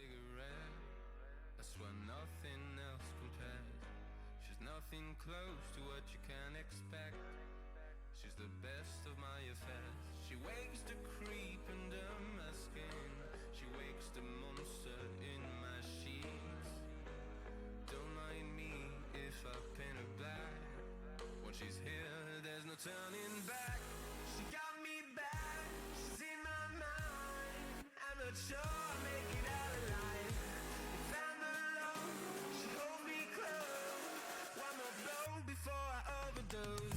cigarette. I swear nothing else compares. She's nothing close to what you can expect. She's the best of my affairs. She wakes the creep under my skin. She wakes the monster in my sheets. Don't mind me if I paint her black. When she's here, there's no turning back. She got me back, she's in my mind. I'm not sure I'll make it out alive. If I'm alone, she holds me close. One more blow before I overdose.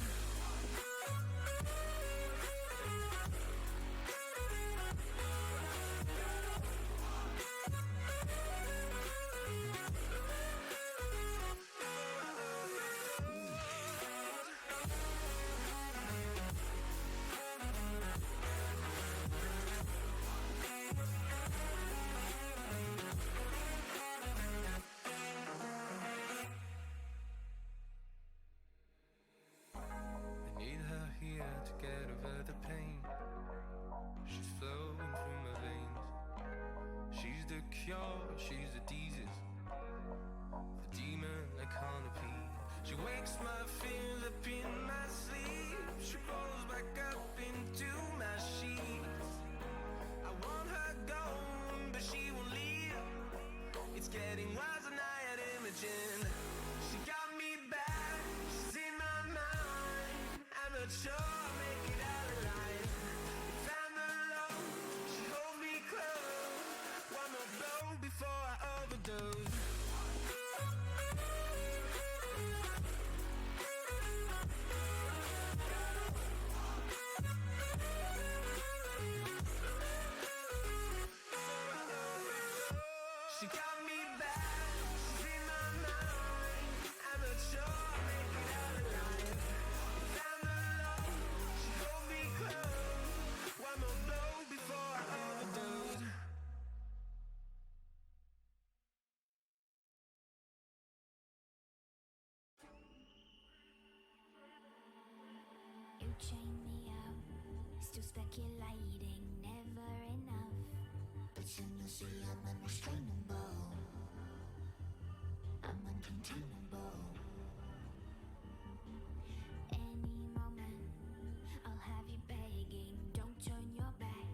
Here to get over the pain. She's flowing through my veins. She's the cure, she's the disease, the demon I can't appease. She wakes my fears up in my sleep. She rolls back up into my sheets. I want her gone, but she won't leave. It's getting worse than I had imagined. She got me back, she's in my mind. I'm not sure I'll make it out alive. If I'm alone, she holds me close. One more blow before I overdose. She got me back, she's in my mind. I'm not sure I'll make it out alive. If I'm alone, she holds me close. One more blow before I overdose. You chain me up, still speculating, never enough. But soon you'll see I'm unrestrainable, I'm uncontainable. Any moment, I'll have you begging, don't turn your back.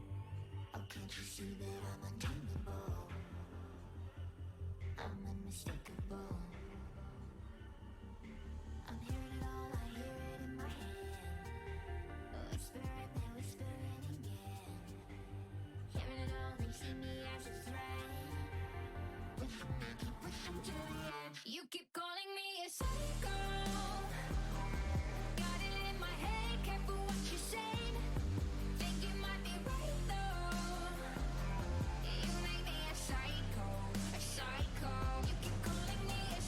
Oh, can't you see that I'm untamable? I'm unmistakable. I'm hearing it all, I hear it in my head. Whispering and whispering again. Hearing it all, they see me as a threat. Pushing me, keep pushing to the edge. You keep calling me a psycho. Got it in my head, careful what you say. Think you might be right though. You make me a psycho, a psycho. You keep calling me a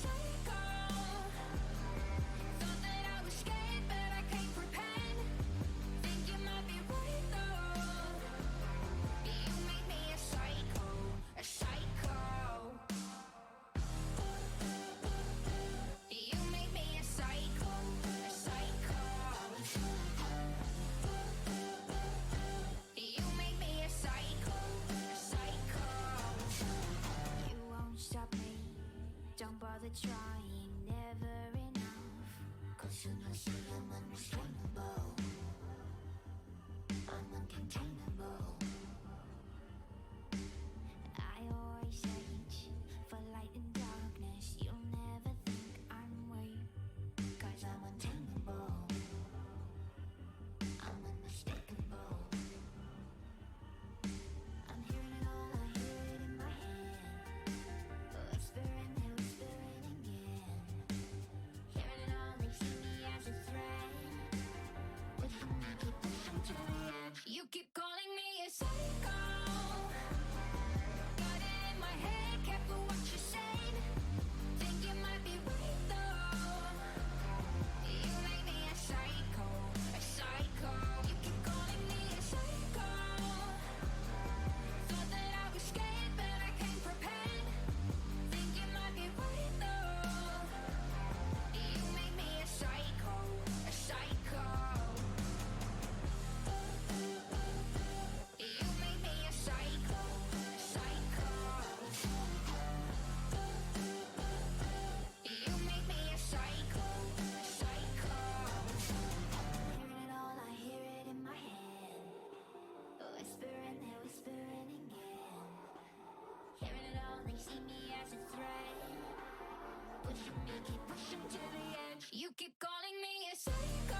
pushing me, keep pushing to the edge. You keep calling me a psycho.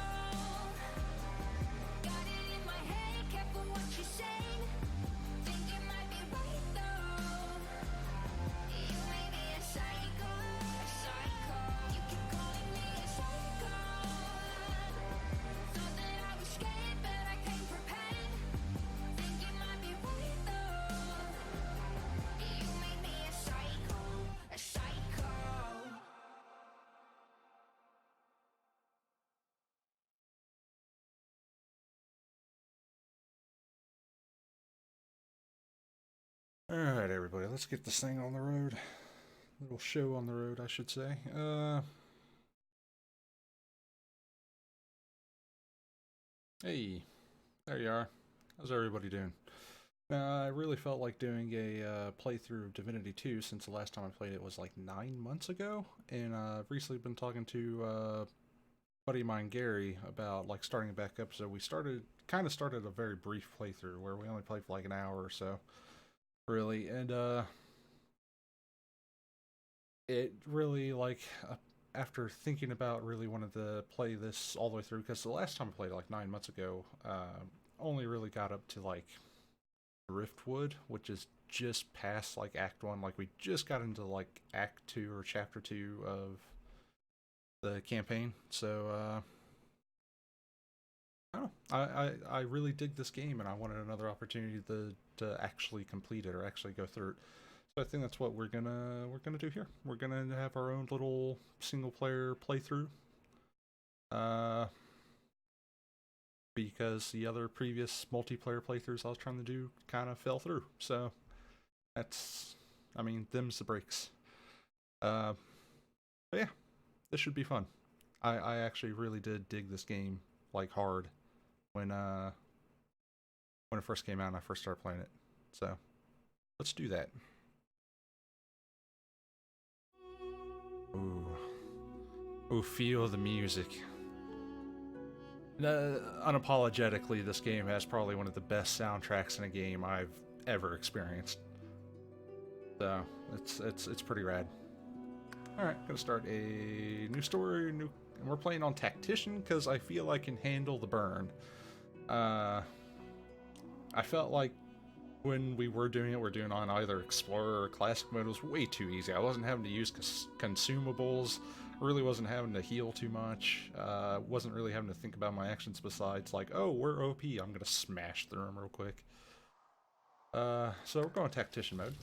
Got it in my head, careful what you say. Think it might be right though. You may be a psycho, a psycho. You keep calling me a psycho. Thought that I was scared, but I came prepared. Think it might be right though. You made me a psycho, a psycho. Alright, everybody, let's get this thing on the road. Little show on the road, I should say. Hey, there you are. How's everybody doing? I really felt like doing a playthrough of Divinity 2 since the last time I played it was like 9 months ago, and I've recently been talking to a buddy of mine, Gary, about like starting it back up. So we kind of started a very brief playthrough where we only played for like an hour or so, really, and it really, like, after thinking about, really wanted to play this all the way through, because the last time I played it like 9 months ago, only really got up to like Driftwood, which is just past like Act 1. Like we just got into like Act 2 or Chapter 2 of the campaign. So I don't know. I really dig this game, and I wanted another opportunity to actually complete it or actually go through it. So I think that's what we're gonna do here. We're gonna have our own little single player playthrough. Because the other previous multiplayer playthroughs I was trying to do kind of fell through. So that's, I mean, them's the breaks. But yeah, this should be fun. I actually really did dig this game like hard when it first came out and I first started playing it. So let's do that. Ooh, feel the music. Unapologetically, this game has probably one of the best soundtracks in a game I've ever experienced. So it's pretty rad. All right, gonna start a new story. And we're playing on Tactician because I feel I can handle the burn. I felt like when we were doing it, we're doing on either Explorer or Classic mode, it was way too easy. I wasn't having to use consumables. I really wasn't having to heal too much. Wasn't really having to think about my actions besides like, oh, we're OP, I'm gonna smash through them real quick. So we're going Tactician mode.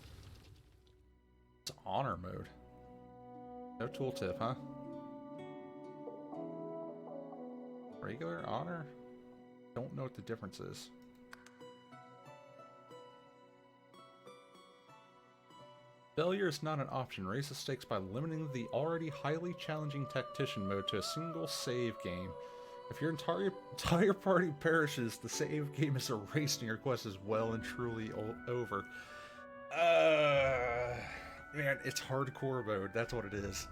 It's Honor mode. No tooltip, huh? Regular, Honor? Don't know what the difference is. Failure is not an option. Raise the stakes by limiting the already highly challenging Tactician mode to a single save game. If your entire party perishes, the save game is erased and your quest is well and truly over. Man, it's hardcore mode. That's what it is.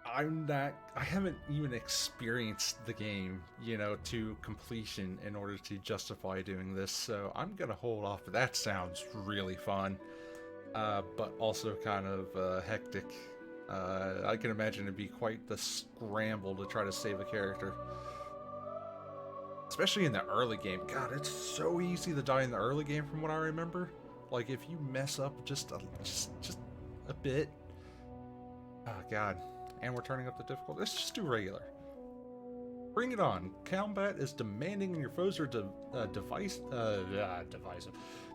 I haven't even experienced the game, you know, to completion in order to justify doing this, so I'm gonna hold off, but that sounds really fun. But also kind of hectic. I can imagine it'd be quite the scramble to try to save a character. Especially in the early game. God, it's so easy to die in the early game from what I remember. Like, if you mess up just a bit. Oh, God. And we're turning up the difficulty. Let's just do regular. Bring it on. Combat is demanding and your foes are divisive.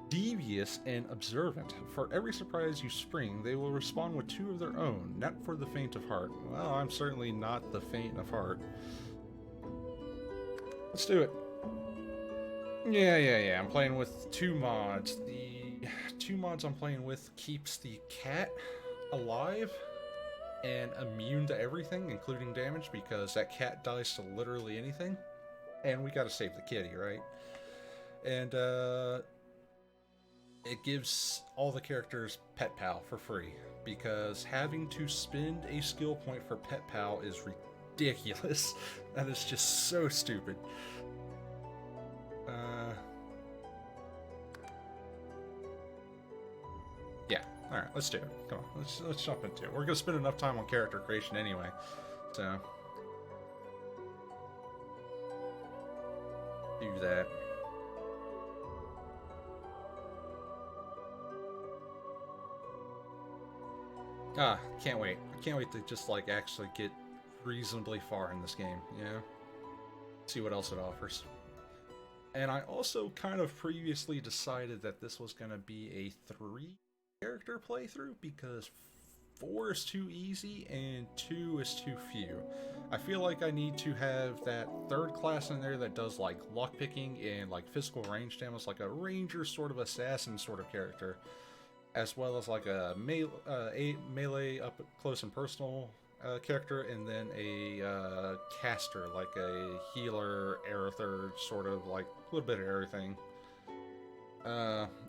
Devious and observant. For every surprise you spring, they will respond with two of their own, not for the faint of heart. Well, I'm certainly not the faint of heart. Let's do it. Yeah. I'm playing with two mods. The two mods I'm playing with keeps the cat alive and immune to everything, including damage, because that cat dies to literally anything. And we gotta save the kitty, right? And, it gives all the characters Pet Pal for free, because having to spend a skill point for Pet Pal is ridiculous. That is just so stupid. Yeah, All right, let's do it. Come on, let's jump into it. We're gonna spend enough time on character creation anyway, so do that. Can't wait. I can't wait to just like actually get reasonably far in this game, you know? See what else it offers. And I also kind of previously decided that this was going to be a 3-character playthrough because 4 is too easy and 2 is too few. I feel like I need to have that 3rd class in there that does like lockpicking and like physical range damage, like a ranger sort of assassin sort of character, as well as like a melee up close and personal character, and then a caster, like a healer, aerother, sort of like a little bit of everything.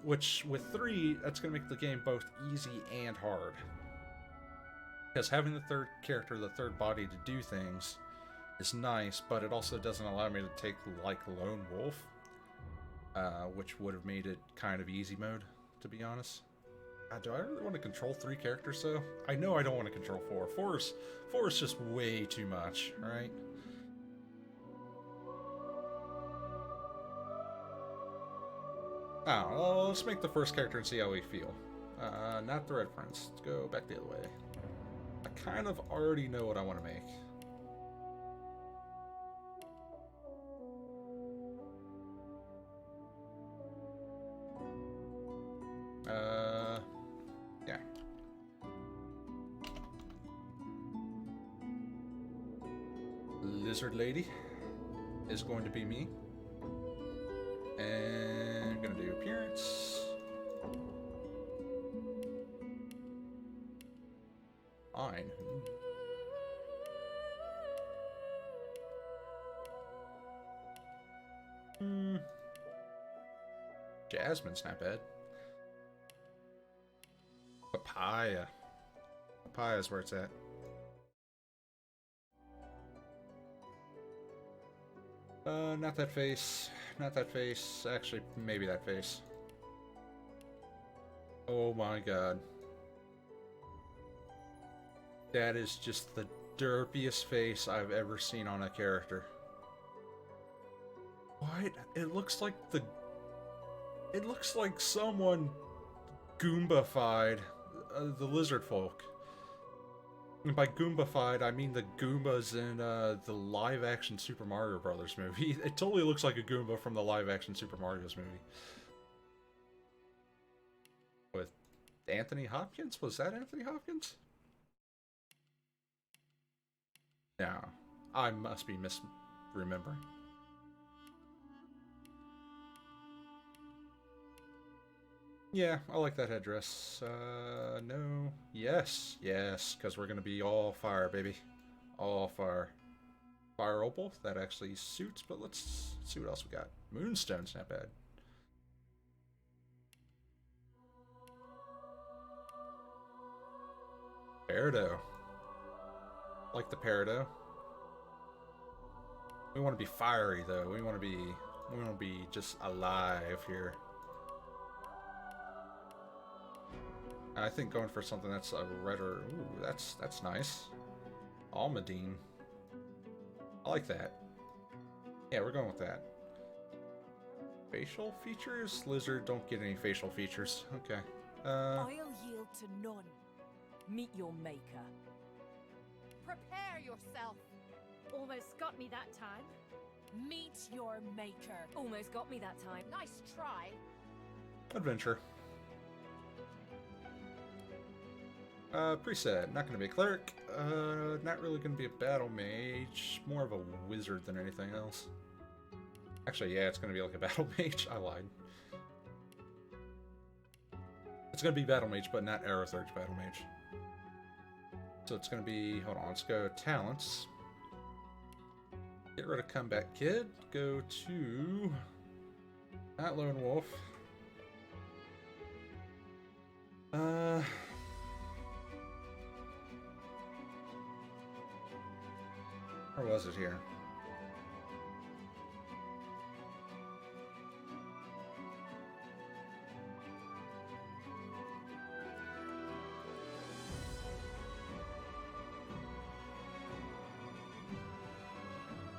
Which with 3, that's going to make the game both easy and hard. Because having the 3rd character, the 3rd body to do things is nice, but it also doesn't allow me to take like Lone Wolf, which would have made it kind of easy mode, to be honest. Do I really want to control 3 characters, though? I know I don't want to control 4. 4 is just way too much, right? Oh, well, let's make the first character and see how we feel. Not the Red Prince. Let's go back the other way. I kind of already know what I want to make. Yeah. Lizard Lady is going to be me. And I'm going to do appearance. Fine. Jasmine's not bad. Papaya. Papaya's where it's at. Not that face. Not that face. Actually, maybe that face. Oh my god. That is just the derpiest face I've ever seen on a character. What? It looks like the... It looks like someone Goombafied the lizard folk. And by Goombafied, I mean the Goombas in the live-action Super Mario Brothers movie. It totally looks like a Goomba from the live-action Super Mario's movie. With Anthony Hopkins? Was that Anthony Hopkins? No. I must be misremembering. Yeah, I like that headdress. No. Yes. Yes, because we're going to be all fire, baby. All fire. Fire opal, that actually suits, but let's see what else we got. Moonstone's not bad. Peridot. Like the Peridot. We want to be fiery, though. We want to be just alive here. I think going for something that's a redder... Ooh, that's nice. Almadine. I like that. Yeah, we're going with that. Facial features? Lizard, don't get any facial features. Okay. I'll yield to none. Meet your maker. Prepare yourself. Almost got me that time. Meet your maker. Almost got me that time. Nice try. Adventure. Preset, not gonna be a cleric, not really gonna be a battle mage, more of a wizard than anything else. Actually, yeah, it's gonna be like a battle mage, I lied. It's gonna be battle mage, but not Aerother's battle mage. So it's gonna be, hold on, let's go talents. Get rid of Comeback Kid, go to, not Lone Wolf. Where was it here?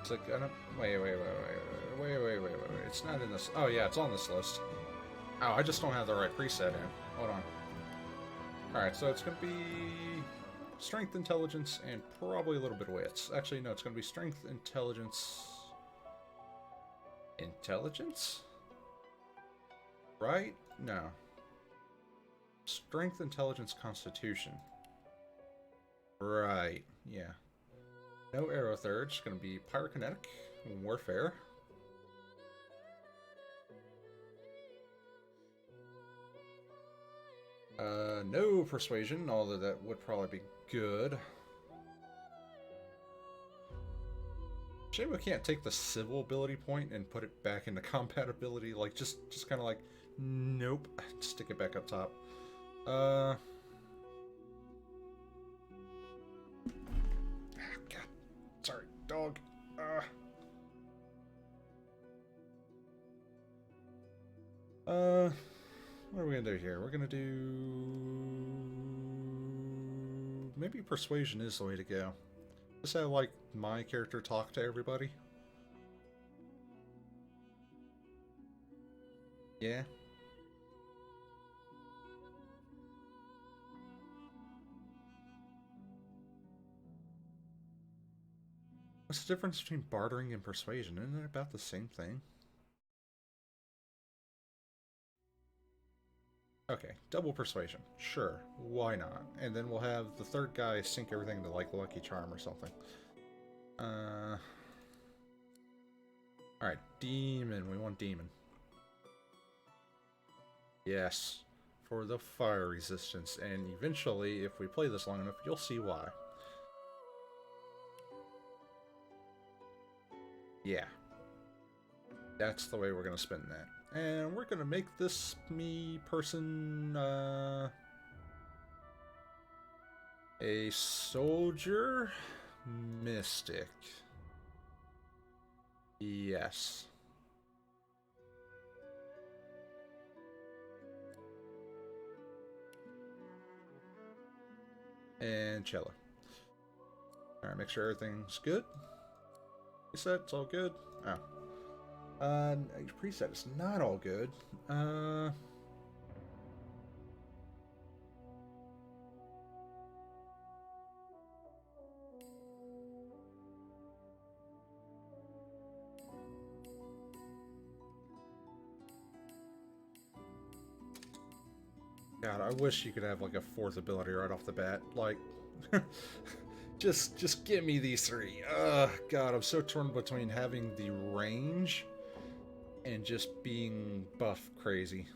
Is it gonna... Wait. It's not in this... Oh, yeah, it's on this list. Oh, I just don't have the right preset in. Hold on. Alright, so it's gonna be... Strength, Intelligence, and probably a little bit of Wits. Actually, no, it's gonna be Strength, Intelligence... Intelligence? Right? No. Strength, Intelligence, Constitution. Right, yeah. No Arrow Third, it's gonna be Pyrokinetic, Warfare. No Persuasion, although that would probably be good. Shame we can't take the Civil ability point and put it back into combat ability, like, just kind of like, nope, stick it back up top. God, sorry, dog. What are we gonna do here? We're gonna do... Maybe Persuasion is the way to go. Just have, like, my character talk to everybody. Yeah. What's the difference between bartering and persuasion? Isn't it about the same thing? Okay, double persuasion. Sure, why not? And then we'll have the third guy sync everything to, like, Lucky Charm or something. Alright, Demon. We want Demon. Yes, for the fire resistance. And eventually, if we play this long enough, you'll see why. Yeah. That's the way we're going to spend that. And we're going to make this person a soldier mystic. Yes. And cello. Alright, make sure everything's good. Preset, it's all good. Oh. Preset is not all good. God, I wish you could have like a fourth ability right off the bat. Like, just give me these three. God, I'm so torn between having the range and just being buff crazy.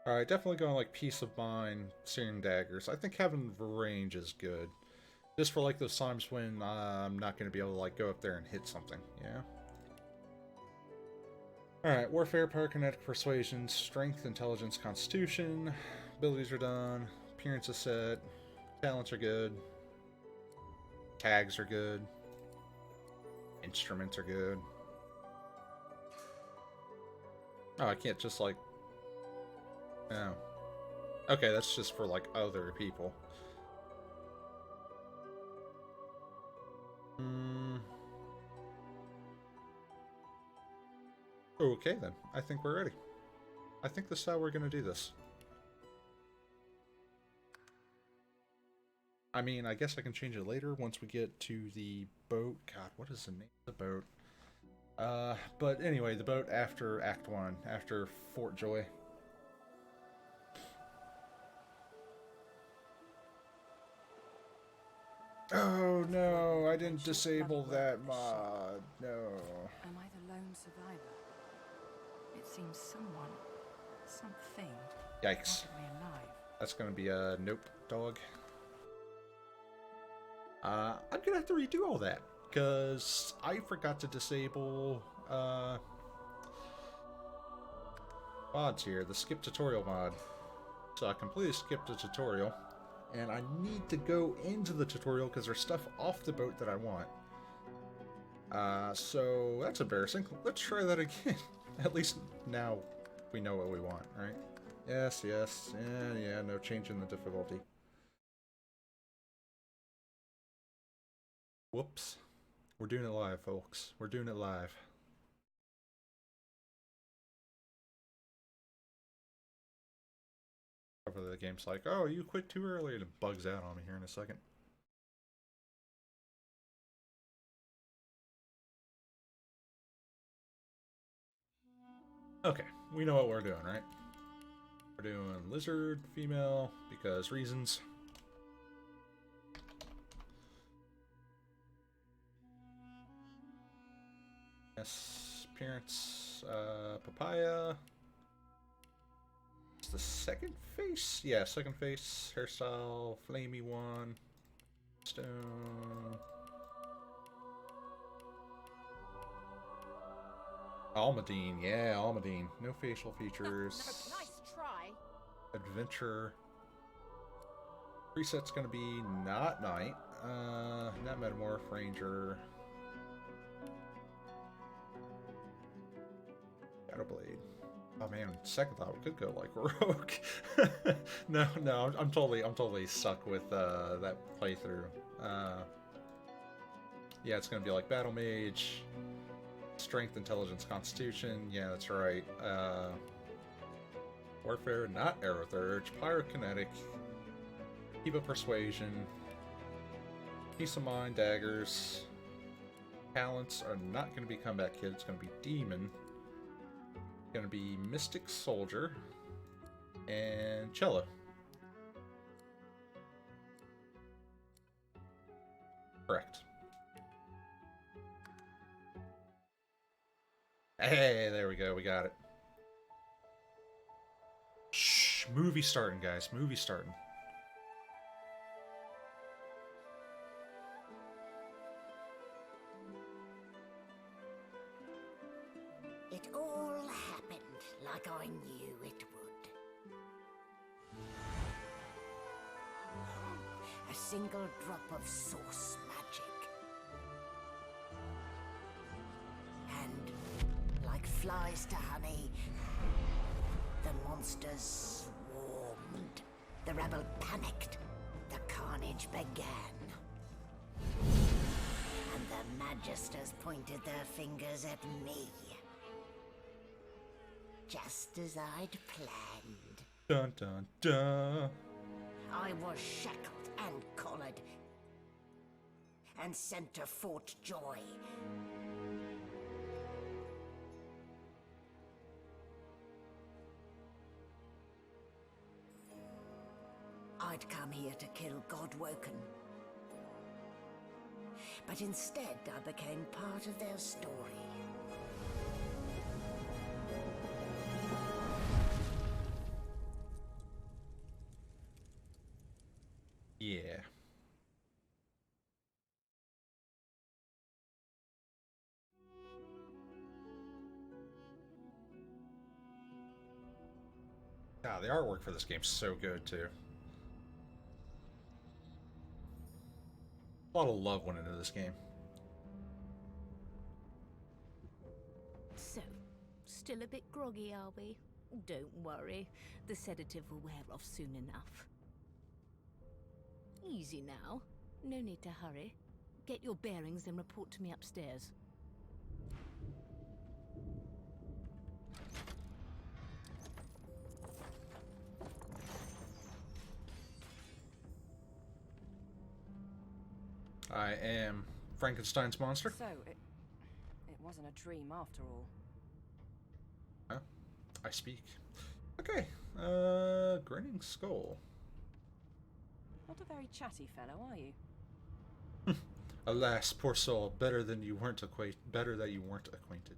Alright, definitely going like Peace of Mind, Searing Daggers. I think having range is good. Just for like those times when I'm not going to be able to like go up there and hit something, yeah? Alright, Warfare, Pyrokinetic, Persuasion, Strength, Intelligence, Constitution. Abilities are done. Appearance is set. Talents are good. Tags are good. Instruments are good. Oh, I can't just like... Oh. Okay, that's just for like other people. Okay then, I think we're ready. I think this is how we're gonna do this. I mean, I guess I can change it later once we get to the boat. God, what is the name of the boat? But anyway, the boat after Act 1, after Fort Joy. Oh no, I didn't disable that mod. No. Am I the lone survivor? It seems someone, something, Yikes. wanted me alive. That's gonna be a nope, dog. I'm gonna have to redo all that, because I forgot to disable, mods here, the skip tutorial mod. So I completely skipped the tutorial, and I need to go into the tutorial because there's stuff off the boat that I want. So that's embarrassing. Let's try that again. At least now we know what we want, right? Yes, yes. Yeah, no change in the difficulty. Whoops. We're doing it live, folks. We're doing it live. Hopefully the game's like, oh, you quit too early, and it bugs out on me here in a second. Okay, we know what we're doing, right? We're doing lizard, female, because reasons. Yes, appearance, papaya. It's the second face? Yeah, second face, hairstyle, flamey one, stone. Almadine, yeah, Almadine. No facial features. No, nice try. Adventure. Preset's gonna be not Knight. Not Metamorph, Ranger. Shadowblade. Oh man, second thought we could go like Rogue. No, I'm totally stuck with that playthrough. Yeah, it's gonna be like Battle Mage, Strength, Intelligence, Constitution. Yeah, that's right. Warfare, not Aerothurge, Pyrokinetic, Eva Persuasion, Peace of Mind, Daggers. Talents are not going to be Combat Kid, it's going to be Demon. Going to be Mystic Soldier and Cello. Correct. Hey, there we go, we got it. Shh, movie starting, guys, movie starting. It all happened like I knew it would. A single drop of source magic. And, like flies to honey, the monsters swarmed. The rebel panicked. The carnage began. And the magisters pointed their fingers at me. Just as I'd planned. Dun dun dun. I was shackled and collared. And sent to Fort Joy. I'd come here to kill Godwoken. But instead I became part of their story. Yeah. God, the artwork for this game's so good too. A lot of love went into this game. So, still a bit groggy, are we? Don't worry, the sedative will wear off soon enough. Easy now. No need to hurry. Get your bearings and report to me upstairs. I am Frankenstein's monster. So, it wasn't a dream after all. Huh? I speak. Okay. Grinning Skull. Not a very chatty fellow, are you? Alas, poor soul, better that you weren't acquainted.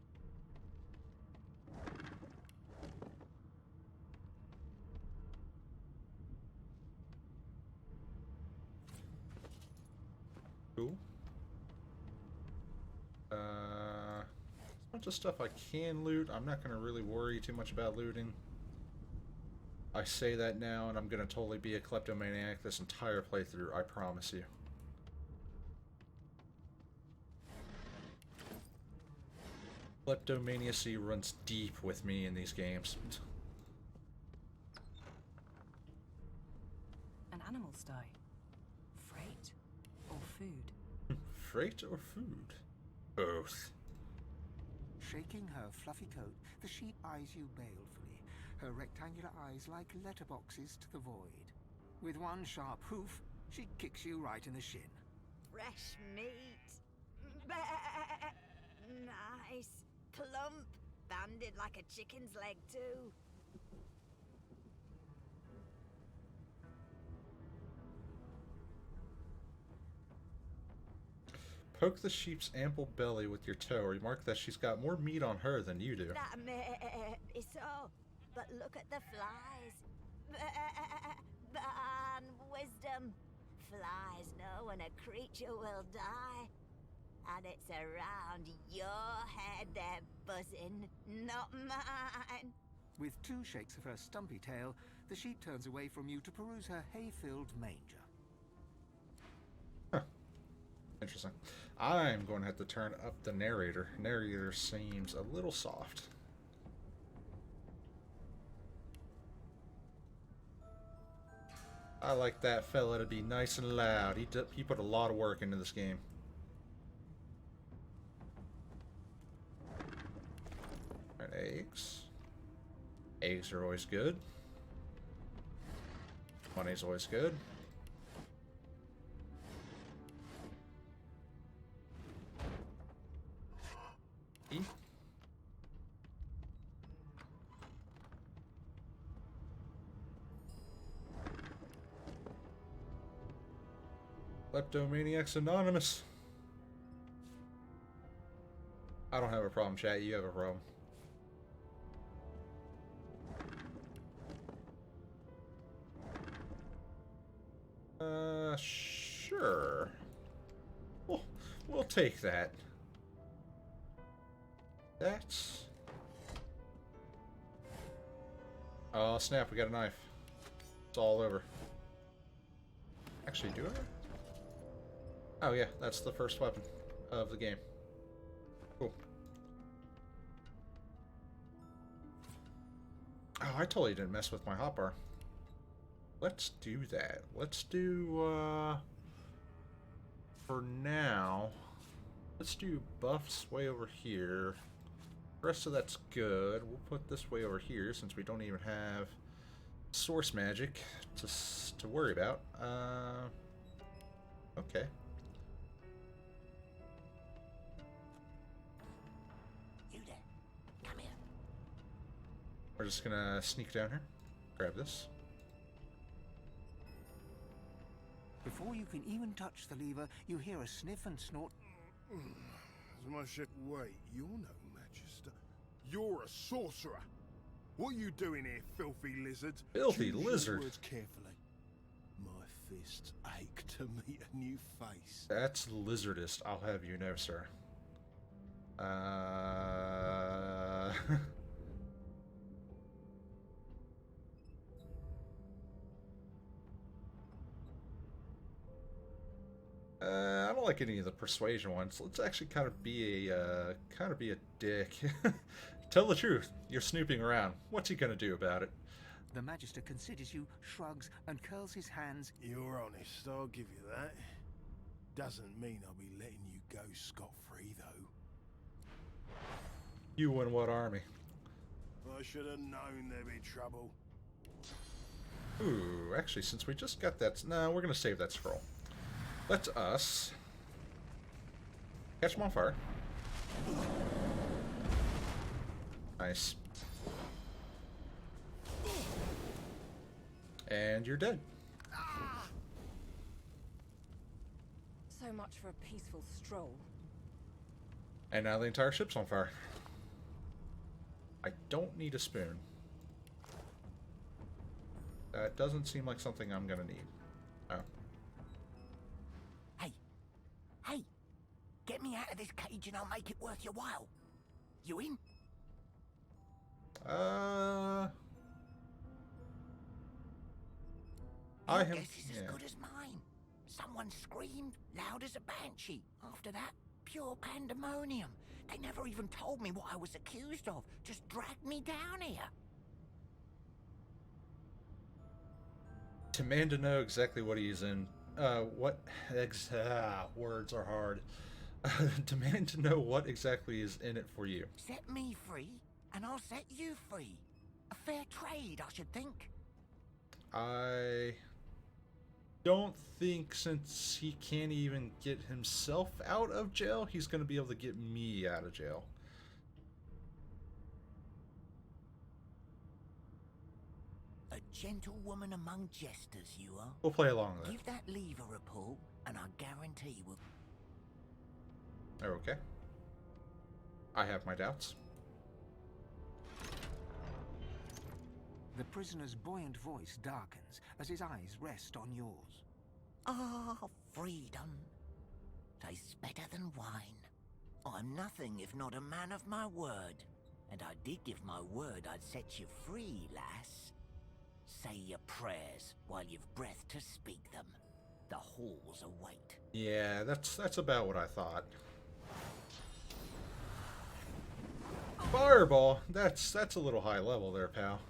Cool. A bunch of stuff I can loot. I'm not gonna really worry too much about looting. I say that now, and I'm gonna totally be a kleptomaniac this entire playthrough, I promise you. Kleptomaniacy runs deep with me in these games. animals die? Freight or food? Freight or food? Both. Shaking her fluffy coat, the sheep eyes you balefully, her rectangular eyes like letterboxes to the void. With one sharp hoof, she kicks you right in the shin. Fresh meat. Nice. Plump. Banded like a chicken's leg, too. Poke the sheep's ample belly with your toe. Remark that she's got more meat on her than you do. That may be so, but look at the flies. Ban wisdom. Flies know when a creature will die. And it's around your head they're buzzing, not mine. With two shakes of her stumpy tail, the sheep turns away from you to peruse her hay-filled manger. Interesting. I'm going to have to turn up the narrator. Narrator seems a little soft. I like that fella to be nice and loud. He put a lot of work into this game. Alright, eggs. Eggs are always good. Money's always good. Kleptomaniacs Anonymous. I don't have a problem, chat. You have a problem. Sure. We'll take that. That's... Oh, snap, we got a knife. It's all over. Actually, do I? Oh, yeah, that's the first weapon of the game. Cool. Oh, I totally didn't mess with my hotbar. Let's do that. Let's do, for now, let's do buffs way over here. The rest of that's good. We'll put this way over here since we don't even have source magic to worry about. Okay. You there. Come here. We're just gonna sneak down here. Grab this. Before you can even touch the lever, you hear a sniff and snort. Wait, you're no magister. You're a sorcerer. What are you doing here, filthy lizard? Filthy Choose lizard. your words carefully. My fists ache to meet a new face. That's lizardist, I'll have you know, sir. I don't like any of the persuasion ones. Let's actually kind of be a dick. Tell the truth. You're snooping around. What's he gonna do about it? The Magister considers you, shrugs, and curls his hands. You're honest, I'll give you that. Doesn't mean I'll be letting you go scot-free, though. You and what army? I should have known there'd be trouble. Ooh, actually, since we just got that... No, we're gonna save that scroll. Let us catch him on fire. Nice. And you're dead. So much for a peaceful stroll. And now the entire ship's on fire. I don't need a spoon. That doesn't seem like something I'm gonna need. Oh. Hey, get me out of this cage and I'll make it worth your while. You in? I Your have... guess is as yeah. good as mine. Someone screamed loud as a banshee. After that, pure pandemonium. They never even told me what I was accused of. Just dragged me down here. Demand to know exactly what he's in. Words are hard. Demand to know what exactly is in it for you. Set me free, and I'll set you free. A fair trade, I should think. I don't think, since he can't even get himself out of jail, he's going to be able to get me out of jail. A gentlewoman among jesters, you are. We'll play along with it. Give that lever a pull, and I guarantee we'll... Okay. I have my doubts. The prisoner's buoyant voice darkens as his eyes rest on yours. Ah, freedom. Tastes better than wine. I'm nothing if not a man of my word. And I did give my word I'd set you free, lass. Say your prayers while you've breath to speak them. The halls await. Yeah, that's about what I thought. Fireball! That's a little high level there, pal.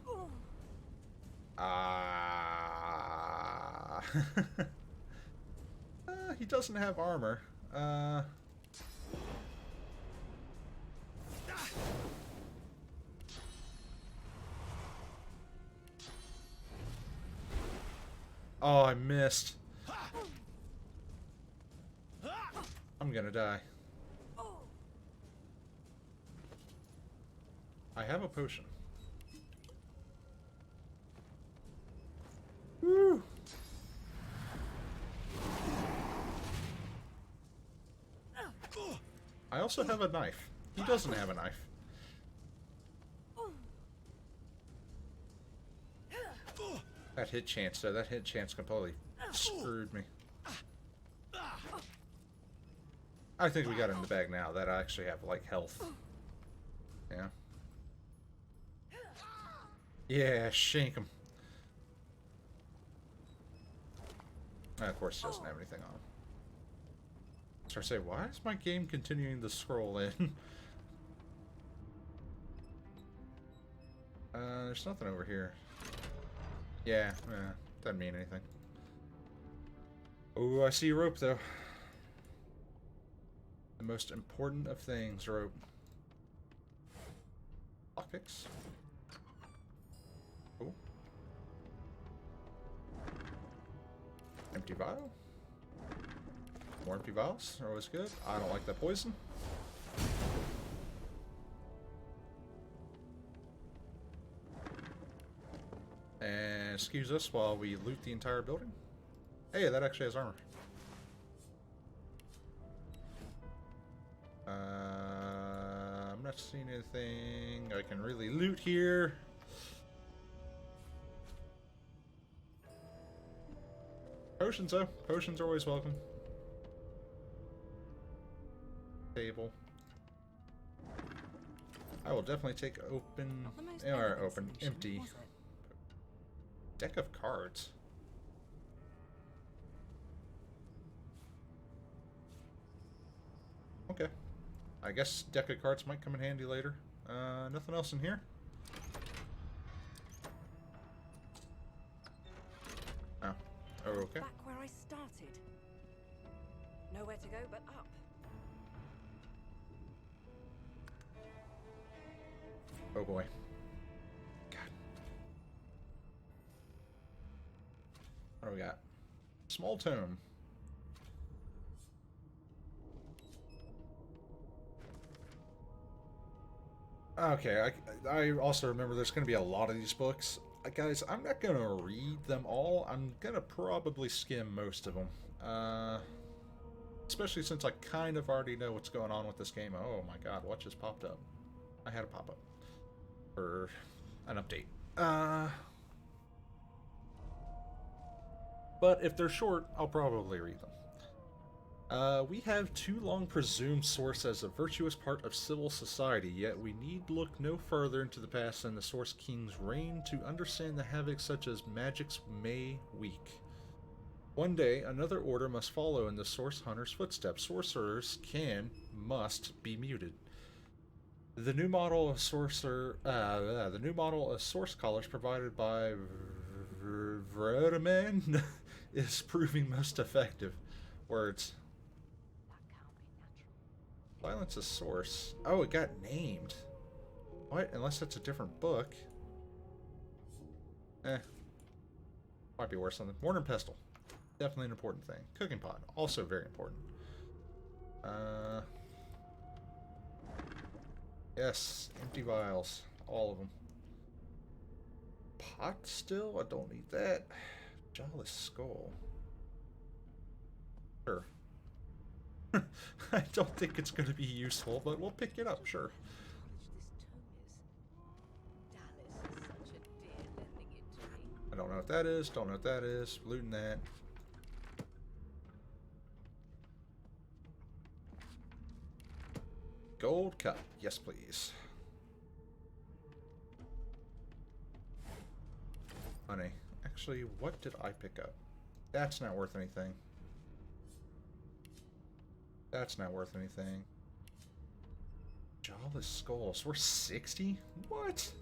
He doesn't have armor. Oh, I missed. I'm gonna die. I have a potion. Woo! I also have a knife. He doesn't have a knife. That hit chance, though. That hit chance completely screwed me. I think we got it in the bag now that I actually have, like, health. Yeah. Yeah, shank him. And of course, he doesn't have anything on him. So I say, why is my game continuing to scroll in? There's nothing over here. Yeah, doesn't mean anything. Oh, I see rope, though. The most important of things, rope. Lockpicks. Cool. Empty vial. More empty vials are always good. I don't like that poison. And excuse us while we loot the entire building. Hey, that actually has armor. I'm not seeing anything I can really loot here. Potions, though. Potions are always welcome. Table. I will definitely take open, or open, empty. Deck of cards. Okay. I guess deck of cards might come in handy later. Nothing else in here? Oh. Oh, okay. Back where I started. Nowhere to go but up. Oh boy. God. What do we got? Small tome. Okay, I also remember there's going to be a lot of these books. Guys, I'm not going to read them all. I'm going to probably skim most of them. Especially since I kind of already know what's going on with this game. Oh my god, what just popped up? I had a pop-up. For an update. But if they're short, I'll probably read them. We have too long presumed Source as a virtuous part of civil society, yet we need look no further into the past than the Source King's reign to understand the havoc such as magic's may wreak. One day, another order must follow in the Source Hunter's footsteps. Sorcerers must be muted. The new model of Source Collars provided by Vertiman is proving most effective. Words. Violence is source. Oh, it got named. What? Unless that's a different book. Might be worth something. Mortar and pestle. Definitely an important thing. Cooking pot. Also very important. Yes. Empty vials. All of them. Pot still? I don't need that. Jawless skull. Sure. I don't think it's going to be useful, but we'll pick it up, sure. I don't know what that is. Don't know what that is. Looting that. Gold cup. Yes, please. Honey. Actually, what did I pick up? That's not worth anything. That's not worth anything. Jawless skulls. We're 60? What?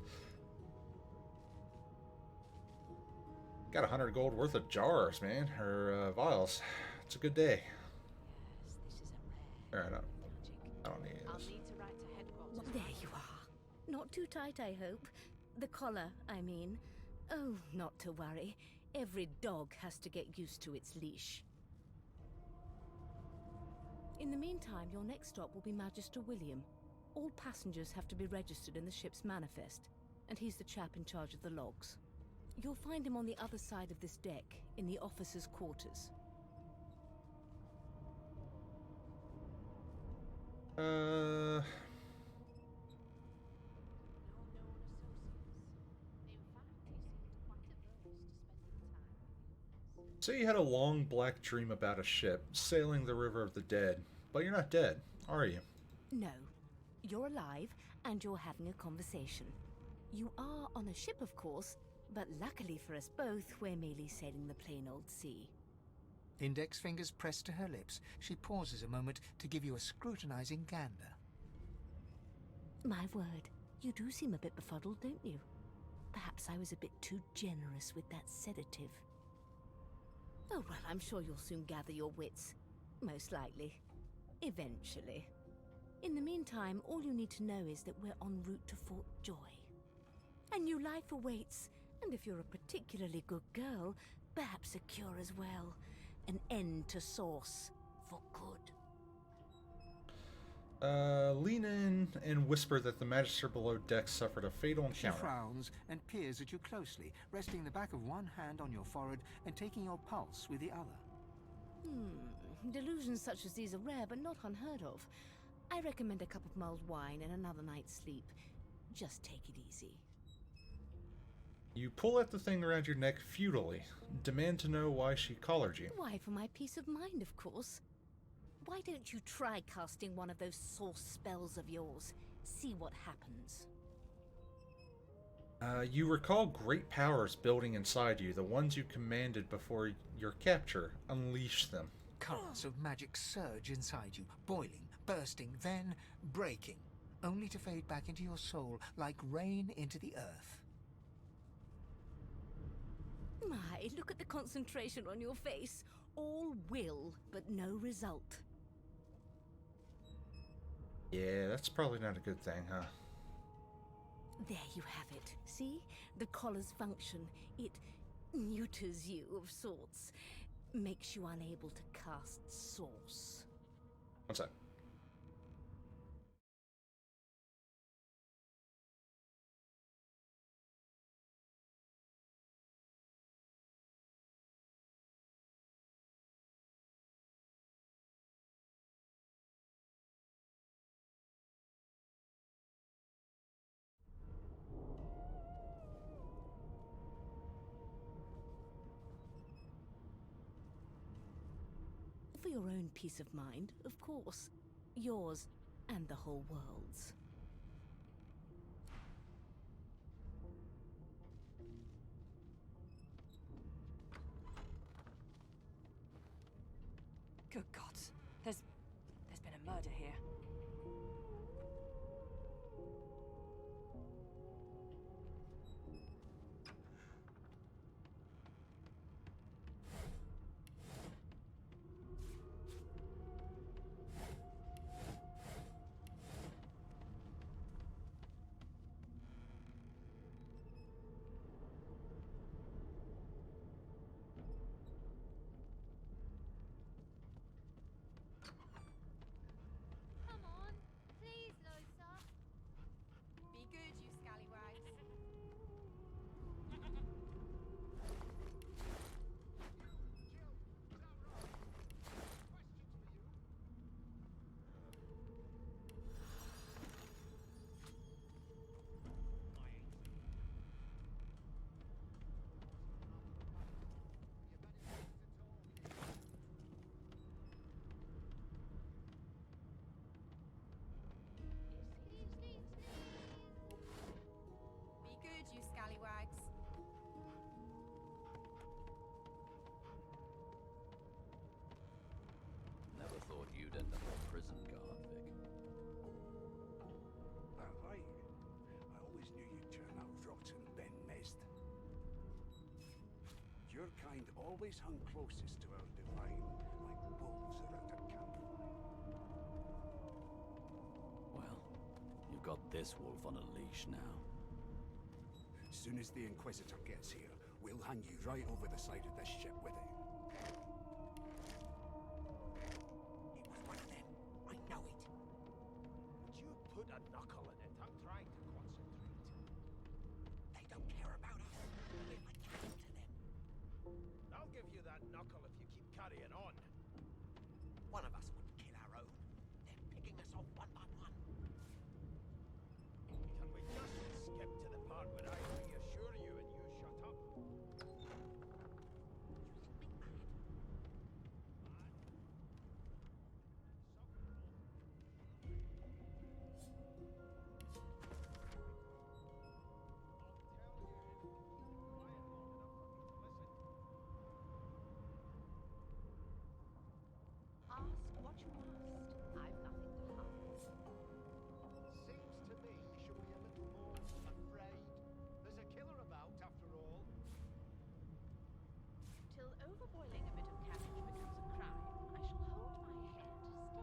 Got 100 gold worth of jars, man. Or vials. It's a good day. Alright, I don't need this. There you are. Not too tight, I hope. The collar, I mean. Oh, not to worry. Every dog has to get used to its leash. In the meantime, your next stop will be Magister William. All passengers have to be registered in the ship's manifest, and he's the chap in charge of the logs. You'll find him on the other side of this deck, in the officers' quarters. So you had a long black dream about a ship sailing the river of the dead, but you're not dead, are you? No. You're alive, and you're having a conversation. You are on a ship, of course, but luckily for us both, we're merely sailing the plain old sea. Index fingers pressed to her lips, she pauses a moment to give you a scrutinizing gander. My word, you do seem a bit befuddled, don't you? Perhaps I was a bit too generous with that sedative. Oh, well, I'm sure you'll soon gather your wits. Most likely. Eventually. In the meantime, all you need to know is that we're en route to Fort Joy. A new life awaits, and if you're a particularly good girl, perhaps a cure as well. An end to Source. For good. Lean in and whisper that the Magister below deck suffered a fatal encounter. She frowns and peers at you closely, resting the back of one hand on your forehead and taking your pulse with the other. Delusions such as these are rare, but not unheard of. I recommend a cup of mulled wine and another night's sleep. Just take it easy. You pull at the thing around your neck futilely, demand to know why she collared you. Why, for my peace of mind, of course. Why don't you try casting one of those source spells of yours? See what happens. You recall great powers building inside you, the ones you commanded before your capture. Unleash them. Currents of magic surge inside you, boiling, bursting, then breaking, only to fade back into your soul like rain into the earth. My, look at the concentration on your face. All will, but no result. Yeah, that's probably not a good thing, huh? There you have it. See? The collar's function. It neuters you of sorts. Makes you unable to cast Source. One sec. For your own peace of mind, of course. Yours and the whole world's. Good gods. There's been a murder here. end up in prison, Garnvic. That right. I always knew you'd turn out rotten, Ben Mezd. Your kind always hung closest to our divine, like wolves around a campfire. Well, you've got this wolf on a leash now. Soon as the Inquisitor gets here, we'll hang you right over the side of this ship with it. It was one of them. I know it. Would you put a knuckle in it? I'm trying to concentrate. They don't care about us. We're like cattle to them. I'll give you that knuckle if you keep carrying on. One of us wouldn't kill our own. They're picking us off one by one. Can we just skip to the part where I reassure you and you shut up? Ask what you must. I've nothing to hide. Seems to me we should be a little more afraid. There's a killer about, after all. Till overboiling a bit of cabbage becomes a crime, I shall hold my head steady.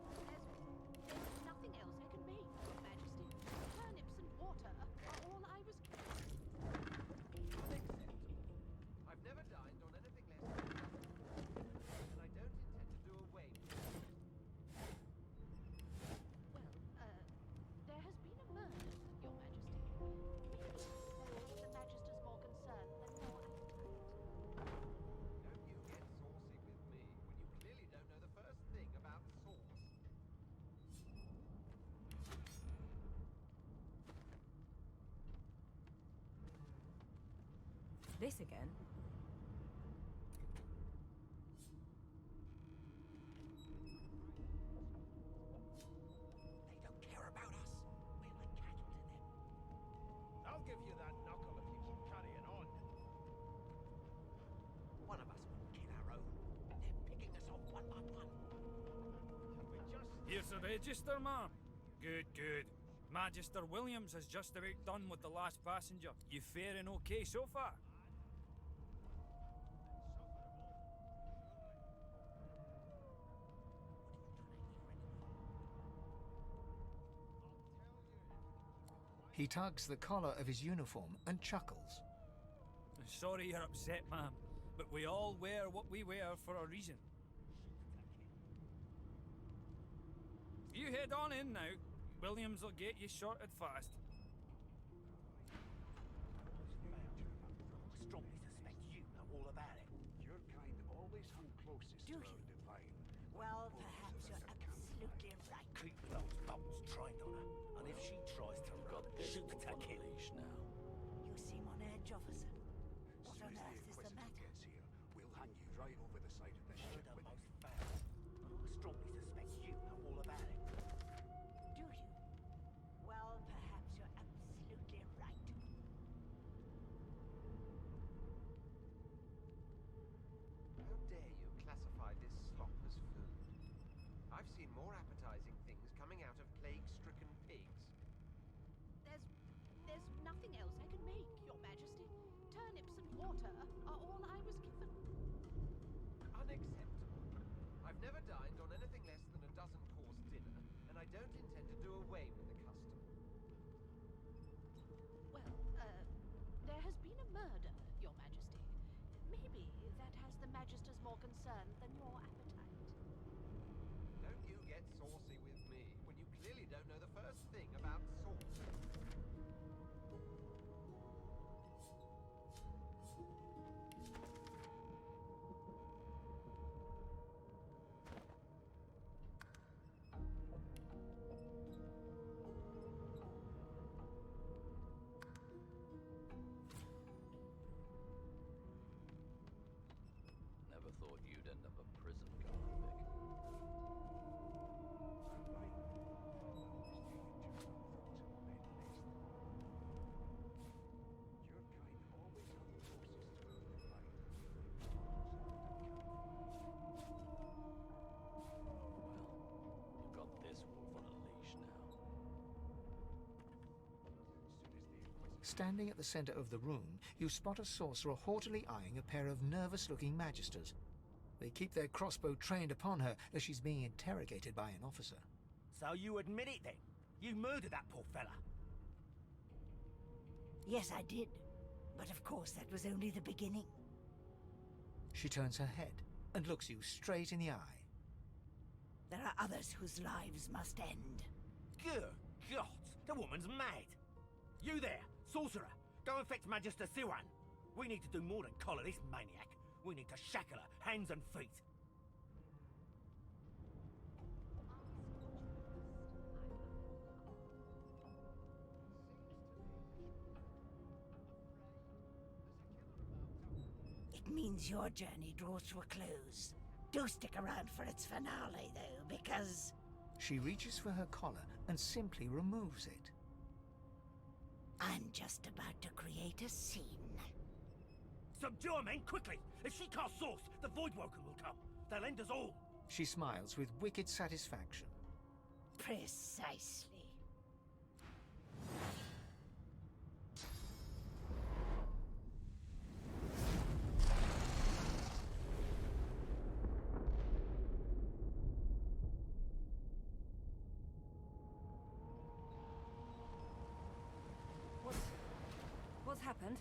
There's nothing else I can make, Your Majesty. Turnips and water are all I was given. Unacceptable. I've never dined on anything less than and I don't intend to do away with it. Well, there has been a murder, Your Majesty. Maybe that has the Magister's more concern than your appetite. Don't you get saucy with me when you clearly don't know the first thing about sauce. This again? They don't care about us. We're like cattle to them. I'll give you that knuckle if you keep carrying on. One of us wouldn't kill our own. They're picking us off one by one. Can we just... Here's the register, ma'am. Good, good. Magister Williams has just about done with the last passenger. You faring okay so far? He tugs the collar of his uniform and chuckles. Sorry you're upset, ma'am, but we all wear what we wear for a reason. You head on in now. Williams will get you sorted fast. I strongly suspect you know all about it. Your kind always hung closest Do to you? our divine. Well, wolves perhaps you're around a campfire. absolutely right. Keep those bubbles trained on her. And if she tries to You've run, got this shoot wolf to on a kill. leash now. You seem on edge, officer. What Soon on as earth is the Inquisitor matter? gets here, we'll hang you right over the side of this ship Murder with it. most foul. And I strongly suspect you know all about it. Do you? Well, perhaps you're absolutely right. How dare you classify this slop as food? I've seen more appetizing things coming out of plague-stricken pigs. There's nothing else I can make, Your Majesty. Turnips and water are all I was given. Unacceptable. I've never dined on anything less than a dozen-course dinner, and I don't intend to do away with the custom. Well, there has been a murder, Your Majesty. Maybe that has the Magister's more concern than your appetite. Don't you get saucy with me when you clearly don't know the first thing about sauce. Never thought you'd end up a prisoner. Standing at the center of the room, you spot a sorcerer haughtily eyeing a pair of nervous-looking magisters. They keep their crossbow trained upon her as she's being interrogated by an officer. So you admit it then? You murdered that poor fella? Yes, I did. But of course, that was only the beginning. She turns her head and looks you straight in the eye. There are others whose lives must end. Good God, the woman's mad. You there, sorcerer, go and fetch Magister Siwan. We need to do more than collar this maniac. We need to shackle her, hands and feet. It means your journey draws to a close. Do stick around for its finale, though, because... She reaches for her collar and simply removes it. I'm just about to create a scene. Subdue her, men, quickly! If she casts Source, the Voidwoken will come. They'll end us all. She smiles with wicked satisfaction. Precisely. What's happened?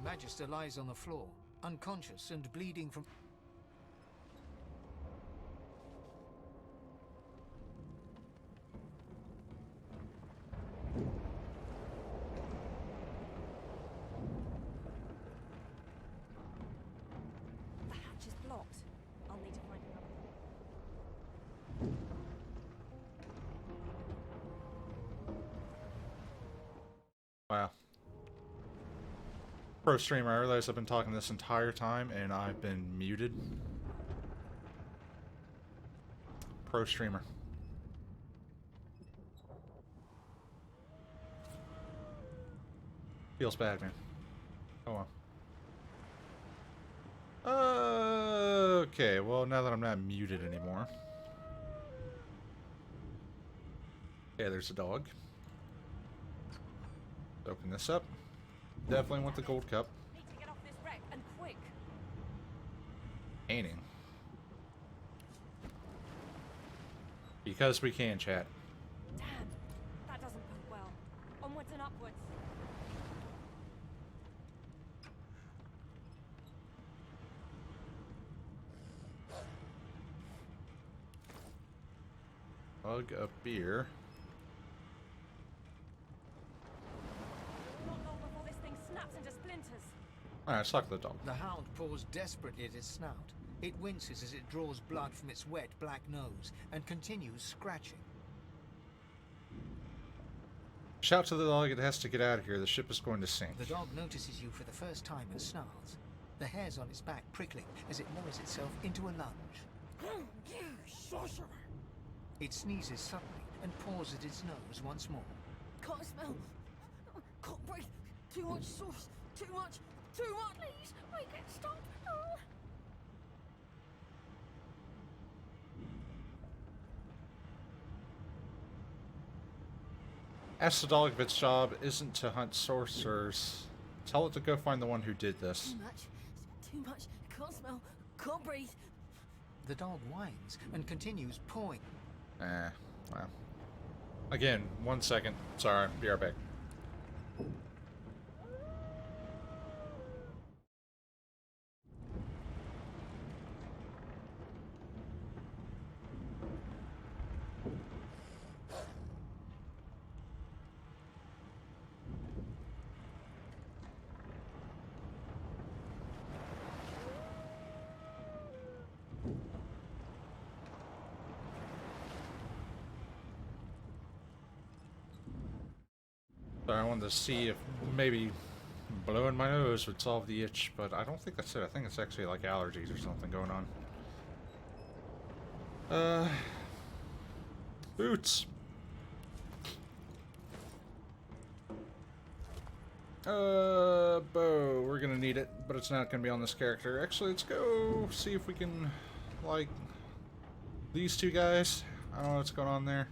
The Magister lies on the floor, unconscious and bleeding from... The hatch is blocked. I'll need to find another. Wow. Pro streamer, I realize I've been talking this entire time and I've been muted. Pro streamer. Feels bad, man. Oh well. Okay, well, now that I'm not muted anymore. Okay, there's a dog. Open this up. Definitely want the gold cup. Need to get off this wreck and quick. Painting. Because we can, chat. Damn, that doesn't bode well. Onwards and upwards. Mug of beer. Not long before this thing snaps into splinters. Alright, suck the dog. The hound paws desperately at its snout. It winces as it draws blood from its wet black nose and continues scratching. Shout to the dog, it has to get out of here. The ship is going to sink. The dog notices you for the first time and snarls. The hairs on its back prickling as it lowers itself into a lunge. Sorcerer! It sneezes suddenly and paws at its nose once more. Can't smell. Can't breathe. Too much sauce. Too much. Too much. Please, make it stop. Oh. Ask the dog if its job isn't to hunt sorcerers. Tell it to go find the one who did this. Too much. Too much. Can't smell. Can't breathe. The dog whines and continues pawing. Well. Again, 1 second. Sorry, be right back. I wanted to see if maybe blowing my nose would solve the itch, but I don't think that's it. I think it's actually like allergies or something going on. Boots. Bow. We're gonna need it, but it's not gonna be on this character. Actually, let's go see if we can, like, these two guys. I don't know what's going on there.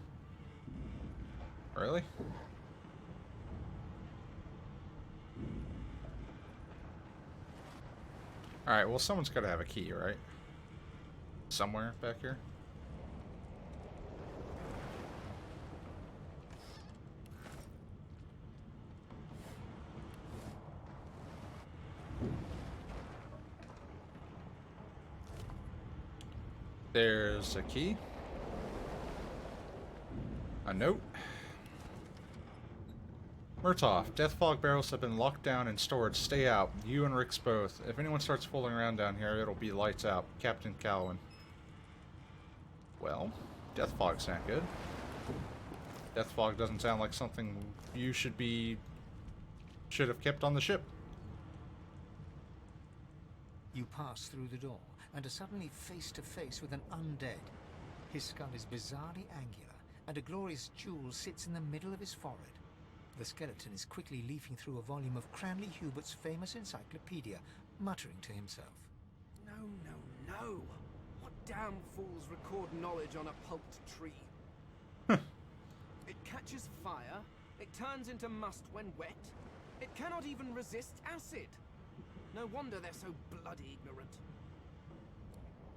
Really? Alright, well, someone's got to have a key, right? Somewhere back here. There's a key. A note. Murtaugh, death fog barrels have been locked down in storage. Stay out. You and Rick's both. If anyone starts fooling around down here, it'll be lights out. Captain Calvin. Well, death fog's not good. Death fog doesn't sound like something you should have kept on the ship. You pass through the door and are suddenly face to face with an undead. His skull is bizarrely angular, and a glorious jewel sits in the middle of his forehead. The skeleton is quickly leafing through a volume of Cranley Hubert's famous encyclopedia, muttering to himself. No. What damn fools record knowledge on a pulped tree? It catches fire, it turns into must when wet, it cannot even resist acid. No wonder they're so bloody ignorant.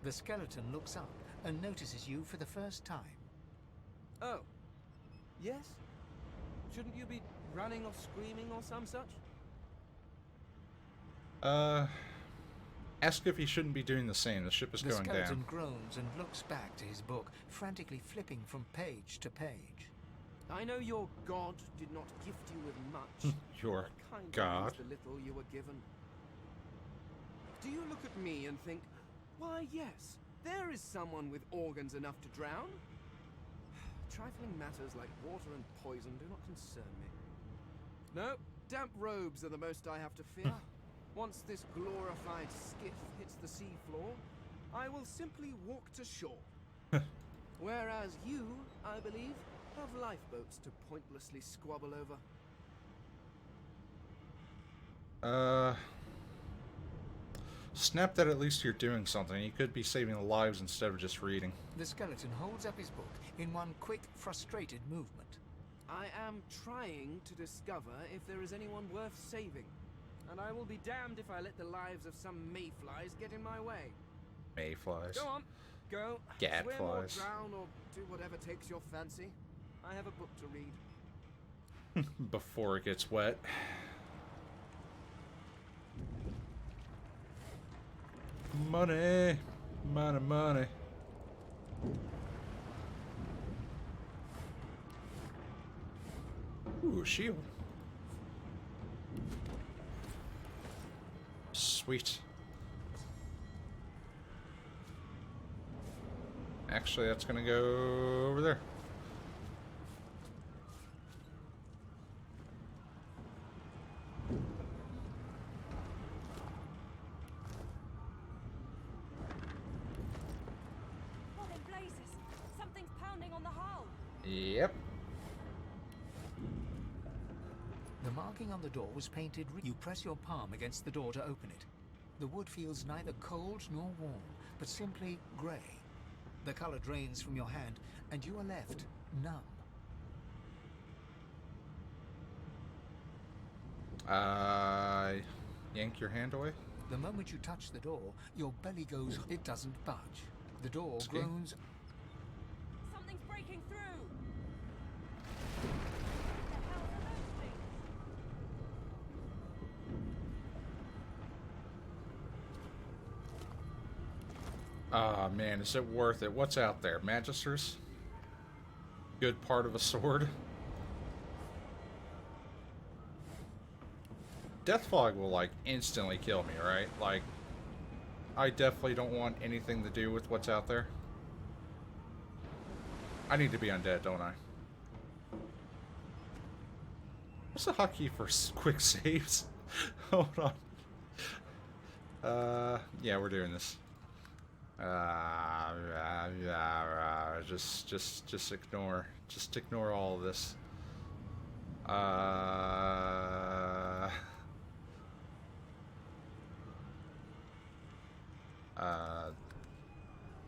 The skeleton looks up and notices you for the first time. Oh. Yes? Shouldn't you be running or screaming or some such? Ask if he shouldn't be doing the same. The ship is The going skeleton down. groans and looks back to his book, frantically flipping from page to page. I know your god did not gift you with much. Your but kindly god? use the little you were given. Do you look at me and think, why yes, there is someone with organs enough to drown? Trifling matters like water and poison do not concern me. No, damp robes are the most I have to fear. Once this glorified skiff hits the sea floor, I will simply walk to shore. Whereas you, I believe, have lifeboats to pointlessly squabble over. Snap that at least you're doing something. You could be saving lives instead of just reading. The skeleton holds up his book in one quick, frustrated movement. I am trying to discover if there is anyone worth saving. And I will be damned if I let the lives of some mayflies get in my way. Mayflies. Go on, go. Gadflies. Swim or drown or do whatever takes your fancy. I have a book to read. Before it gets wet. Money. Money, money. Ooh, shield. Sweet. Actually, that's gonna go over there. What in blazes? Something's pounding on the hull. Yep. The marking on the door was painted. You press your palm against the door to open it. The wood feels neither cold nor warm, but simply grey. The color drains from your hand, and you are left numb. Yank your hand away. The moment you touch the door, your belly goes. It doesn't budge. The door groans. Something's breaking through. Ah, man, is it worth it? What's out there? Magisters? Good part of a sword? Death fog will, like, instantly kill me, right? Like, I definitely don't want anything to do with what's out there. I need to be undead, don't I? What's the hotkey for quick saves? Hold on. Yeah, we're doing this. Just ignore all of this.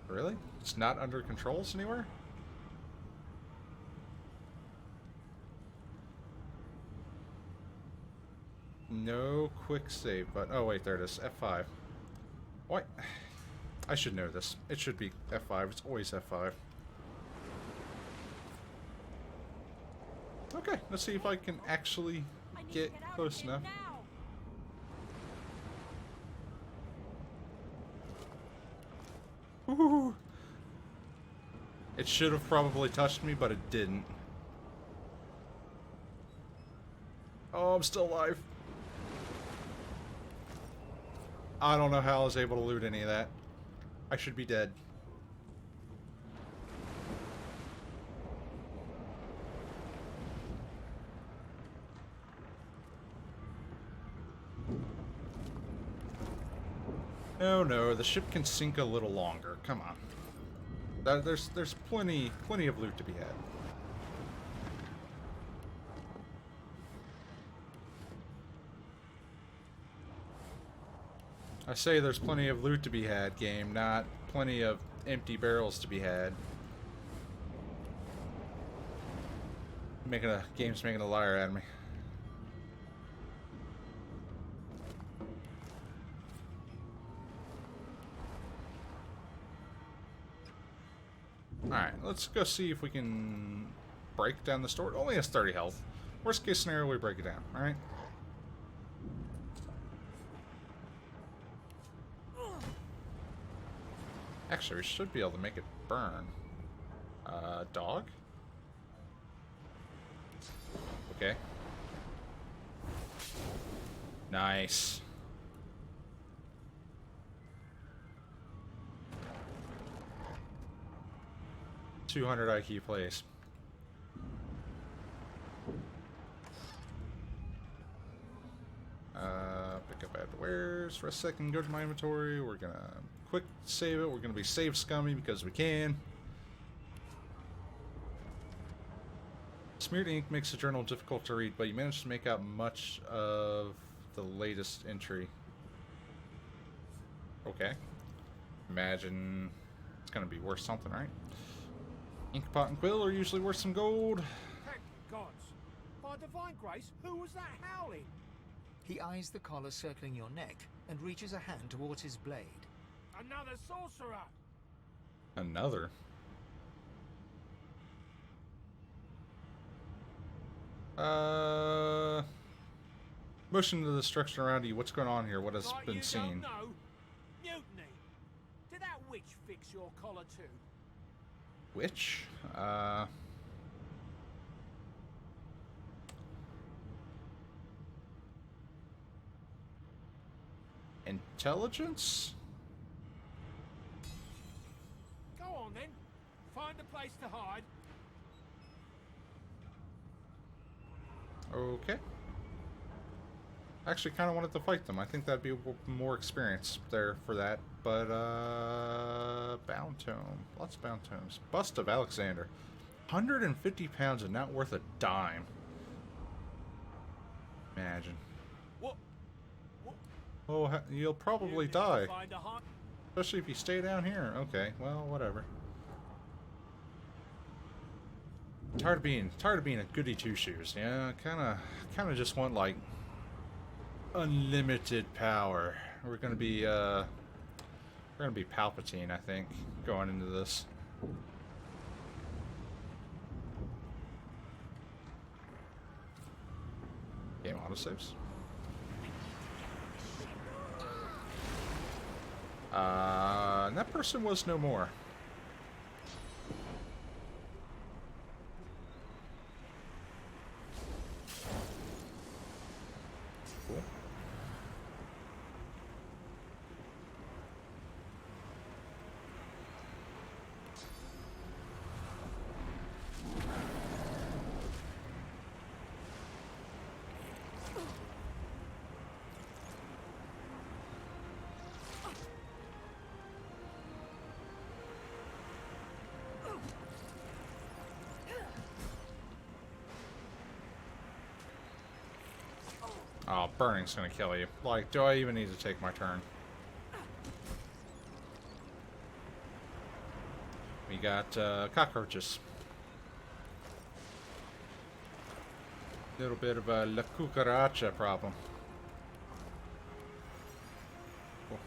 Really? It's not under controls anywhere? No quick save, but oh wait, there it is. F5. What? I should know this. It should be F5. It's always F5. Okay, let's see if I can actually get close enough. Woo! It should have probably touched me, but it didn't. Oh, I'm still alive. I don't know how I was able to loot any of that. I should be dead. No, the ship can sink a little longer. Come on. There's plenty of loot to be had. I say there's plenty of loot to be had, game, not plenty of empty barrels to be had. Game's making a liar out of me. Alright, let's go see if we can break down the store. It only has 30 health. Worst case scenario, we break it down, alright? Actually, we should be able to make it burn. Dog? Okay. Nice. $200 IQ plays. Pick up add to wares. For a second, go to my inventory. We're gonna quick save it. We're gonna be save scummy because we can. Smeared ink makes the journal difficult to read, but you managed to make out much of the latest entry. Okay. Imagine it's gonna be worth something, right? Ink pot and quill are usually worth some gold. Heck, gods! By divine grace, who was that howling? He eyes the collar circling your neck and reaches a hand towards his blade. Another sorcerer! Another? Motion to the destruction around you. What's going on here? What has Like been you seen? Don't know. Mutiny. Did that witch fix your collar too? Which? Intelligence? Go on then. Find a place to hide. Okay. I actually kind of wanted to fight them. I think that'd be more experience there for that. But, bound tome. Lots of bound tomes. Bust of Alexander. 150 pounds and not worth a dime. Imagine. What? Oh, you'll probably die. Especially if you stay down here. Okay, well, whatever. Tired of being a goody two shoes. Yeah, kind of just want like unlimited power. We're gonna be Palpatine, I think, going into this. Game autosaves. And that person was no more. Cool. Oh, burning's gonna kill you. Like, do I even need to take my turn? We got cockroaches. Little bit of a la cucaracha problem. Cool.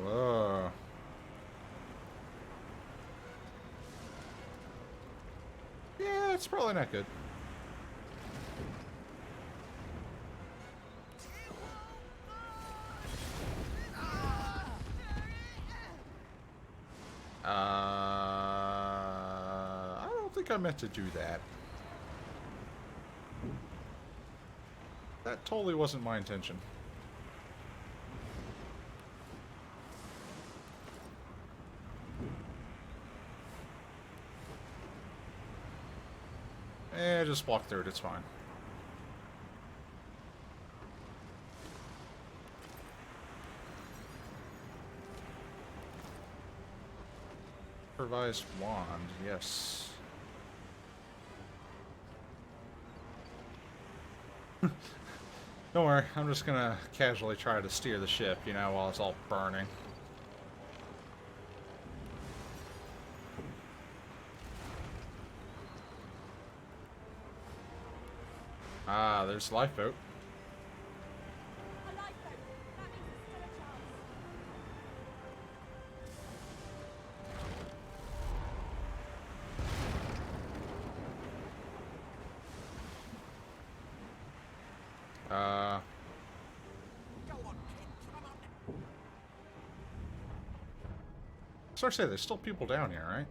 Whoa. Yeah, it's probably not good. I don't think I meant to do that. That totally wasn't my intention. Just walk through it, it's fine. Improvised wand, yes. Don't worry, I'm just gonna casually try to steer the ship, you know, while it's all burning. Ah, there's the lifeboat. to say, there's still people down here, right?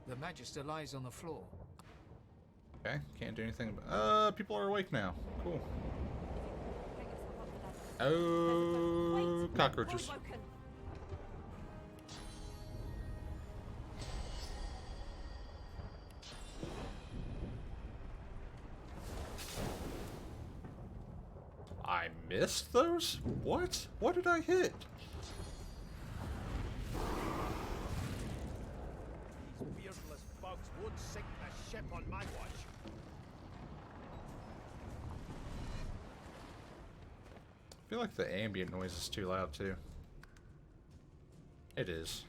The Magister lies on the floor. Okay, can't do anything about... people are awake now. Cool. Oh, cockroaches. I missed those? What? What did I hit? These beardless bugs won't sink the ship on my watch. I feel like the ambient noise is too loud too. It is.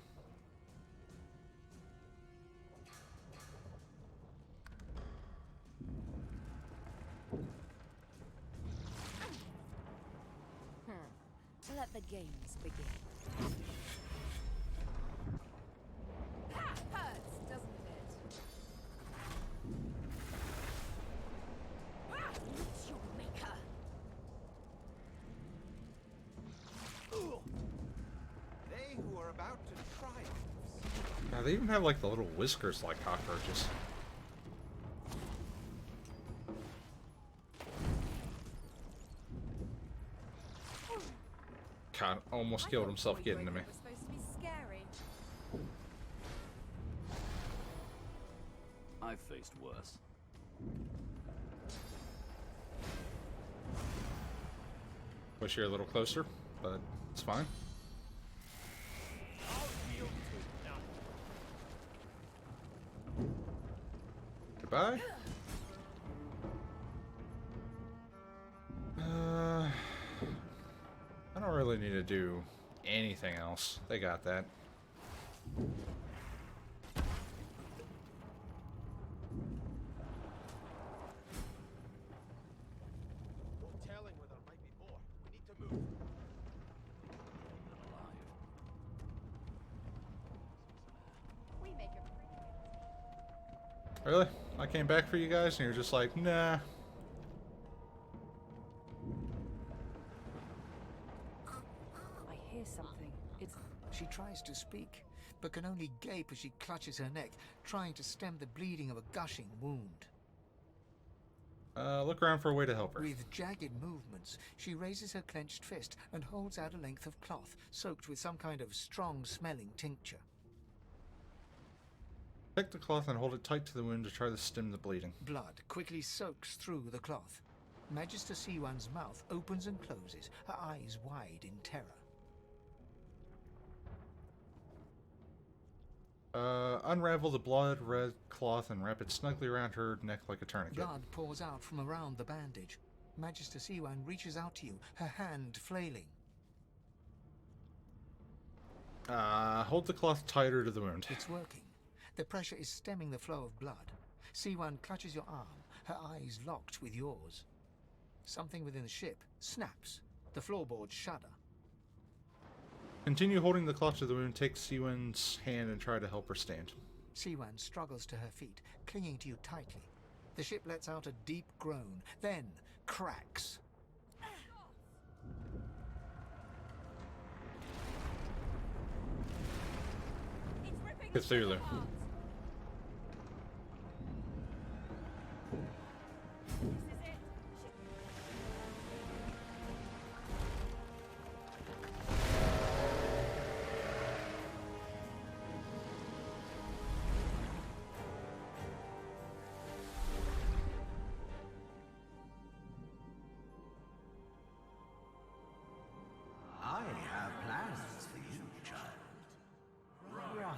Let the games begin. Hurts, doesn't it? Meet your maker. They who are about to triumph. Now they even have like the little whiskers like cockroaches. God, almost killed himself getting to me. It was supposed to be scary. I've faced worse. Wish you're a little closer, but it's fine. Goodbye. I don't really need to do anything else. They got that. No telling where there might be more. We need to move. We make a Really? I came back for you guys and you're just like, nah. I hear something. It's... She tries to speak, but can only gape as she clutches her neck, trying to stem the bleeding of a gushing wound. Look around for a way to help her. With jagged movements, she raises her clenched fist and holds out a length of cloth, soaked with some kind of strong-smelling tincture. Take the cloth and hold it tight to the wound to try to stem the bleeding. Blood quickly soaks through the cloth. Magister Siwan's mouth opens and closes, her eyes wide in terror. Unravel the blood-red cloth and wrap it snugly around her neck like a tourniquet. Blood pours out from around the bandage. Magister Siwan reaches out to you, her hand flailing. Hold the cloth tighter to the wound. It's working. The pressure is stemming the flow of blood. Siwan clutches your arm, her eyes locked with yours. Something within the ship snaps. The floorboards shudder. Continue holding the cloth to the wound. Take Siwan's hand and try to help her stand. Siwan struggles to her feet, clinging to you tightly. The ship lets out a deep groan, then cracks. Cthulhu. I have plans for you, child. Rise.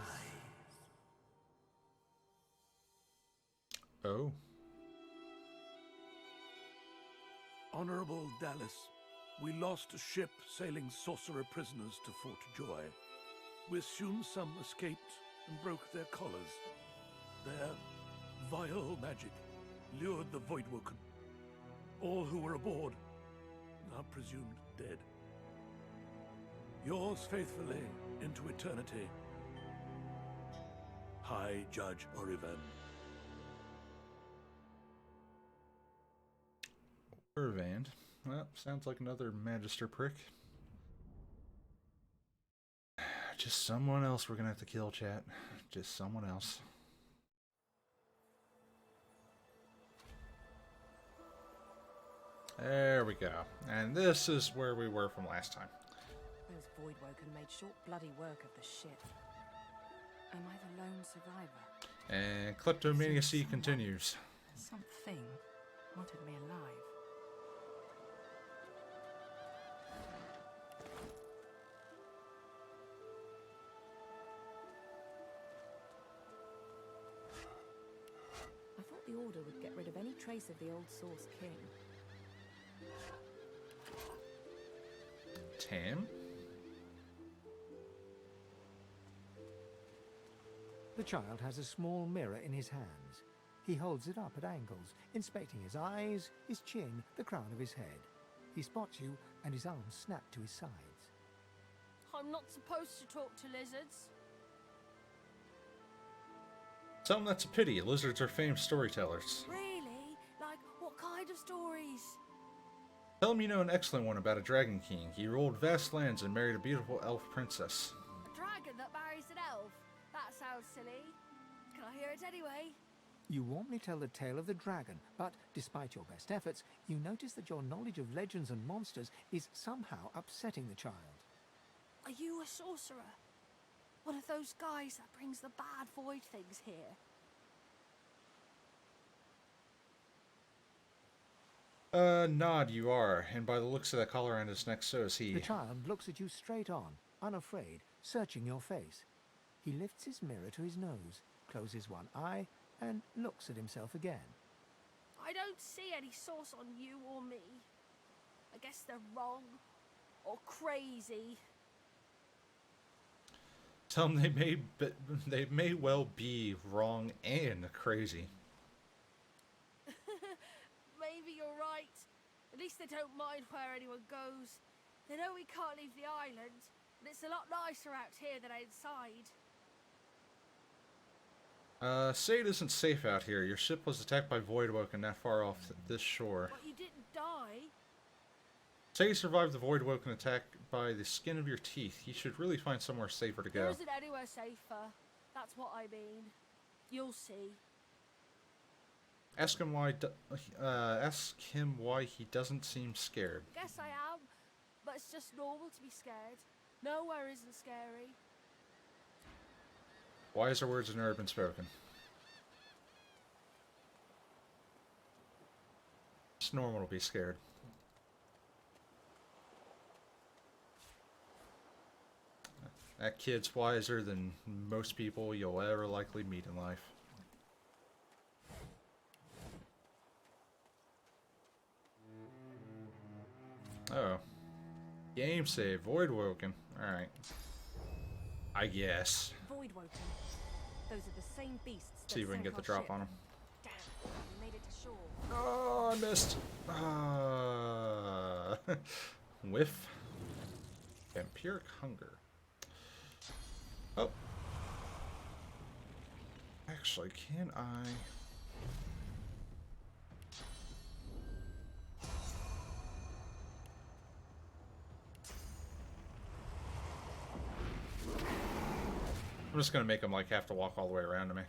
Oh. Honorable Dallas, we lost a ship sailing sorcerer prisoners to Fort Joy. We assume some escaped and broke their collars. Their vile magic lured the Voidwoken. All who were aboard are presumed dead. Yours faithfully into eternity, High Judge Orivan. Irvand. Well, sounds like another Magister prick. Just someone else we're gonna have to kill, chat. Just someone else. There we go. And this is where we were from last time. Those Voidwoken made short bloody work of the ship. Am I the lone survivor? And kleptomaniacy continues. Something wanted me alive. I thought the Order would get rid of any trace of the old Source King. Tam? The child has a small mirror in his hands. He holds it up at angles, inspecting his eyes, his chin, the crown of his head. He spots you, and his arms snap to his sides. I'm not supposed to talk to lizards. Tell them that's a pity. Lizards are famed storytellers. Really? Like, what kind of stories? Tell them you know an excellent one about a dragon king. He ruled vast lands and married a beautiful elf princess. A dragon that marries an elf? That sounds silly. Can I hear it anyway? You warmly tell the tale of the dragon, but despite your best efforts, you notice that your knowledge of legends and monsters is somehow upsetting the child. Are you a sorcerer? One of those guys that brings the bad void things here? Nod you are, and by the looks of that collar around his neck, so is he. The child looks at you straight on, unafraid, searching your face. He lifts his mirror to his nose, closes one eye, and looks at himself again. I don't see any source on you or me. I guess they're wrong. Or crazy. Tell them they may well be wrong and crazy. Maybe you're right. At least they don't mind where anyone goes. They know we can't leave the island, and it's a lot nicer out here than outside. Say it isn't safe out here. Your ship was attacked by Voidwoken not far off this shore. But you didn't die. Say you survived the Voidwoken attack by the skin of your teeth. You should really find somewhere safer to go. There isn't anywhere safer. That's what I mean. You'll see. Ask him why he doesn't seem scared. Guess I am, but it's just normal to be scared. Nowhere isn't scary. Wiser words have never been spoken. It's normal to be scared. That kid's wiser than most people you'll ever likely meet in life. Oh. Game save. Voidwoken. Alright. I guess. Voidwoken. Those are the same beasts. See if we can get the drop on them. Damn, we made it to shore. Oh, I missed. Whiff. Vampiric hunger. Oh. Actually, can I... I'm just gonna make them like have to walk all the way around to me.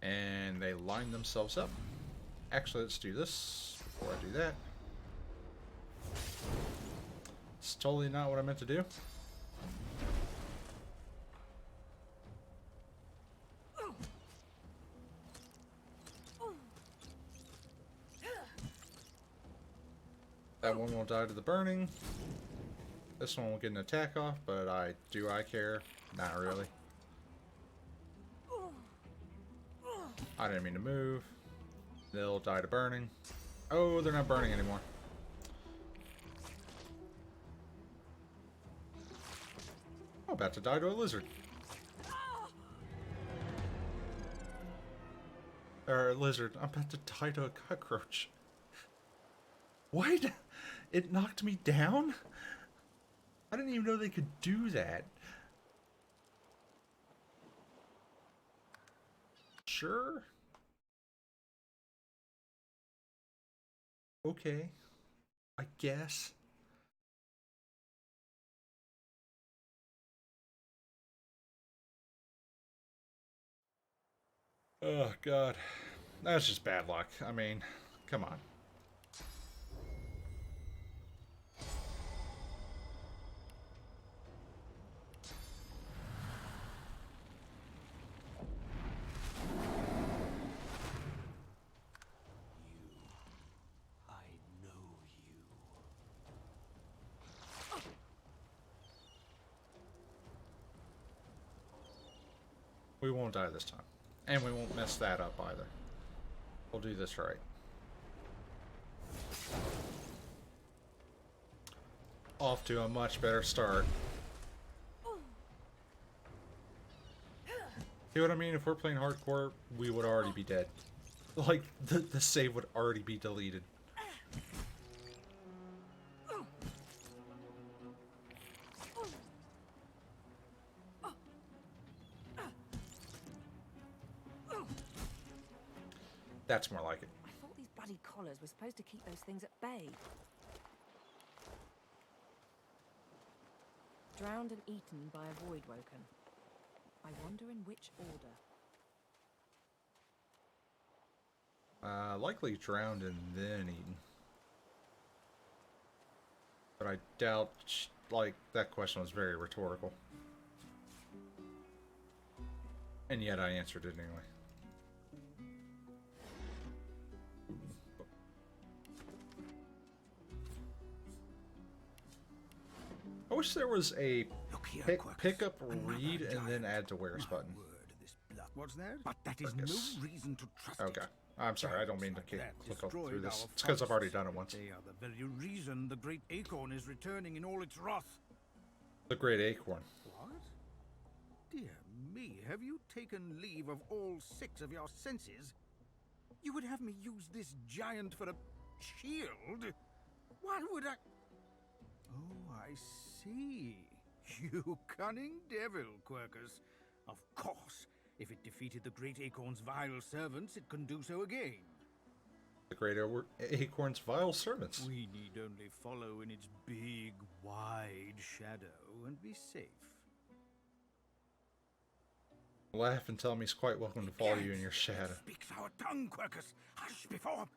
And they line themselves up. Actually, let's do this before I do that. It's totally not what I meant to do. That one will die to the burning. This one will get an attack off, but I care? Not really. I didn't mean to move. They'll die to burning. Oh, they're not burning anymore. I'm about to die to a lizard. Or a lizard. I'm about to die to a cockroach. What? It knocked me down? I didn't even know they could do that. Sure. Okay. I guess. Oh, God. That's just bad luck. I mean, come on. We won't die this time. And we won't mess that up either. We'll do this right. Off to a much better start. See what I mean? If we're playing hardcore, we would already be dead. Like, the save would already be deleted. That's more like it. I thought these bloody collars were supposed to keep those things at bay. Drowned and eaten by a void woken. I wonder in which order. Likely drowned and then eaten. But I doubt, like, that question was very rhetorical. And yet I answered it anyway. I wish there was a pick up, read, and then add to wares button. What's that? But that is no reason to trust Okay. it. I'm sorry, I don't mean to click through destroyed this. our It's because I've already forests. done it once. They are the very reason the great acorn is returning in all its wrath. The Great Acorn. What? Dear me, have you taken leave of all 6 of your senses? You would have me use this giant for a shield? Why would I... Oh, I see. You cunning devil, Quercus. Of course, if it defeated the great acorn's vile servants, it can do so again. The Great Acorn's vile servants. We need only follow in its big, wide shadow and be safe. Laugh and tell me he's quite welcome to follow you in your shadow. Speaks our tongue, Quercus. Hush before...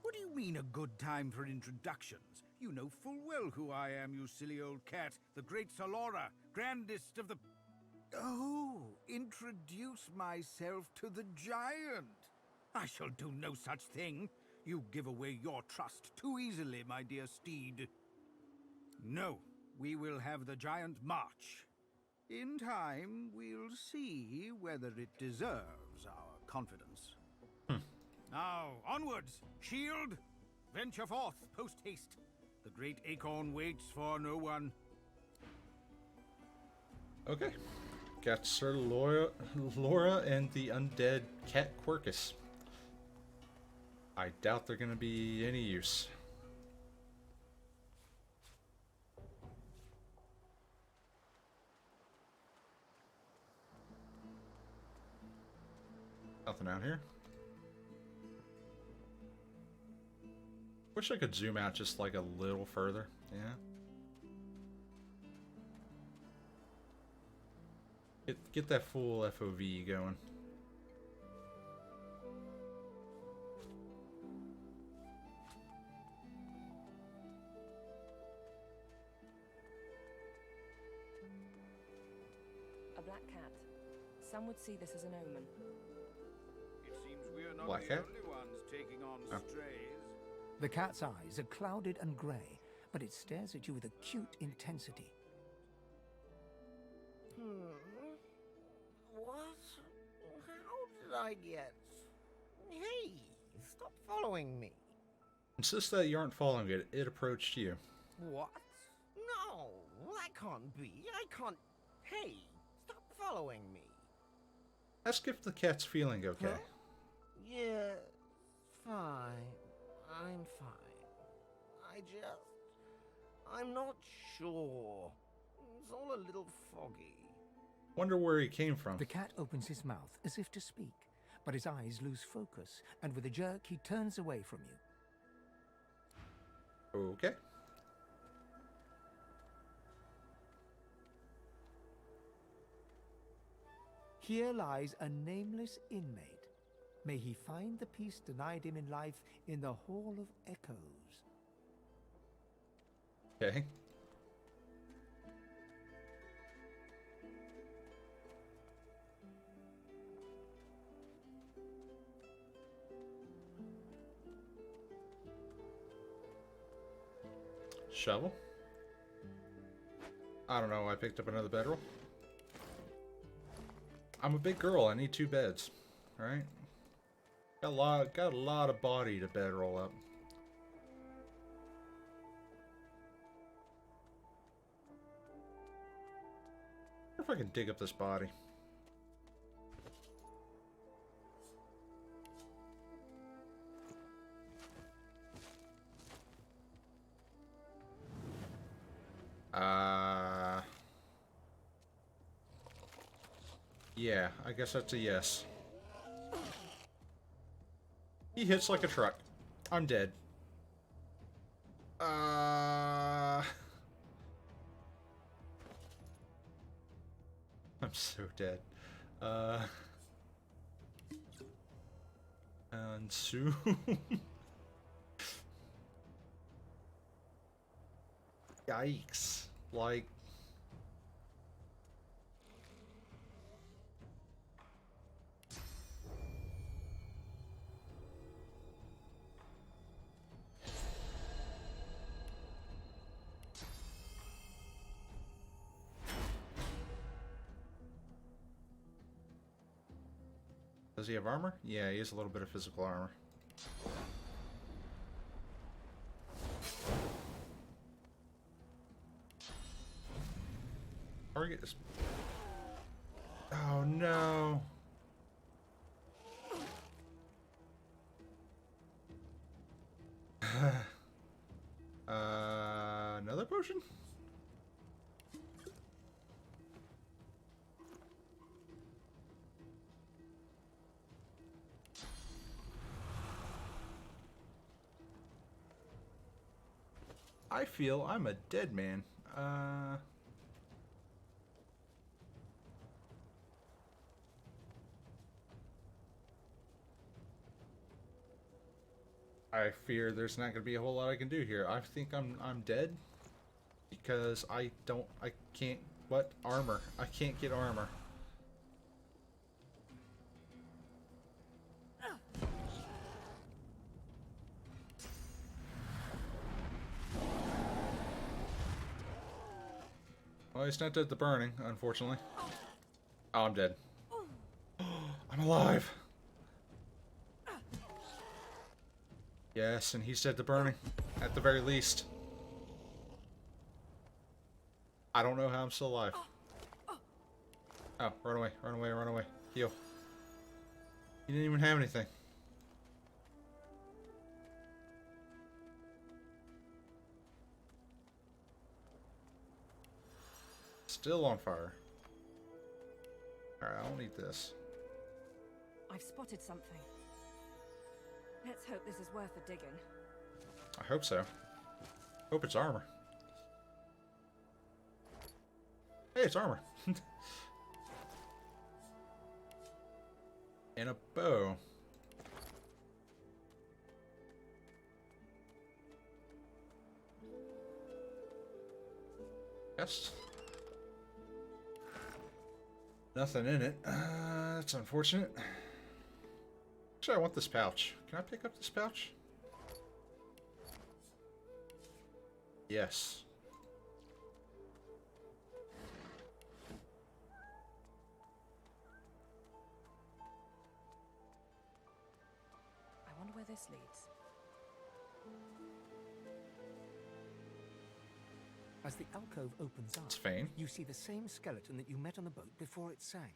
What do you mean a good time for introductions? You know full well who I am, you silly old cat. The great Solora, grandest of the... Oh, introduce myself to the giant. I shall do no such thing. You give away your trust too easily, my dear steed. No, we will have the giant march. In time, we'll see whether it deserves our confidence. Now, onwards! Shield! Venture forth, post-haste. The great acorn waits for no one. Okay. Got Sir Laura and the undead cat Quercus. I doubt they're going to be any use. Nothing out here. Wish I could zoom out just like a little further. Yeah. Get that full FOV going. A black cat. Some would see this as an omen. It seems we're not Black the cat? only ones taking on strays. The cat's eyes are clouded and grey, but it stares at you with acute intensity. What? How did I get... Hey, stop following me. Insist that you aren't following it. It approached you. What? No, that can't be. I can't... Hey, stop following me. Ask if the cat's feeling okay. Huh? Yeah, fine. I'm fine. I'm not sure. It's all a little foggy. Wonder where he came from. The cat opens his mouth as if to speak, but his eyes lose focus, and with a jerk he turns away from you. Okay. Here lies a nameless inmate. May he find the peace denied him in life in the Hall of Echoes. Okay. Shovel? I don't know, I picked up another bedroll. I'm a big girl, I need 2 beds. Alright? Got a lot of body to bedroll up. I wonder if I can dig up this body. Yeah, I guess that's a yes. He hits like a truck. I'm dead. I'm so dead. And soon. Yikes. Like. Does he have armor? Yeah, he has a little bit of physical armor. Target is... Oh no! Another potion? I feel I'm a dead man. I fear there's not going to be a whole lot I can do here. I think I'm dead because I can't. What? Armor? I can't get armor. Well, he's not dead to burning, unfortunately. Oh, I'm dead. I'm alive. Yes, and he's dead to burning, at the very least. I don't know how I'm still alive. Oh, run away, run away, run away. Heal. He didn't even have anything. Still on fire. Alright, I don't need this. I've spotted something. Let's hope this is worth the digging. I hope so. Hope it's armor. Hey, it's armor. And a bow. Yes. Nothing in it. That's unfortunate. Actually, I want this pouch. Can I pick up this pouch? Yes. I wonder where this leads. As the alcove opens up, It's Fane. you see the same skeleton that you met on the boat before it sank.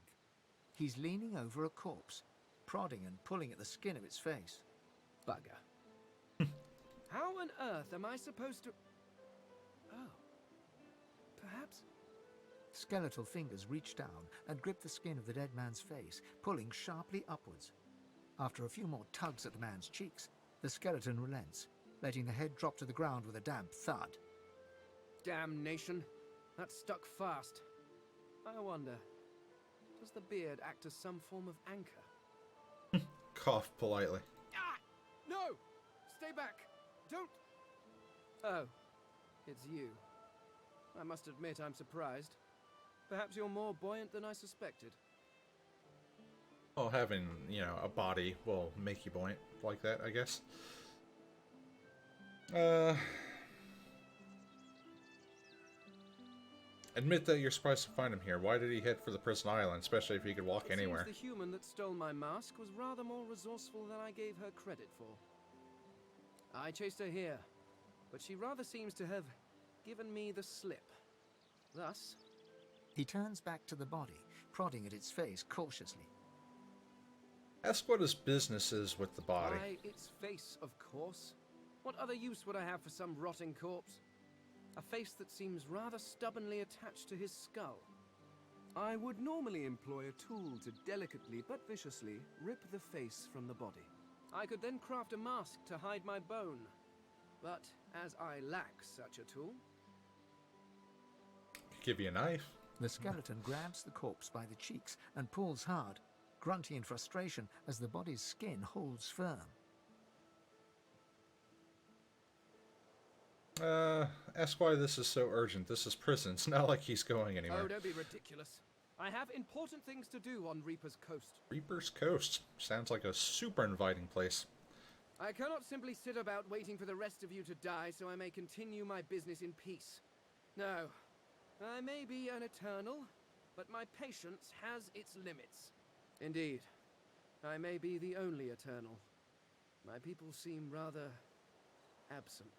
He's leaning over a corpse, prodding and pulling at the skin of its face. Bugger. How on earth am I supposed to... Oh. Perhaps... Skeletal fingers reach down and grip the skin of the dead man's face, pulling sharply upwards. After a few more tugs at the man's cheeks, the skeleton relents, letting the head drop to the ground with a damp thud. Damnation! That stuck fast. I wonder, does the beard act as some form of anchor? Cough politely. Ah! No! Stay back! Don't... Oh, it's you. I must admit I'm surprised. Perhaps you're more buoyant than I suspected. Well, having, you know, a body will make you buoyant like that, I guess. Admit that you're surprised to find him here. Why did he head for the prison island, especially if he could walk anywhere? Seems the human that stole my mask was rather more resourceful than I gave her credit for. I chased her here, but she rather seems to have given me the slip. Thus... He turns back to the body, prodding at its face cautiously. Ask what his business is with the body. Why, its face, of course. What other use would I have for some rotting corpse? A face that seems rather stubbornly attached to his skull. I would normally employ a tool to delicately but viciously rip the face from the body. I could then craft a mask to hide my bone. But as I lack such a tool... Give you a knife. The skeleton grabs the corpse by the cheeks and pulls hard, grunting in frustration as the body's skin holds firm. Ask why this is so urgent. This is prison. It's not like he's going anywhere. Oh, don't be ridiculous. I have important things to do on Reaper's Coast. Reaper's Coast? Sounds like a super inviting place. I cannot simply sit about waiting for the rest of you to die so I may continue my business in peace. No. I may be an eternal, but my patience has its limits. Indeed, I may be the only eternal. My people seem rather absent.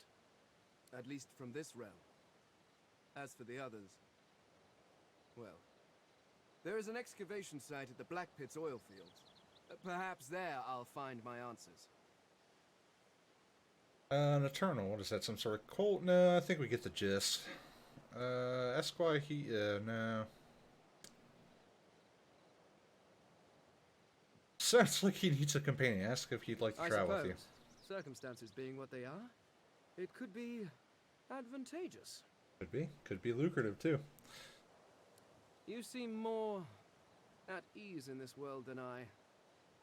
At least from this realm. As for the others, well, there is an excavation site at the Black Pit's oil fields. Perhaps there I'll find my answers. An Eternal, what is that, some sort of cult? No, I think we get the gist. Ask why he, no. Sounds like he needs a companion. Ask if he'd like to travel with you. Circumstances being what they are, it could be advantageous. Could be lucrative too. You seem more at ease in this world than I.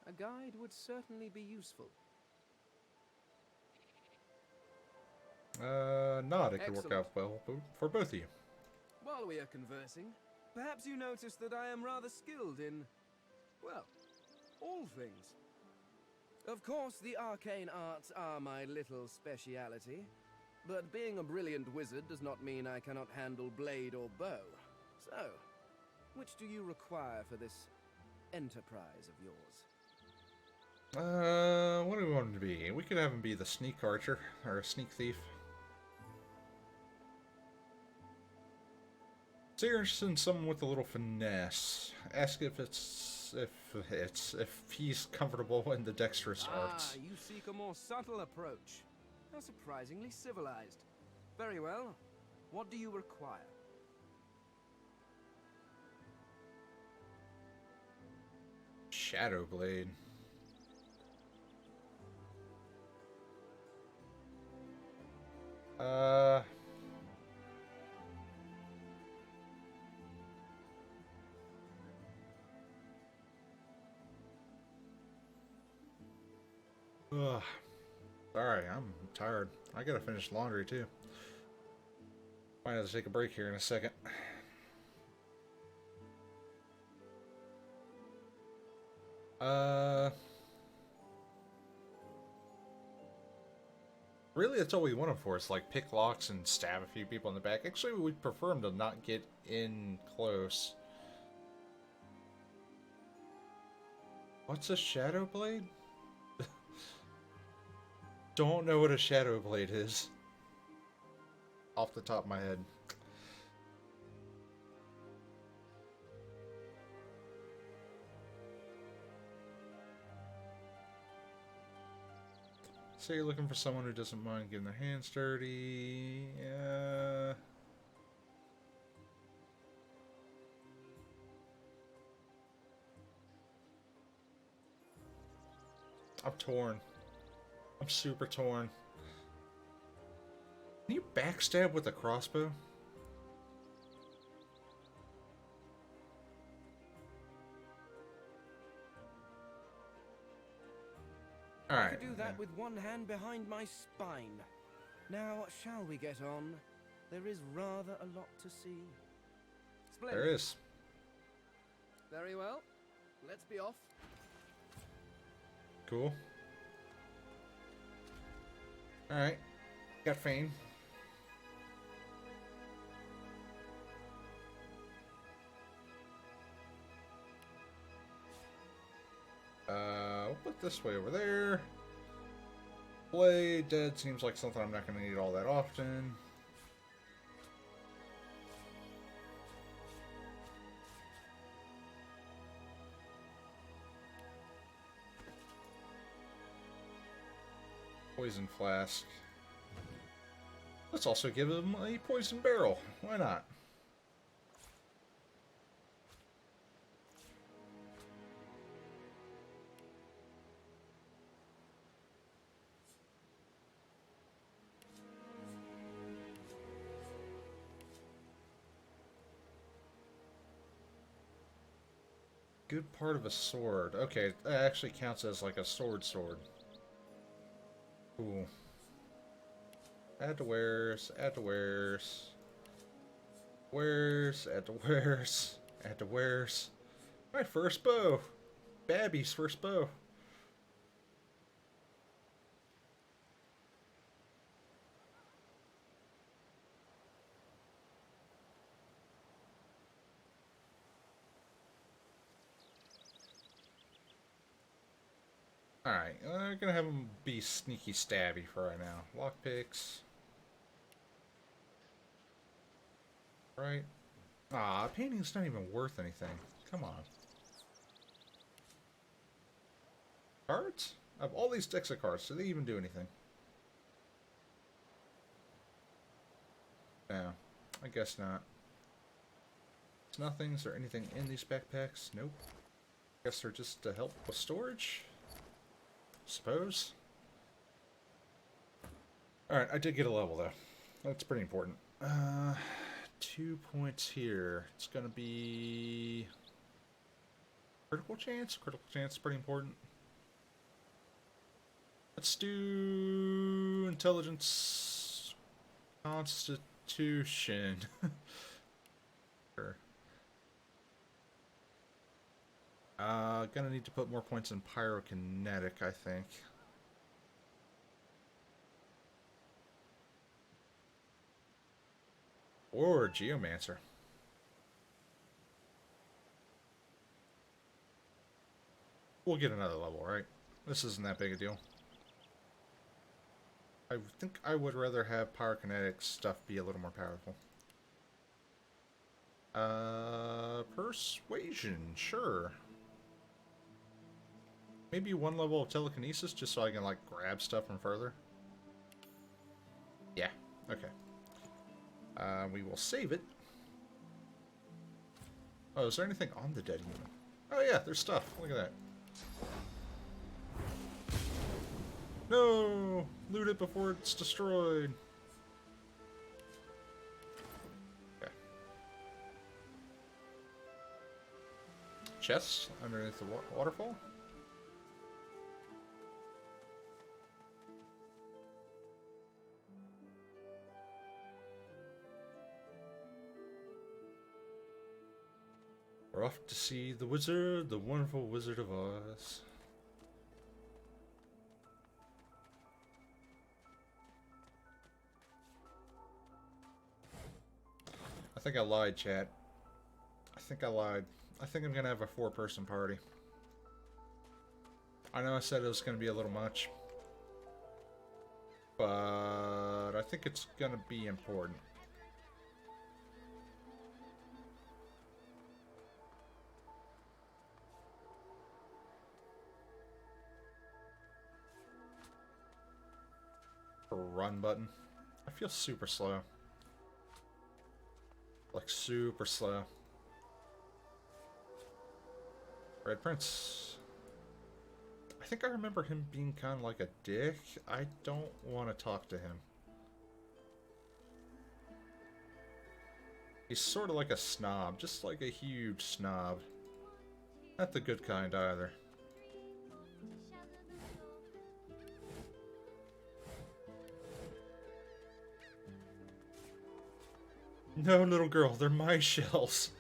A guide would certainly be useful. Not. It could work out well for both of you. While we are conversing, perhaps you notice that I am rather skilled in, well, all things. Of course, the arcane arts are my little speciality, but being a brilliant wizard does not mean I cannot handle blade or bow. So, which do you require for this enterprise of yours? What do we want him to be? We could have him be the sneak archer, or a sneak thief. So you're interested in someone with a little finesse. Ask if he's comfortable in the dexterous arts. You seek a more subtle approach. How surprisingly civilized. Very well. What do you require? Shadow Blade. Ugh. Sorry, I'm tired. I gotta finish laundry too. Might have to take a break here in a second. Really, that's all we want him for. Is like pick locks and stab a few people in the back. Actually, we'd prefer him to not get in close. What's a Shadow Blade? Don't know what a Shadow Blade is. Off the top of my head. So you're looking for someone who doesn't mind getting their hands dirty. I'm torn. I'm super torn. Can you backstab with a crossbow? I Alright. could do that with one hand behind my spine. Now, shall we get on? There is rather a lot to see. Splendid. There is. Very well. Let's be off. Cool. Alright. Got Fane. We'll put this way over there. Play Dead seems like something I'm not going to need all that often. Poison Flask. Let's also give him a Poison Barrel. Why not? Good part of a sword. Okay, that actually counts as like a sword. Cool. Add to wares, add to wares. Wares, add to wares, add to wares. My first bow. Babby's first bow. Alright, we're gonna have him be sneaky stabby for right now. Lockpicks. Right. Ah, painting's not even worth anything. Come on. Cards? I have all these decks of cards. Do they even do anything? No. I guess not. There's nothing. Is there anything in these backpacks? Nope. Guess they're just to help with storage? Suppose. Alright, I did get a level though. That's pretty important. 2 points here. It's gonna be critical chance. Critical chance is pretty important. Let's do intelligence, constitution. Sure. Gonna need to put more points in pyrokinetic, I think. Or geomancer. We'll get another level, right? This isn't that big a deal. I think I would rather have pyrokinetic stuff be a little more powerful. Persuasion, sure. Maybe one level of telekinesis just so I can, like, grab stuff from further. Yeah, okay. We will save it. Oh, is there anything on the dead human? Oh yeah, there's stuff. Look at that. No! Loot it before it's destroyed. Okay. Chests underneath the waterfall? We're off to see the wizard, the wonderful Wizard of Oz. I think I lied, chat. I think I lied. I think I'm gonna have a 4-person party. I know I said it was gonna be a little much, but I think it's gonna be important. Run button. I feel super slow. Like super slow. Red Prince. I think I remember him being kind of like a dick. I don't want to talk to him. He's sort of like a snob, just like a huge snob. Not the good kind either. No, little girl, they're my shells.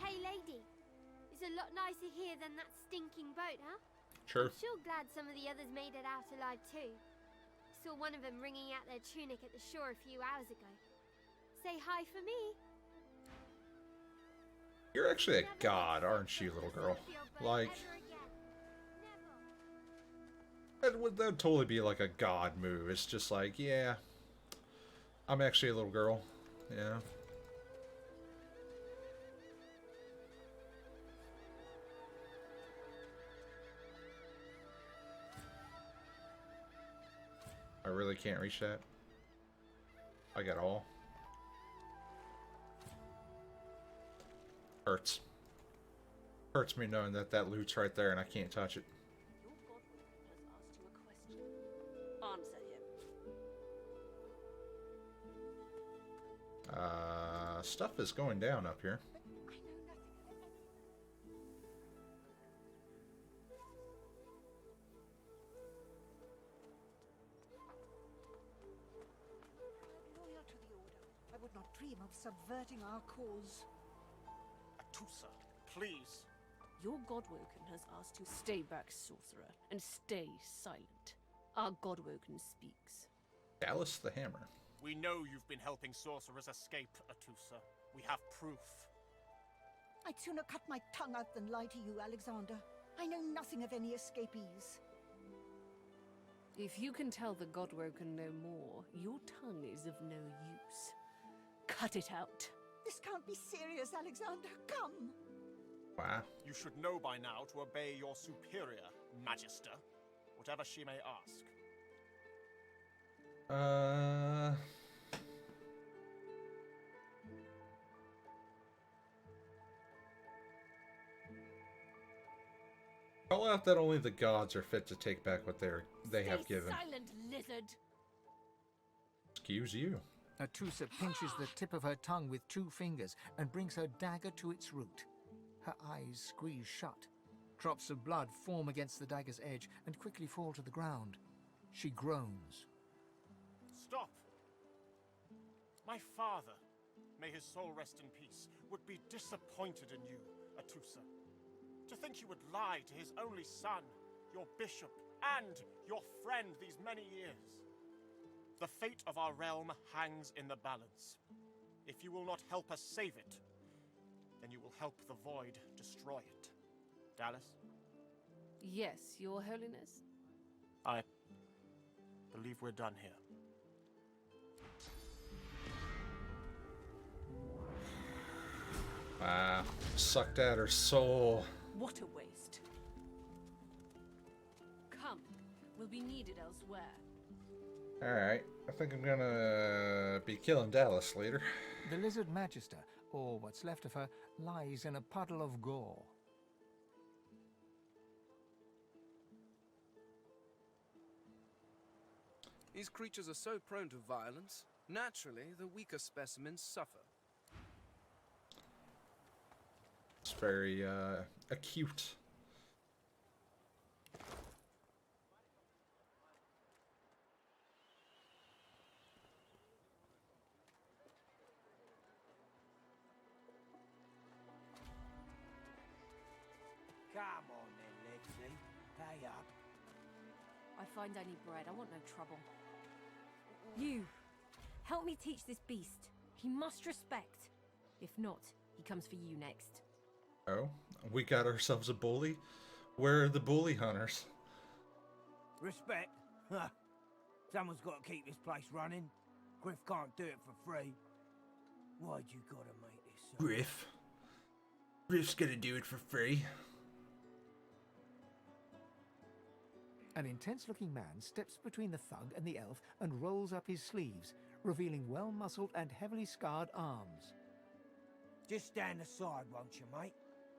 Hey, lady. It's a lot nicer here than that stinking boat, huh? Sure. I'm sure glad some of the others made it out alive too. Saw one of them wringing out their tunic at the shore a few hours ago. Say hi for me. You're actually a god, aren't you, little girl? Like, that would totally be like a god move. It's just like, yeah, I'm actually a little girl. Yeah. I really can't reach that. I got all. Hurts. Hurts me knowing that that loot's right there and I can't touch it. Answer him. Stuff is going down up here. Loyal to the Order, I would not dream of subverting our cause. Atusa, please. Your Godwoken has asked to stay back, sorcerer, and stay silent. Our Godwoken speaks. Dallas the Hammer. We know you've been helping sorcerers escape, Atusa. We have proof. I'd sooner cut my tongue out than lie to you, Alexander. I know nothing of any escapees. If you can tell the Godwoken no more, your tongue is of no use. Cut it out. This can't be serious, Alexander. Come! Wow. You should know by now to obey your superior, Magister, whatever she may ask. Call out that only the gods are fit to take back what they have given. Silent lizard. Excuse you. Atusa pinches the tip of her tongue with 2 fingers and brings her dagger to its root. Her eyes squeeze shut. Drops of blood form against the dagger's edge and quickly fall to the ground. She groans. Stop! My father, may his soul rest in peace, would be disappointed in you, Atusa. To think you would lie to his only son, your bishop, and your friend these many years. The fate of our realm hangs in the balance. If you will not help us save it, then you will help the Void destroy it. Dallas? Yes, Your Holiness? I believe we're done here. Wow. Sucked at her soul. What a waste. Come, we'll be needed elsewhere. Alright, I think I'm gonna be killing Dallas later. The Lizard Magister, or what's left of her, lies in a puddle of gore. These creatures are so prone to violence. Naturally, the weaker specimens suffer. It's very, acute. Come on then, Lexi. Pay up. I find I need bread. I want no trouble. You! Help me teach this beast. He must respect. If not, he comes for you next. Oh, we got ourselves a bully? Where are the bully hunters? Respect? Huh. Someone's got to keep this place running. Griff can't do it for free. Why'd you gotta make this so... Griff? Griff's gonna do it for free. An intense-looking man steps between the thug and the elf and rolls up his sleeves, revealing well-muscled and heavily scarred arms. Just stand aside, won't you, mate?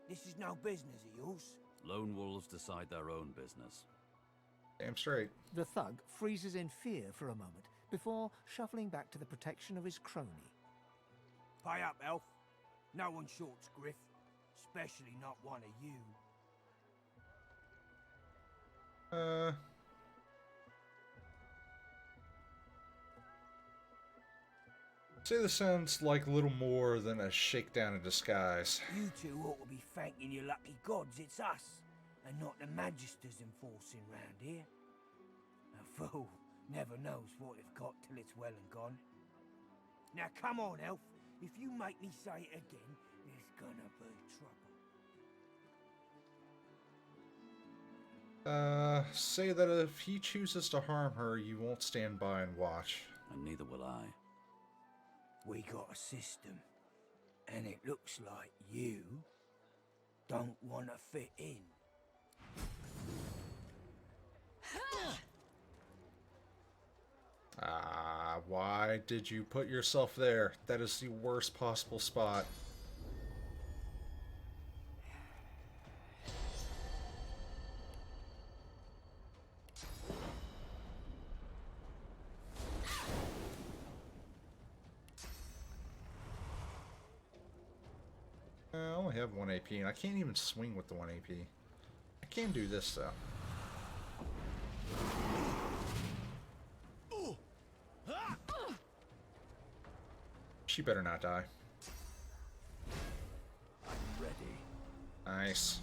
This is no business of yours. Lone wolves decide their own business. Damn straight. The thug freezes in fear for a moment before shuffling back to the protection of his crony. Pay up, elf. No one shorts Griff, especially not one of you. Say this sounds like a little more than a shakedown in disguise. You two ought to be thanking your lucky gods it's us, and not the Magisters enforcing round here. A fool never knows what they've got till it's well and gone. Now come on, elf. If you make me say it again, there's gonna be trouble. Say that if he chooses to harm her, you won't stand by and watch. And neither will I. We got a system, and it looks like you don't want to fit in. Why did you put yourself there? That is the worst possible spot. I only have 1 AP, and I can't even swing with the 1 AP. I can do this, though. She better not die. I'm ready. Nice.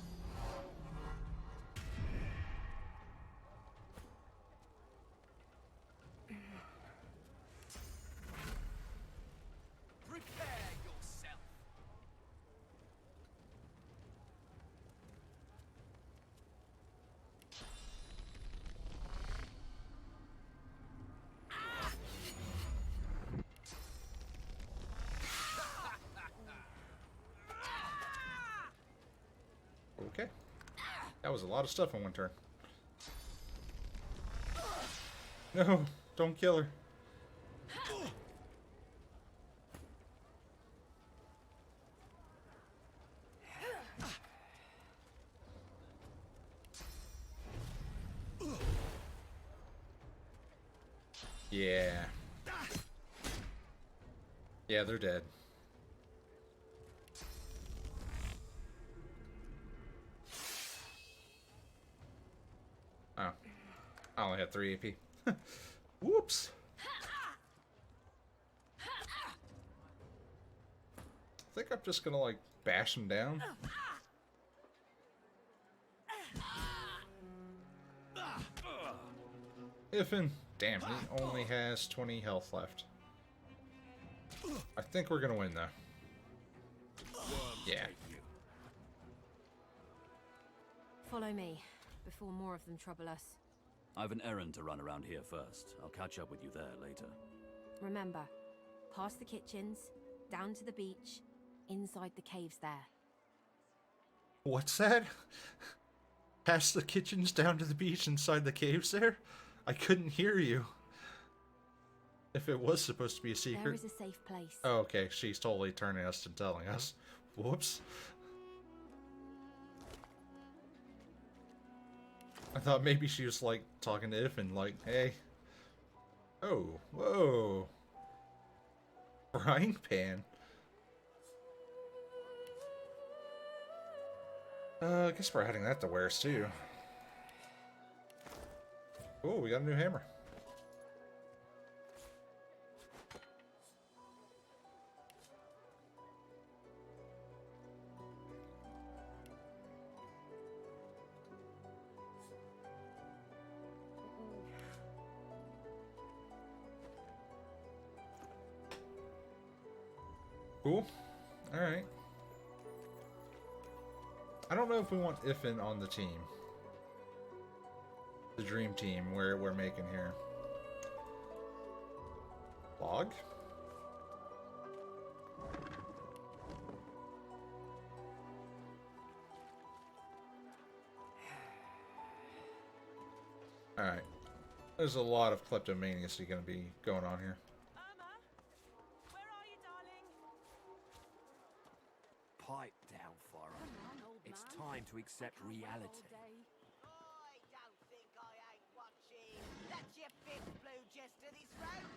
Prepare yourself. Okay. That was a lot of stuff in one turn. No, don't kill her. Yeah. Yeah, they're dead. Oh. I only had 3 AP. Whoops. I think I'm just gonna, like, bash him down. Ifin. Damn, he only has 20 health left. I think we're gonna win, though. Yeah. Follow me, before more of them trouble us. I've an errand to run around here first. I'll catch up with you there later. Remember, past the kitchens, down to the beach, inside the caves there. What's that? Past the kitchens, down to the beach, inside the caves there? I couldn't hear you. If it was supposed to be a secret. There is a safe place. Oh, okay. She's totally turning us and telling us. Whoops. I thought maybe she was, like, talking to Ifin, like, hey. Oh, whoa. Frying pan. I guess we're adding that to wares, too. Oh, we got a new hammer. Cool. Alright. I don't know if we want Ifin on the team. The dream team we're making here. Log? Alright. There's a lot of kleptomania going to be going on here. to accept reality. I don't think I ain't watching. That's your fifth blue jester this round.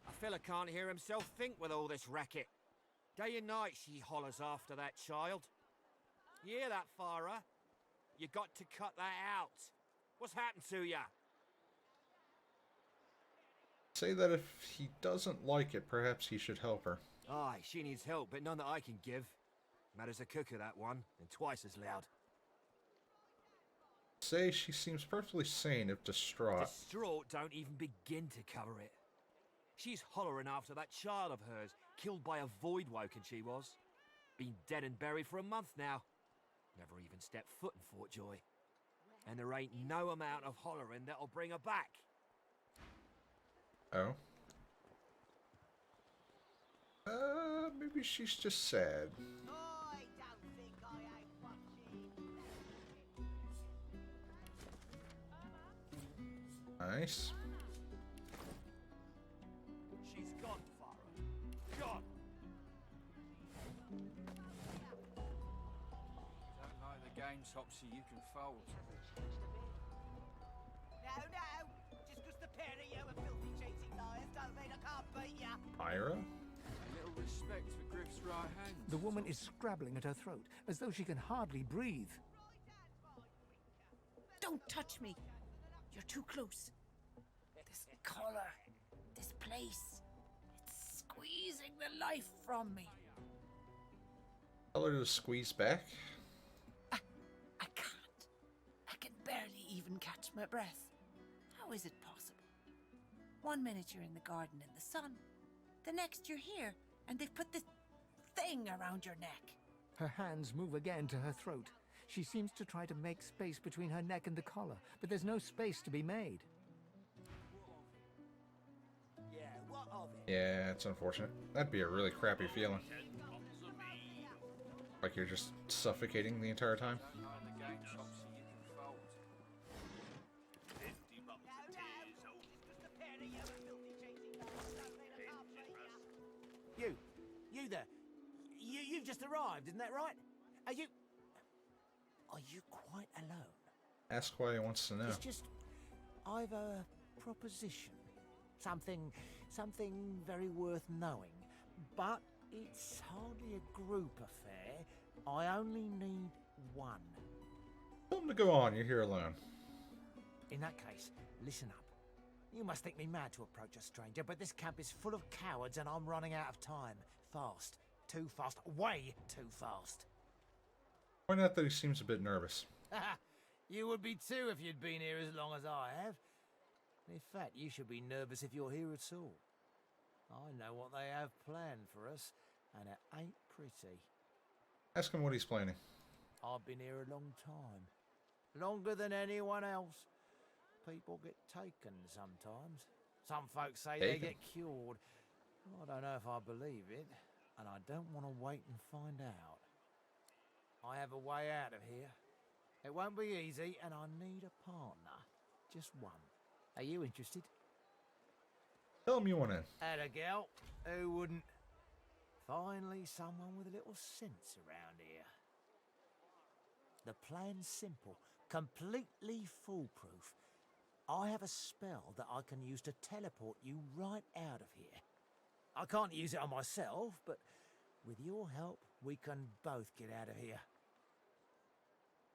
A fella can't hear himself think with all this racket. Day and night she hollers after that child. You hear that, Farah? You got to cut that out. What's happened to ya? Say that if he doesn't like it, perhaps he should help her. Aye, she needs help, but none that I can give. Mad as a cooker, that one, and twice as loud. Say she seems perfectly sane if distraught. Distraught don't even begin to cover it. She's hollering after that child of hers, killed by a void woken she was. Been dead and buried for a month now. Never even stepped foot in Fort Joy. And there ain't no amount of hollering that'll bring her back. Oh. Maybe she's just sad. I don't think I ain't watching. Nice. She's gone, Farah. Gone. Don't like the game, Topsy, you can fold. No, just 'cause the pair of you are filthy cheating liars don't mean I can't beat ya. Ira? A little respect for Griff's right hand. The woman is scrabbling at her throat, as though she can hardly breathe. Don't touch me. You're too close. This collar, this place, it's squeezing the life from me. Tell her to squeeze back. I can't. I can barely even catch my breath. How is it possible? 1 minute you're in the garden in the sun, the next you're here, and they've put this thing around your neck. Her hands move again to her throat. She seems to try to make space between her neck and the collar, but there's no space to be made. Yeah, what of it? Yeah, it's unfortunate. That'd be a really crappy feeling. Like you're just suffocating the entire time. Don't like the game, Topsy, you can fold. 50 bucks of tears, oh. Just 'cause the pair of you are filthy cheating liars don't mean I can't beat ya. You there. You've just arrived, isn't that right? Are you quite alone? Ask why he wants to know. It's just, I've a proposition. Something very worth knowing. But it's hardly a group affair. I only need one. Tell him to go on, you're here alone. In that case, listen up. You must think me mad to approach a stranger, but this camp is full of cowards and I'm running out of time. Fast. Too fast. Way too fast. Point out that he seems a bit nervous. You would be too if you'd been here as long as I have. In fact, you should be nervous if you're here at all. I know what they have planned for us, and it ain't pretty. Ask him what he's planning. I've been here a long time. Longer than anyone else. People get taken sometimes. Some folks say they get cured. I don't know if I believe it, and I don't want to wait and find out. I have a way out of here. It won't be easy, and I need a partner. Just one. Are you interested? Tell him you want in. And a gal. Who wouldn't? Finally, someone with a little sense around here. The plan's simple, completely foolproof. I have a spell that I can use to teleport you right out of here. I can't use it on myself, but with your help, we can both get out of here.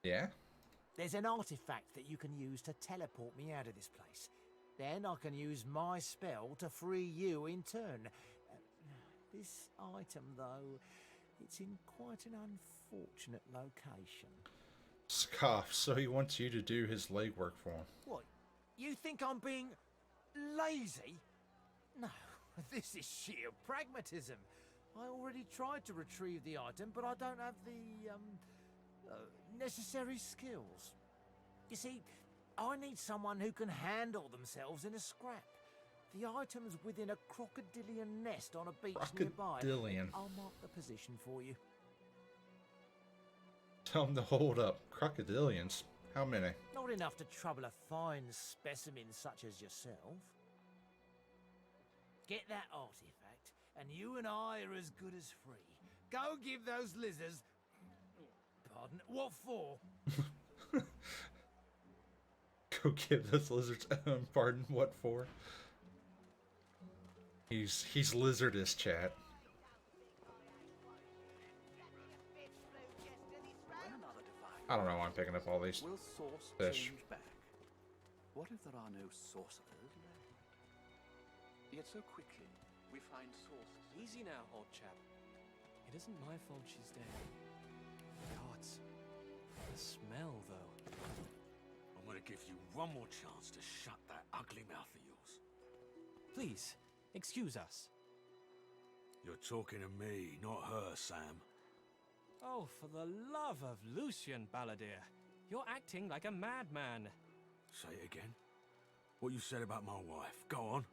Yeah? There's an artifact that you can use to teleport me out of this place. Then I can use my spell to free you in turn. This item, though, it's in quite an unfortunate location. Scoff, so he wants you to do his legwork for him. What? You think I'm being lazy? No, this is sheer pragmatism. I already tried to retrieve the item, but I don't have the necessary skills. You see, I need someone who can handle themselves in a scrap. The item's within a crocodilian nest on a beach nearby. Crocodilian. I'll mark the position for you. Tell him to hold up. Crocodilians? How many? Not enough to trouble a fine specimen such as yourself. Get that artifact, and you and I are as good as free. Go give those lizards pardon. What for? Go give this lizard's own pardon. What for? He's lizardist, chat. I don't know why I'm picking up all these Will source fish. change back? What if there are no sorcerers left? Yet so quickly we find sources. Easy now, old chap. It isn't my fault she's dead. Gods. The smell, though. I'm gonna give you one more chance to shut that ugly mouth of yours. Please, excuse us. You're talking to me, not her, Sam. Oh, for the love of Lucian, Balladeer. You're acting like a madman. Say it again. What you said about my wife. Go on.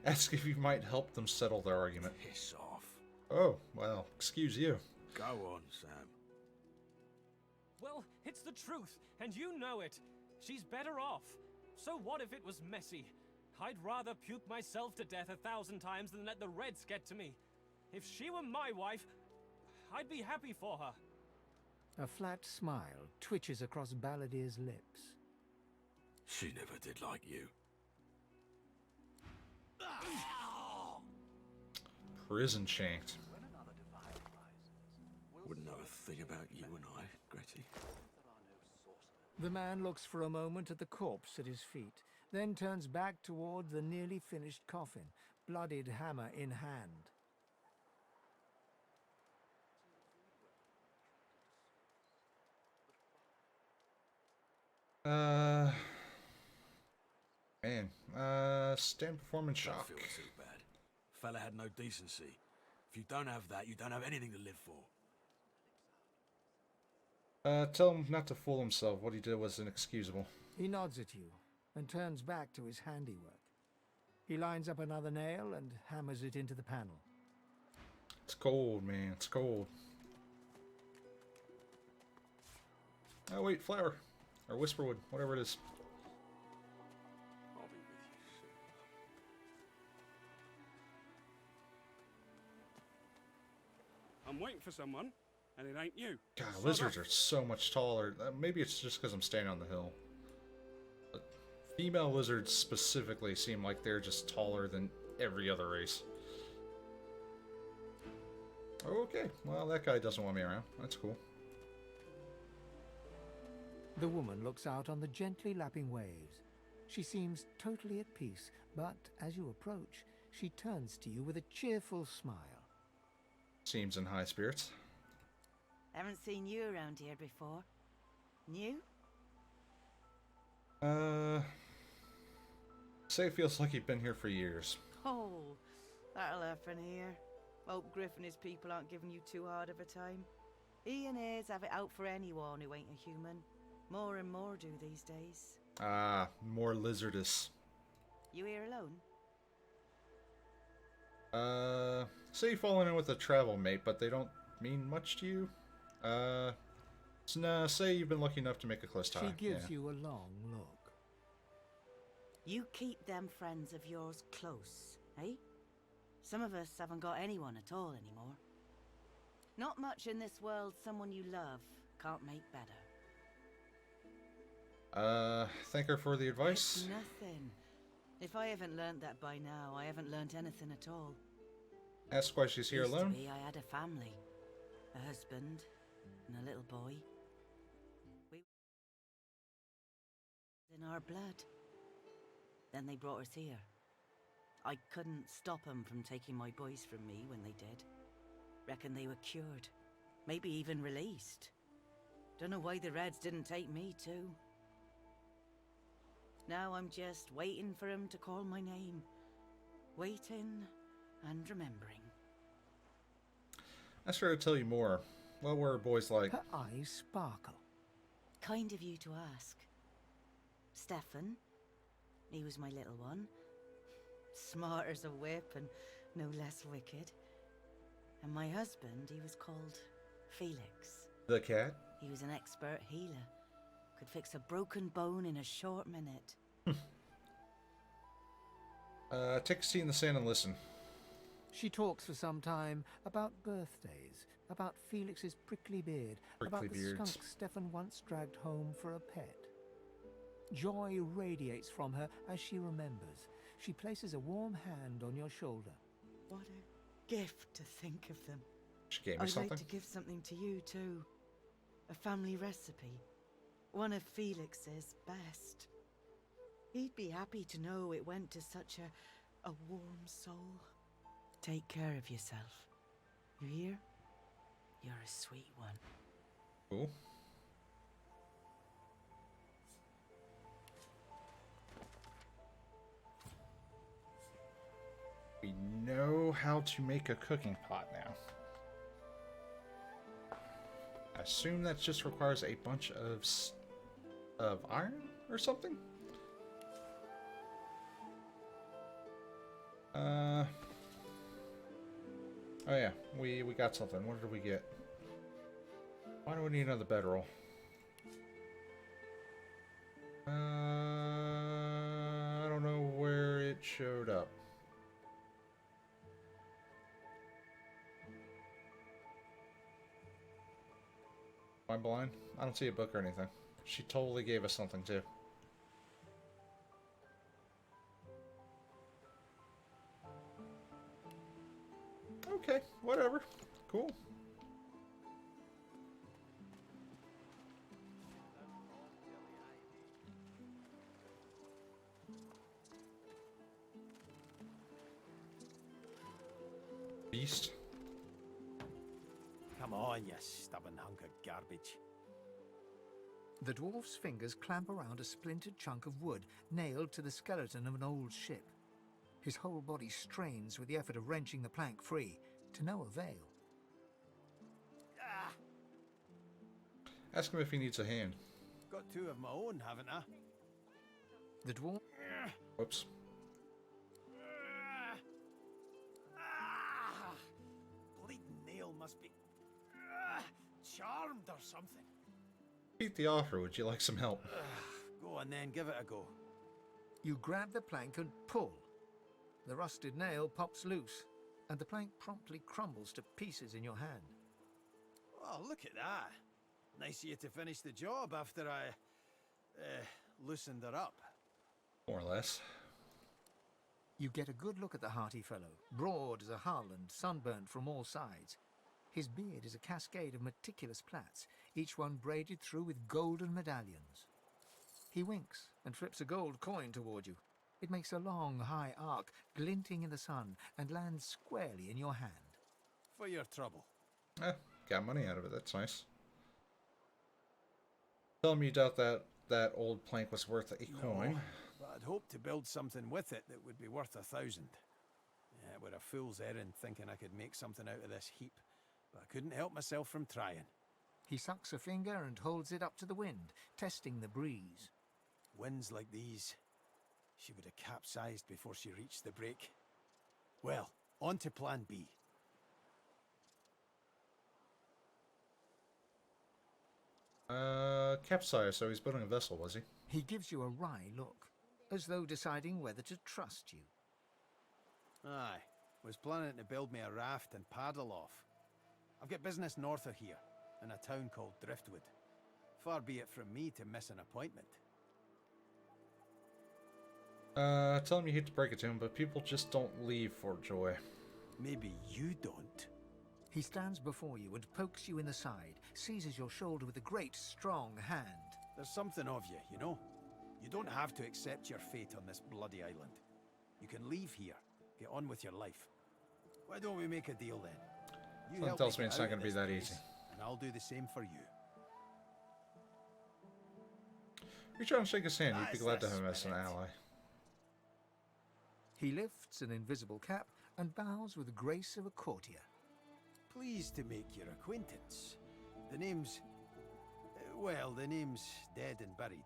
Ask if you might help them settle their argument. Piss off. Oh, well, excuse you. Go on, Sam. Well, it's the truth, and you know it. She's better off. So what if it was messy? I'd rather puke myself to death 1,000 times than let the Reds get to me. If she were my wife, I'd be happy for her. A flat smile twitches across Balladeer's lips. She never did like you. Prison shanked. Wouldn't know a thing about you and I, Gretty. The man looks for a moment at the corpse at his feet, then turns back toward the nearly finished coffin, bloodied hammer in hand. Stand performance Don't shock. feel too bad. Fella had no decency. If you don't have that, you don't have anything to live for. Tell him not to fool himself. What he did was inexcusable. He nods at you and turns back to his handiwork. He lines up another nail and hammers it into the panel. It's cold, man. It's cold. Oh, wait, flower. Or whisperwood. Whatever it is. I'll be with you soon. I'm waiting for someone, and it ain't you. God, Sod lizards off. are so much taller. Maybe it's just because I'm standing on the hill. But female lizards specifically seem like they're just taller than every other race. Okay, well, that guy doesn't want me around. That's cool. The woman looks out on the gently lapping waves. She seems totally at peace, but as you approach, she turns to you with a cheerful smile. Seems in high spirits. Haven't seen you around here before. New? Say it feels like you've been here for years. Oh, that'll happen here. Hope Griff and his people aren't giving you too hard of a time. He and his have it out for anyone who ain't a human. More and more do these days. Ah, more lizardous. You here alone? Say you've fallen in with a travel mate, but they don't mean much to you. So nah, say you've been lucky enough to make a close tie. She gives Yeah. you a long look. You keep them friends of yours close, eh? Some of us haven't got anyone at all anymore. Not much in this world someone you love can't make better. Thank her for the advice. It's nothing. If I haven't learned that by now, I haven't learned anything at all. Ask why she's here Used alone. to be, I had a family, a husband, and a little boy. We in our blood. Then they brought us here. I couldn't stop them from taking my boys from me when they did. Reckon they were cured, maybe even released. Don't know why the Reds didn't take me too. Now I'm just waiting for him to call my name. Waiting and remembering. Ask her to tell you more. What were boys like? Her eyes sparkle. Kind of you to ask. Stefan, he was my little one. Smart as a whip and no less wicked. And my husband, he was called Felix. The cat? He was an expert healer. Could fix a broken bone in a short minute. Take a seat in the sand and listen. She talks for some time about birthdays, about Felix's prickly beard, about the skunk Stefan once dragged home for a pet. Joy radiates from her as she remembers. She places a warm hand on your shoulder. What a gift to think of them. She gave me I'd something. like to give something to you too. A family recipe. One of Felix's best. He'd be happy to know it went to such a warm soul. Take care of yourself. You hear? You're a sweet one. Cool. We know how to make a cooking pot now. I assume that just requires a bunch of iron or something? Oh yeah, we got something. What did we get? Why do we need another bedroll? I don't know where it showed up. Am I blind? I don't see a book or anything. She totally gave us something too. Okay, whatever. Cool. Beast. Come on, you stubborn hunk of garbage. The dwarf's fingers clamp around a splintered chunk of wood nailed to the skeleton of an old ship. His whole body strains with the effort of wrenching the plank free, to no avail. Ah. Ask him if he needs a hand. Got two of my own, haven't I? The dwarf... Whoops. Bleeding nail must be charmed or something. Repeat the offer. Would you like some help? Go on then, give it a go. You grab the plank and pull. The rusted nail pops loose, and the plank promptly crumbles to pieces in your hand. Oh, look at that. Nice of you to finish the job after I loosened her up. More or less. You get a good look at the hearty fellow, broad as a hull and sunburnt from all sides. His beard is a cascade of meticulous plaits, each one braided through with golden medallions. He winks and flips a gold coin toward you. It makes a long, high arc, glinting in the sun, and lands squarely in your hand. For your trouble. Got money out of it. That's nice. Tell me you doubt that old plank was worth a coin. No, but I'd hoped to build something with it that would be worth 1,000. Yeah, it were a fool's errand thinking I could make something out of this heap, but I couldn't help myself from trying. He sucks a finger and holds it up to the wind, testing the breeze. Winds like these, she would have capsized before she reached the break. Well, on to plan B. Capsize, so he's building a vessel, was he? He gives you a wry look, as though deciding whether to trust you. Aye, was planning to build me a raft and paddle off. I've got business north of here, in a town called Driftwood. Far be it from me to miss an appointment. Tell him you hate to break it to him, but people just don't leave Fort Joy. Maybe you don't. He stands before you and pokes you in the side, seizes your shoulder with a great, strong hand. There's something of you, you know? You don't have to accept your fate on this bloody island. You can leave here, get on with your life. Why don't we make a deal then? You Something help tells me get it's not out going of to be this that place, easy. And I'll do the same for you. Reach out and shake his hand. You'd be That's glad to the have him as an spirit. ally. He lifts an invisible cap and bows with the grace of a courtier. Pleased to make your acquaintance. The name's... well, the name's dead and buried.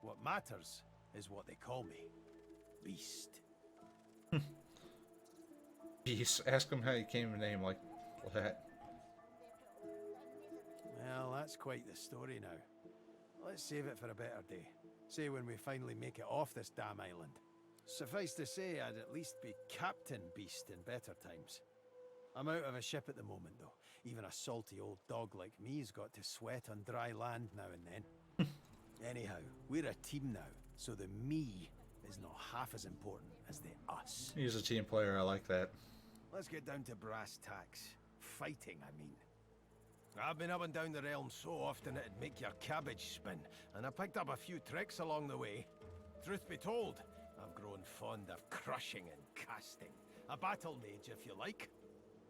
What matters is what they call me. Beast. Beast. Ask him how he came to name like that. Well, that's quite the story now. Let's save it for a better day. Say when we finally make it off this damn island. Suffice to say, I'd at least be Captain Beast in better times. I'm out of a ship at the moment, though. Even a salty old dog like me's got to sweat on dry land now and then. Anyhow, we're a team now, so the me is not half as important as the us. He's a team player, I like that. Let's get down to brass tacks. Fighting, I mean. I've been up and down the realm so often it'd make your cabbage spin, and I picked up a few tricks along the way. Truth be told, I've grown fond of crushing and casting. A battle mage, if you like.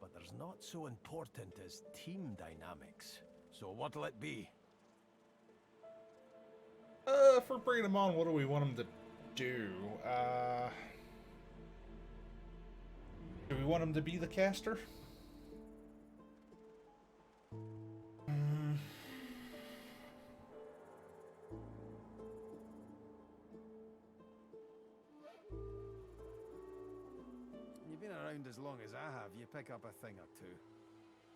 But there's not so important as team dynamics. So what'll it be? If we're bringing him on, what do we want him to do? Do we want him to be the caster? You've been around as long as I have, you pick up a thing or two.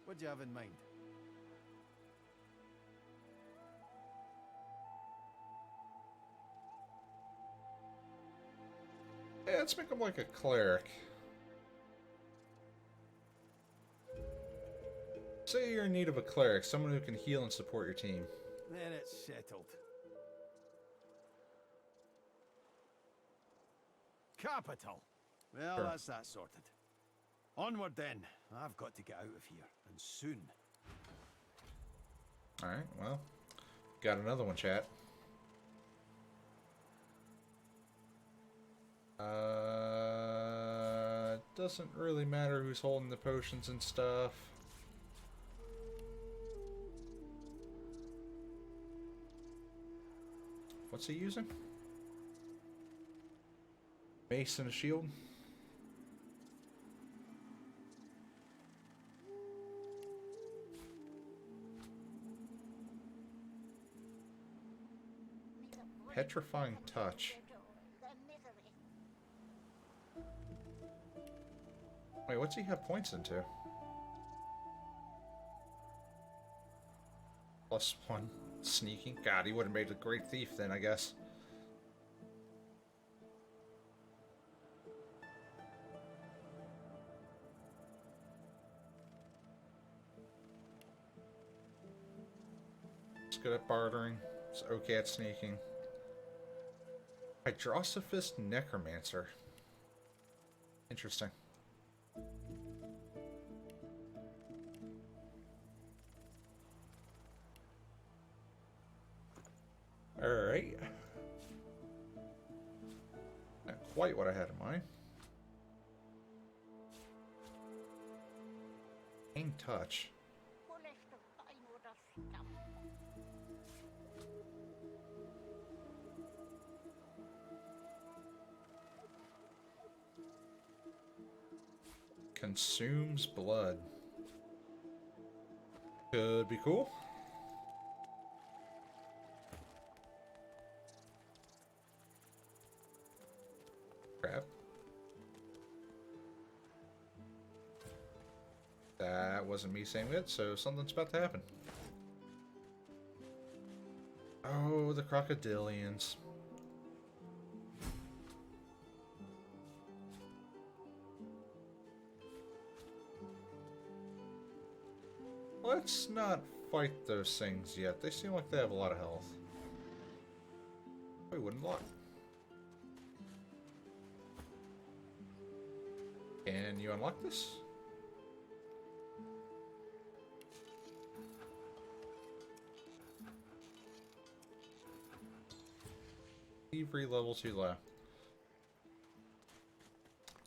What do you have in mind? Yeah, let's make him like a cleric. Say you're in need of a cleric, someone who can heal and support your team. Then it's settled. Capital. Well, Sure. that's that sorted. Onward then. I've got to get out of here, and soon. Alright, well, got another one, chat. Doesn't really matter who's holding the potions and stuff. What's he using? Mace and a shield? Petrifying touch. Wait, what's he have points into? +1 sneaking? God, he would have made a great thief then, I guess. He's good at bartering. He's okay at sneaking. Hydrosophist Necromancer. Interesting. Alright. Not quite what I had in mind. Aim touch. Consumes blood. Could be cool. Crap. That wasn't me saying it, so something's about to happen. Oh, the crocodilians. Let's not fight those things yet. They seem like they have a lot of health. We wouldn't block. Can you unlock this? Thievery level too low.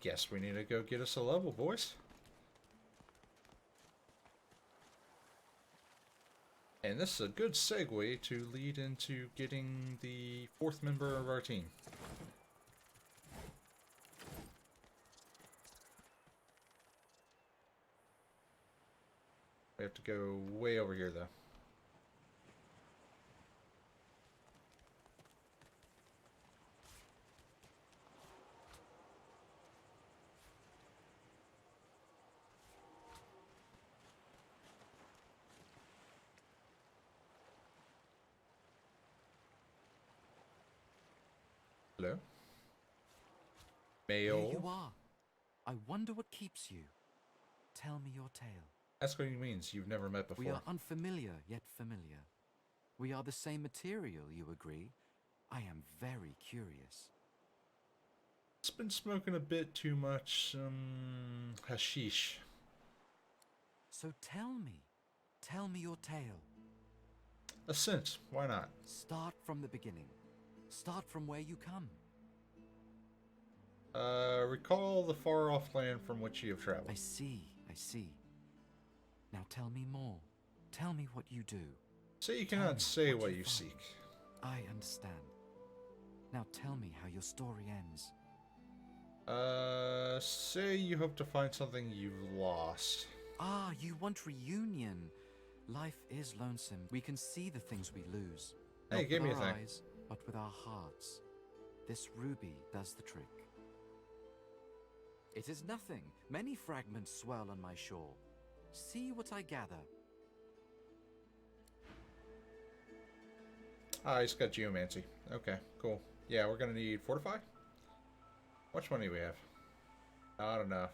Guess we need to go get us a level, boys. And this is a good segue to lead into getting the 4th member of our team. We have to go way over here, though. Hello? Male. Here you are. I wonder what keeps you. Tell me your tale. That's what he means. You've never met before. We are unfamiliar, yet familiar. We are the same material, you agree? I am very curious. It's been smoking a bit too much, hashish. So tell me your tale. A cinch, why not? Start from the beginning. Start from where you come. Recall the far-off land from which you have traveled. I see. Now tell me more. Tell me what you do. Say you cannot say what you seek. I understand. Now tell me how your story ends. Say you hope to find something you've lost. Ah, you want reunion. Life is lonesome. We can see the things we lose. Hey, Not give me with a our thing. eyes, but with our hearts. This ruby does the trick. It is nothing. Many fragments swirl on my shore. See what I gather. Ah, he's got geomancy. Okay, cool. Yeah, we're gonna need fortify. How much money do we have? Not enough.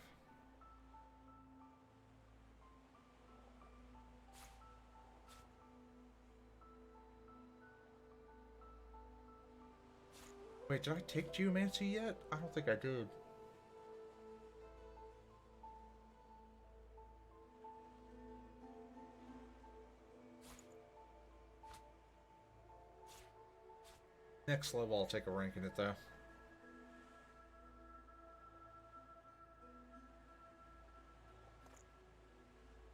Wait, did I take geomancy yet? I don't think I did. Next level, I'll take a rank in it though.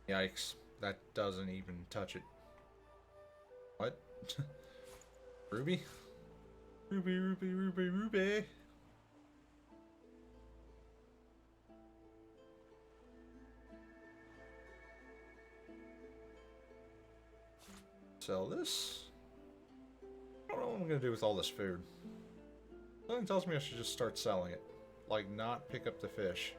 Yikes, that doesn't even touch it. What? Ruby? Ruby. Sell this. I don't know what I'm gonna do with all this food. Something tells me I should just start selling it. Like, not pick up the fish.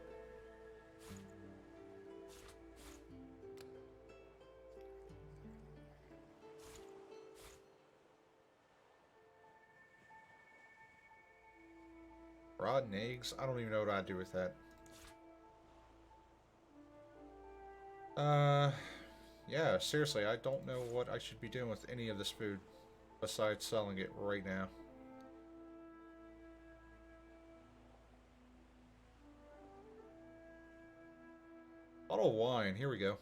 Rotten eggs? I don't even know what I'd do with that. Yeah, seriously, I don't know what I should be doing with any of this food besides selling it right now. Bottle of wine, here we go.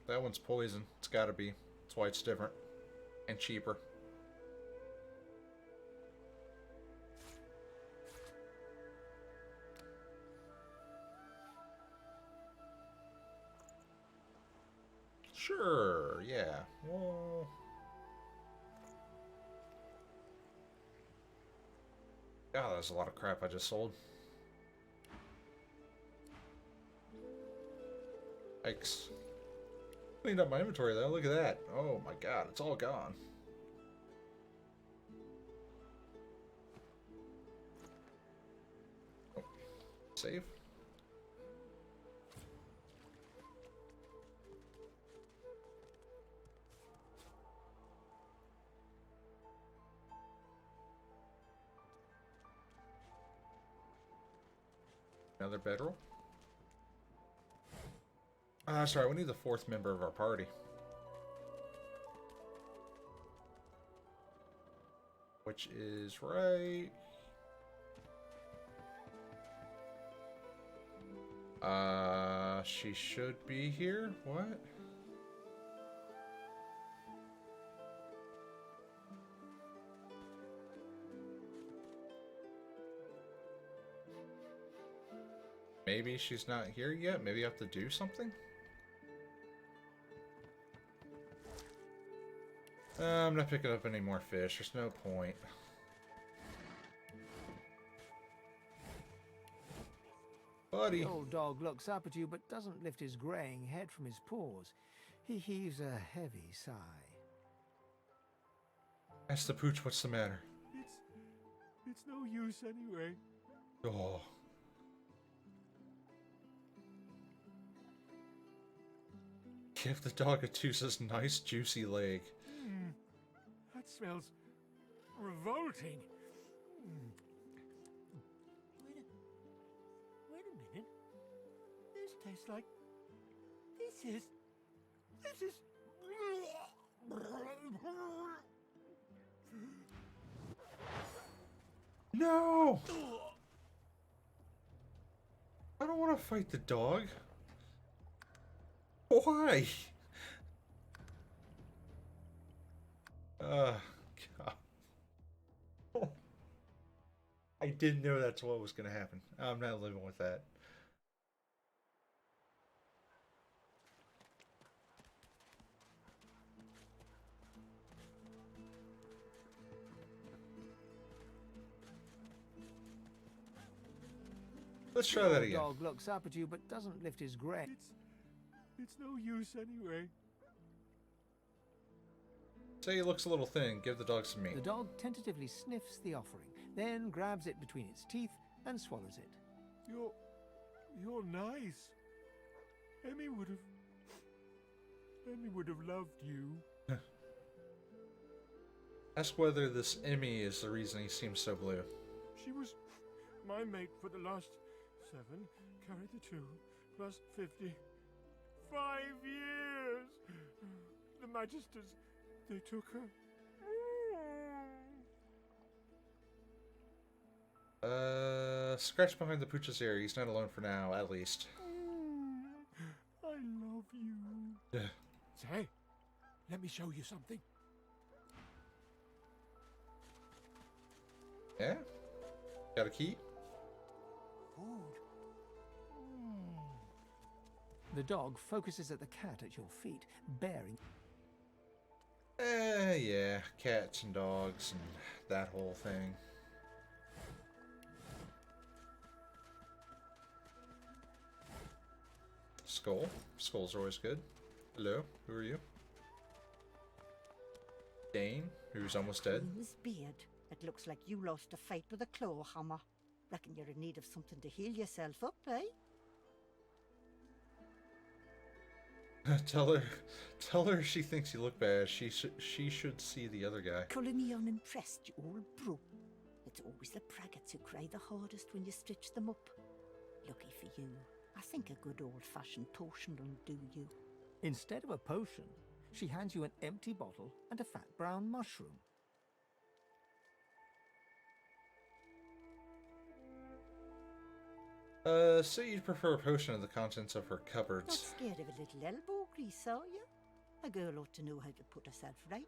That one's poison. It's gotta be. That's why it's different. And cheaper. Sure, yeah. Well... God, that's a lot of crap I just sold. Yikes. Cleaned up my inventory though, look at that. Oh my god, it's all gone. Oh. Save. Another bedroll. Sorry, we need the fourth member of our party. Which is right... she should be here? What? Maybe she's not here yet? Maybe I have to do something? I'm not picking up any more fish. There's no point. Buddy. The old dog looks up at you but doesn't lift his graying head from his paws. He heaves a heavy sigh. Ask the pooch what's the matter. It's no use anyway. Oh. Give the dog a Tusa's nice juicy leg. That smells revolting. tastes like. This is. No! I don't want to fight the dog. Why? God. I didn't know that's what was going to happen. I'm not living with that. Let's try that again. The dog looks up at you but doesn't lift his grey. It's no use anyway. Say he looks a little thin. Give the dog some meat. The dog tentatively sniffs the offering, then grabs it between its teeth and swallows it. You're nice. Emmy would have loved you. Ask whether this Emmy is the reason he seems so blue. She was my mate for the last 7, carry the 2, plus 50. 5 years! The Magisters, they took her. Scratch behind the pooch's ear. He's not alone for now, at least. I love you. Say, let me show you something. Yeah? Got a key? Food. The dog focuses at the cat at your feet, bearing. Yeah, cats and dogs and that whole thing. Skull. Skulls are always good. Hello, who are you? Dane, who's almost dead. His beard. It looks like you lost a fight with a claw hammer. Reckon you're in need of something to heal yourself up, eh? Tell her she thinks you look bad. She should see the other guy. Calling me unimpressed, you old bro. It's always the braggarts who cry the hardest when you stitch them up. Lucky for you, I think a good old-fashioned potion will do you. Instead of a potion, she hands you an empty bottle and a fat brown mushroom. So you'd prefer a potion of the contents of her Not cupboards. scared of a little elbow grease, are you? A girl ought to know how to put herself right.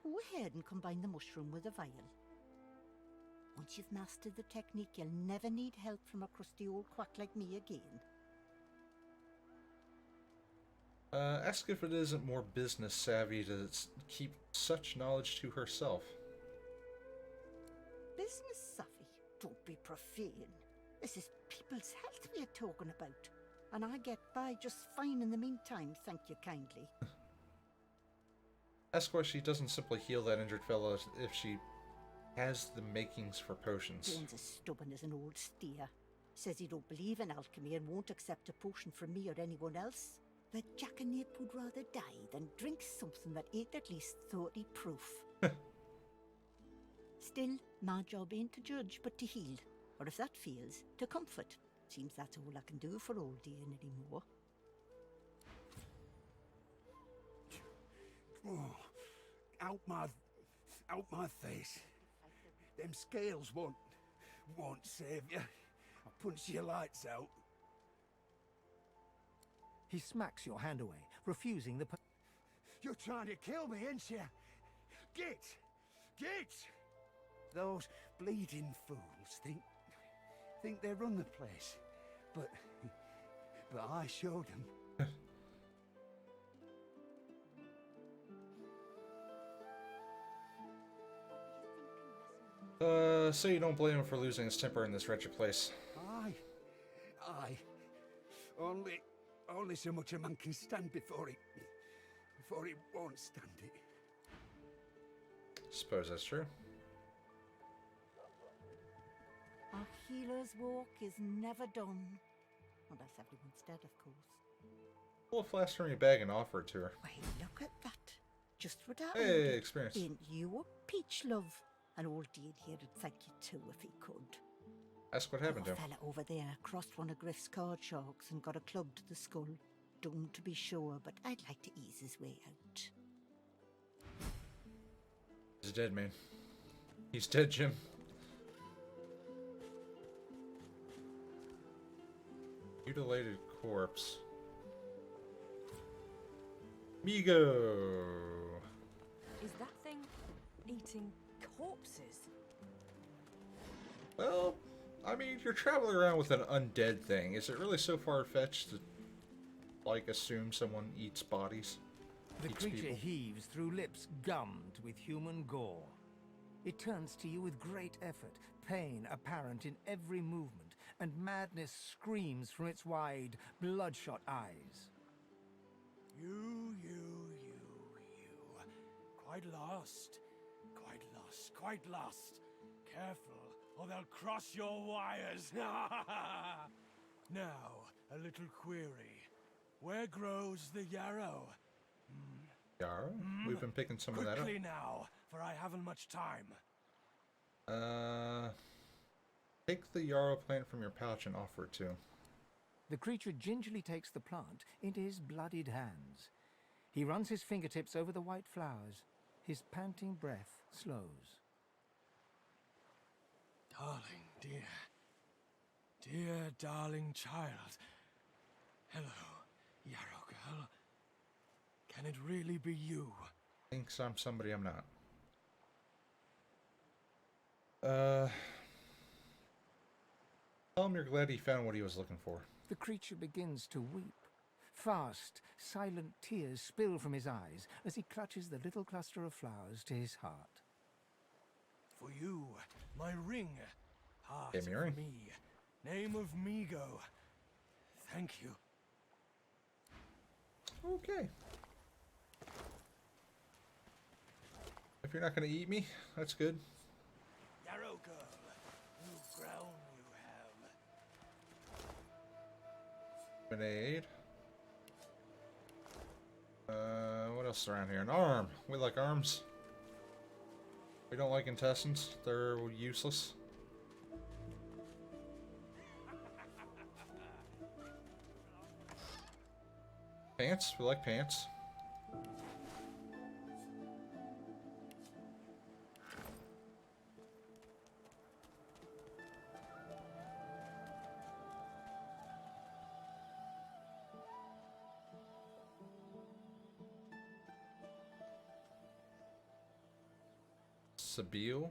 Go ahead and combine the mushroom with a vial. Once you've mastered the technique, you'll never need help from a crusty old quack like me again. Ask if it isn't more business savvy to keep such knowledge to herself. Business savvy? Don't be profane. This is people's health we are talking about. And I get by just fine in the meantime, thank you kindly. Ask why she doesn't simply heal that injured fellow if she has the makings for potions. Dane's as stubborn as an old steer. Says he don't believe in alchemy and won't accept a potion from me or anyone else. The jackanap would rather die than drink something that ain't at least 30 proof. Still, my job ain't to judge, but to heal. Or if that fails, to comfort. Seems that's all I can do for old Dane anymore. Oh, out my face. Them scales won't save you. I'll punch your lights out. He smacks your hand away, refusing the. You're trying to kill me, ain't you? Get! Those bleeding fools think they run the place, but I showed them. So you don't blame him for losing his temper in this wretched place. Aye. Only so much a man can stand before he won't stand it. Suppose that's true. A healer's walk is never done. Unless everyone's dead, of course. Pull a flask from your bag and offer it to her. Why, look at that. Just what I Hey, ordered. experience. Ain't you a peach, love? An old Dean here would thank you too if he could. Ask what happened to Poor him. fella over there crossed one of Griff's card sharks and got a club to the skull. Don't be sure, but I'd like to ease his way out. He's dead, man. He's dead, Jim. Mutilated corpse. Migo! Is that thing eating corpses? Well, I mean, you're traveling around with an undead thing. Is it really so far-fetched to, like, assume someone eats bodies? The Eats creature people? heaves through lips gummed with human gore. It turns to you with great effort, pain apparent in every movement, and madness screams from its wide, bloodshot eyes. You. Quite lost. Careful, or they'll cross your wires. Now, a little query. Where grows the yarrow? Yarrow? We've been picking some of that up. Quickly now, for I haven't much time. Take the yarrow plant from your pouch and offer it to him. The creature gingerly takes the plant into his bloodied hands. He runs his fingertips over the white flowers. His panting breath slows. Darling, dear darling child. Hello, yarrow girl. Can it really be you? Thinks I'm somebody I'm not. Tell him you're glad he found what he was looking for. The creature begins to weep. Fast, silent tears spill from his eyes as he clutches the little cluster of flowers to his heart. For you, my ring. Heart Give me your of ring. me. Name of Migo. Thank you. Okay. If you're not going to eat me, that's good. Yarrow girl, you've grown, you have. Grenade. What else is around here? An arm. We like arms. We don't like intestines. They're useless. Pants. We like pants. Sabille.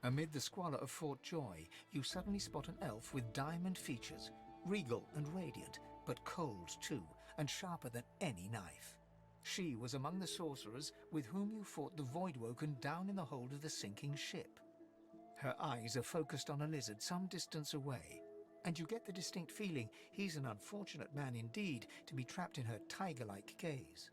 Amid the squalor of Fort Joy, you suddenly spot an elf with diamond features, regal and radiant, but cold too, and sharper than any knife. She was among the sorcerers with whom you fought the Voidwoken down in the hold of the sinking ship. Her eyes are focused on a lizard some distance away, and you get the distinct feeling he's an unfortunate man indeed to be trapped in her tiger-like gaze.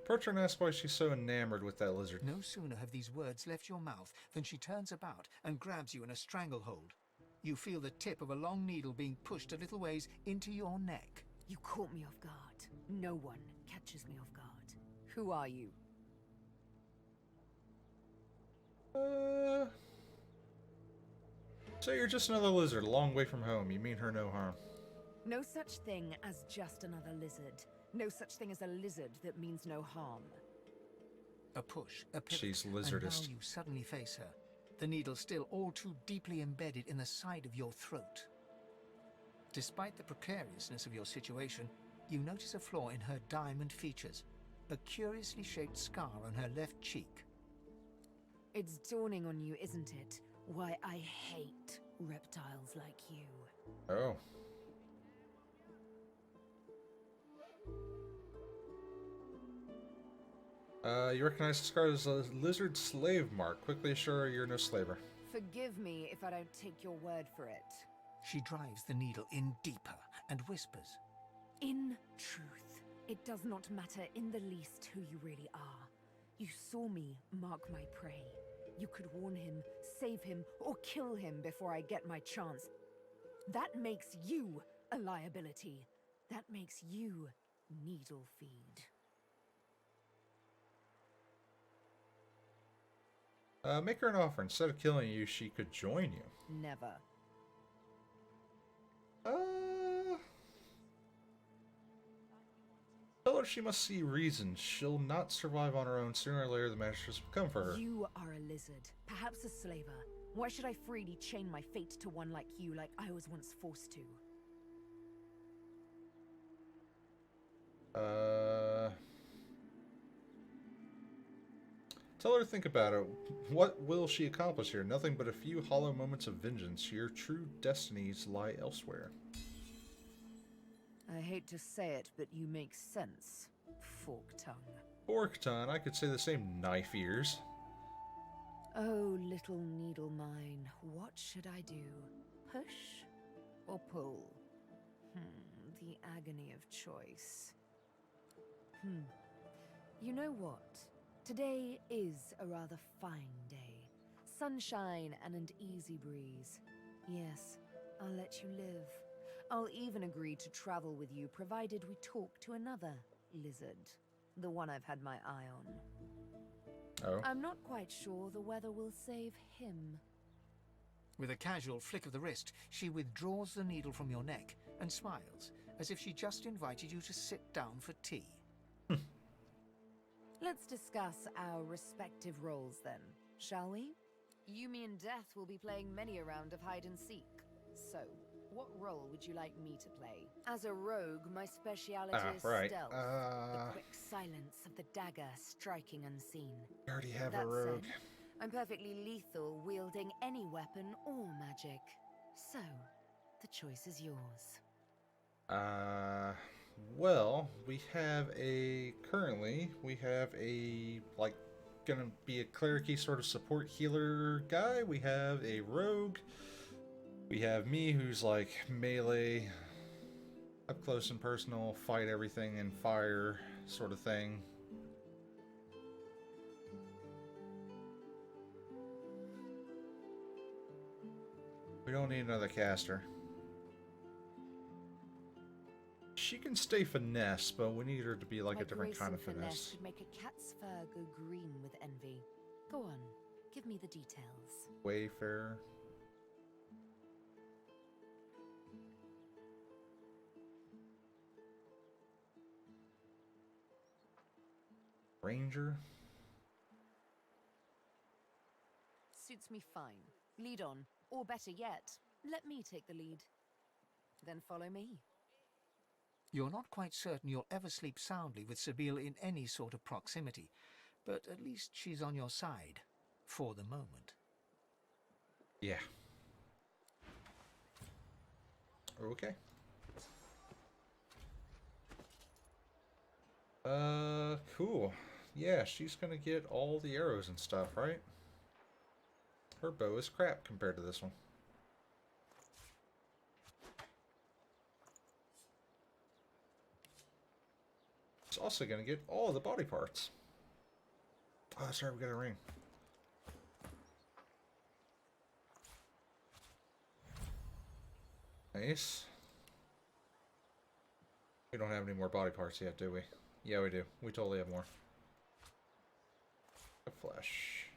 Bertrand asks why she's so enamored with that lizard. No sooner have these words left your mouth than she turns about and grabs you in a stranglehold. You feel the tip of a long needle being pushed a little ways into your neck. You caught me off guard. No one catches me off guard. Who are you? So you're just another lizard, a long way from home. You mean her no harm. No such thing as just another lizard. No such thing as a lizard that means no harm. A push, a pivot, She's and lizardist. now you suddenly face her. The needle still all too deeply embedded in the side of your throat. Despite the precariousness of your situation, you notice a flaw in her diamond features, a curiously shaped scar on her left cheek. It's dawning on you, isn't it? Why I hate reptiles like you. Oh. You recognize the scar as a lizard slave mark. Quickly assure her you're no slaver. Forgive me if I don't take your word for it. She drives the needle in deeper and whispers. In truth, it does not matter in the least who you really are. You saw me mark my prey. You could warn him, save him, or kill him before I get my chance. That makes you a liability. That makes you needle feed. Make her an offer. Instead of killing you, she could join you. Never. Tell her she must see reason. She'll not survive on her own. Sooner or later, the masters will come for her. You are a lizard, perhaps a slaver. Why should I freely chain my fate to one like you, like I was once forced to? Tell her to think about it. What will she accomplish here? Nothing but a few hollow moments of vengeance. Your true destinies lie elsewhere. I hate to say it, but you make sense. Fork tongue. Fork tongue, I could say the same. Knife ears. Oh, little needle mine, what should I do? Push or pull? The agony of choice. You know what? Today is a rather fine day. Sunshine and an easy breeze. Yes, I'll let you live. I'll even agree to travel with you, provided we talk to another lizard. The one I've had my eye on. Oh. I'm not quite sure the weather will save him. With a casual flick of the wrist, she withdraws the needle from your neck and smiles, as if she just invited you to sit down for tea. Let's discuss our respective roles then, shall we? You, me, and Death will be playing many a round of hide and seek. So, what role would you like me to play? As a rogue, my speciality is right. stealth. The quick silence of the dagger striking unseen. You already have That a rogue. said, I'm perfectly lethal, wielding any weapon or magic. So, the choice is yours. Well, currently, we have a, like, gonna be a cleric-y sort of support healer guy. We have a rogue. We have me, who's like melee, up close and personal, fight everything and fire sort of thing. We don't need another caster. She can stay finesse, but we need her to be like My a different grace kind and of finesse. could make a cat's fur go green with envy. Go on, give me the details. Wayfarer. Ranger. Suits me fine. Lead on, or better yet, let me take the lead. Then follow me. You're not quite certain you'll ever sleep soundly with Sabine in any sort of proximity, but at least she's on your side, for the moment. Yeah. Okay. Cool. Yeah, she's gonna get all the arrows and stuff, right? Her bow is crap compared to this one. She's also gonna get all the body parts. Oh, that's right, we got a ring. Nice. We don't have any more body parts yet, do we? Yeah, we do. We totally have more. Flesh.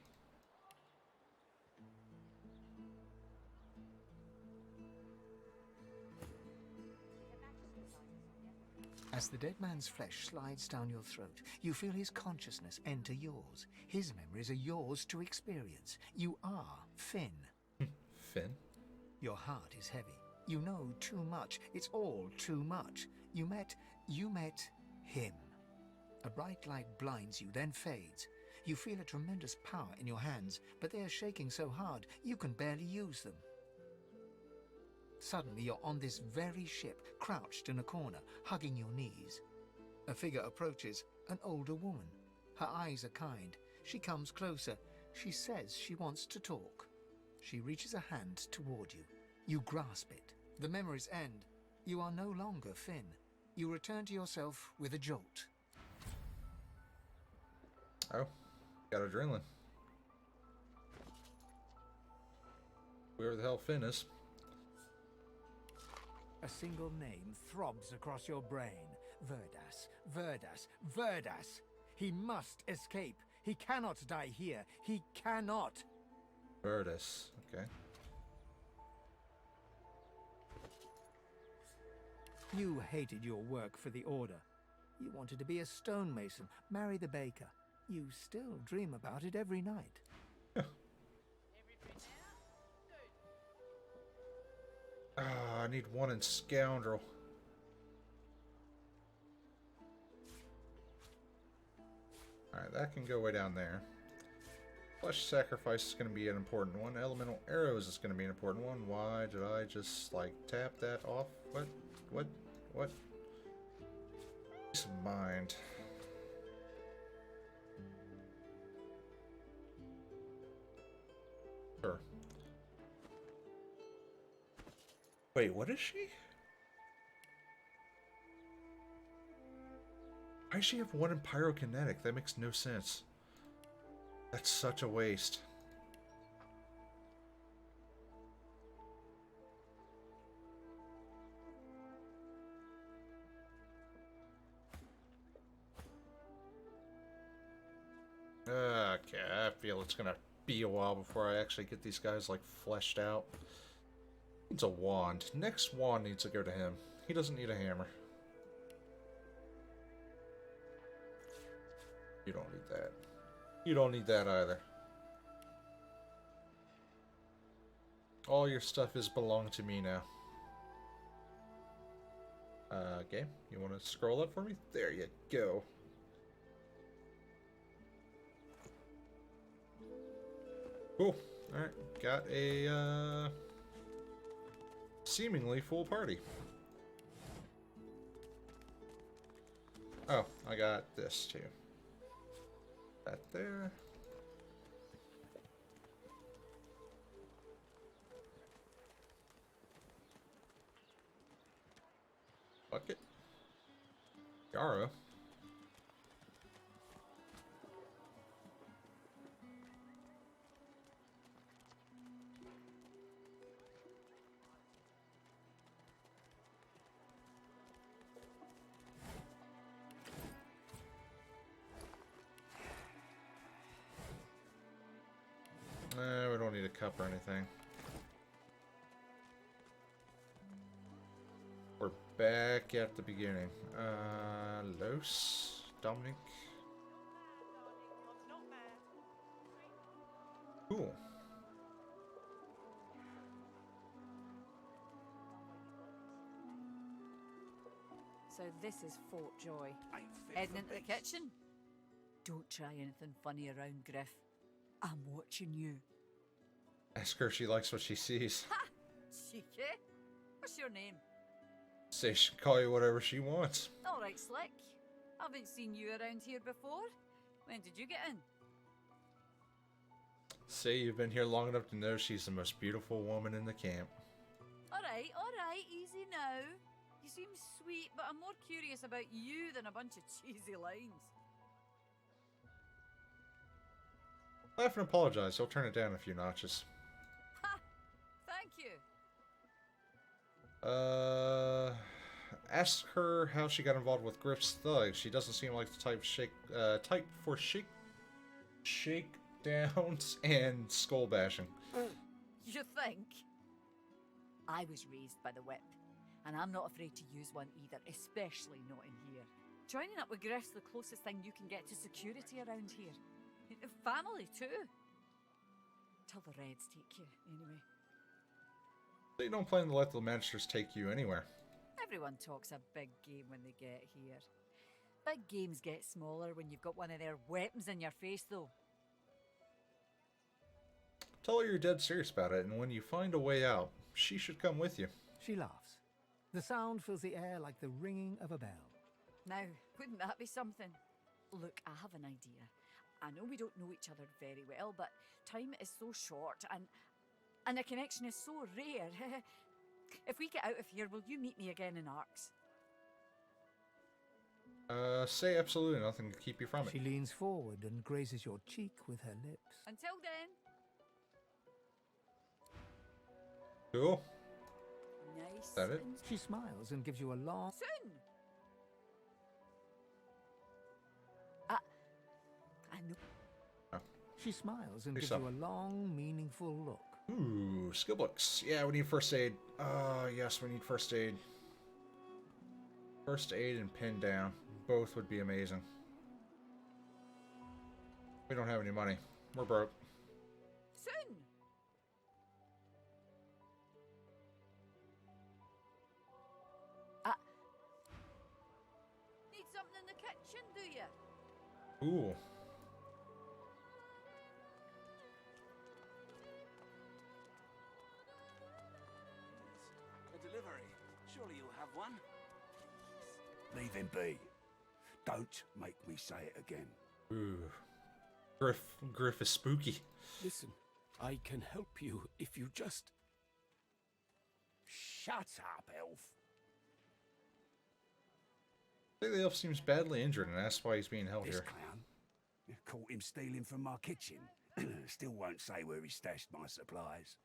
As the dead man's flesh slides down your throat, you feel his consciousness enter yours. His memories are yours to experience. You are Finn. Finn? Your heart is heavy. You know too much. It's all too much. You met him. A bright light blinds you, then fades. You feel a tremendous power in your hands, but they are shaking so hard you can barely use them. Suddenly you're on this very ship, crouched in a corner, hugging your knees. A figure approaches, an older woman. Her eyes are kind. She comes closer. She says she wants to talk. She reaches a hand toward you. You grasp it. The memories end. You are no longer Finn. You return to yourself with a jolt. Oh, got adrenaline. Where the hell Finn is? A single name throbs across your brain. Verdas, Verdas, Verdas! He must escape. He cannot die here. He cannot. Virtus. Okay. You hated your work for the Order. You wanted to be a stonemason, marry the baker. You still dream about it every night. I need one in Scoundrel. Alright, that can go way down there. Flesh Sacrifice is going to be an important one. Elemental Arrows is going to be an important one. Why did I just, like, tap that off? What? Peace of mind. Sure. Wait, what is she? Why does she have one in Pyrokinetic? That makes no sense. That's such a waste. Okay, I feel it's gonna be a while before I actually get these guys, like, fleshed out. Needs a wand. Next wand needs to go to him. He doesn't need a hammer. You don't need that. You don't need that either. All your stuff is belong to me now. Okay, you want to scroll up for me? There you go. Cool. Alright, got a, seemingly full party. Oh, I got this too. That there. Bucket. Yara. We don't need a cup or anything. We're back at the beginning. Los, Dominic. Cool. So this is Fort Joy. Heading into the kitchen? Don't try anything funny around, Griff. I'm watching you. Ask her if she likes what she sees. Ha! Cheeky. What's your name? Say she can call you whatever she wants. Alright, Slick. Haven't seen you around here before. When did you get in? Say you've been here long enough to know she's the most beautiful woman in the camp. Alright, easy now. You seem sweet, but I'm more curious about you than a bunch of cheesy lines. Laugh and apologize. You'll turn it down a few notches. Ha! Thank you. Ask her how she got involved with Griff's thugs. She doesn't seem like the type for shakedowns and skull bashing. You think? I was raised by the whip, and I'm not afraid to use one either, especially not in here. Joining up with Griff's the closest thing you can get to security around here. Family, too. Till the Reds take you, anyway. They don't plan to let the Manchesters take you anywhere. Everyone talks a big game when they get here. Big games get smaller when you've got one of their weapons in your face, though. Tell her you're dead serious about it, and when you find a way out, she should come with you. She laughs. The sound fills the air like the ringing of a bell. Now, wouldn't that be something? Look, I have an idea. I know we don't know each other very well, but time is so short and a connection is so rare. If we get out of here, will you meet me again in Arx? Say absolutely nothing to keep you from it. She leans forward and grazes your cheek with her lips. Until then. Cool. Nice. Is that it? She smiles and gives you a long... Soon! I know. She smiles and Here's gives some. you a long, meaningful look. Ooh, skill books. Yeah, we need first aid. Oh, yes, we need first aid. First aid and pin down. Both would be amazing. We don't have any money. We're broke. Soon! Need something in the kitchen, do you? Ooh. A delivery. Surely you have one. Leave him be. Don't make me say it again. Ooh. Griff is spooky. Listen, I can help you if you just... Shut up, elf. I think the elf seems badly injured, and that's why he's being held This here. clown. You caught him stealing from my kitchen. Still won't say where he stashed my supplies.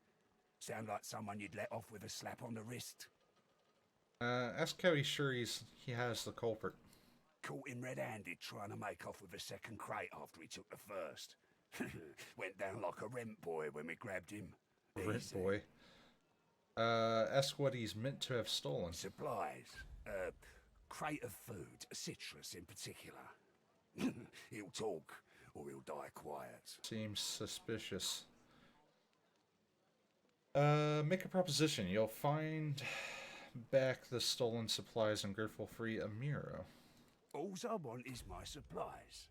Sound like someone you'd let off with a slap on the wrist. Ask how he's sure he has the culprit. Caught him red-handed trying to make off with a second crate after he took the first. Went down like a rent boy when we grabbed him. Rent Easy. boy. Ask what he's meant to have stolen. Supplies. Crate of food, citrus in particular. He'll talk, or he'll die quiet. Seems suspicious. Make a proposition. You'll find back the stolen supplies and Griff will free Amiro. All I want is my supplies.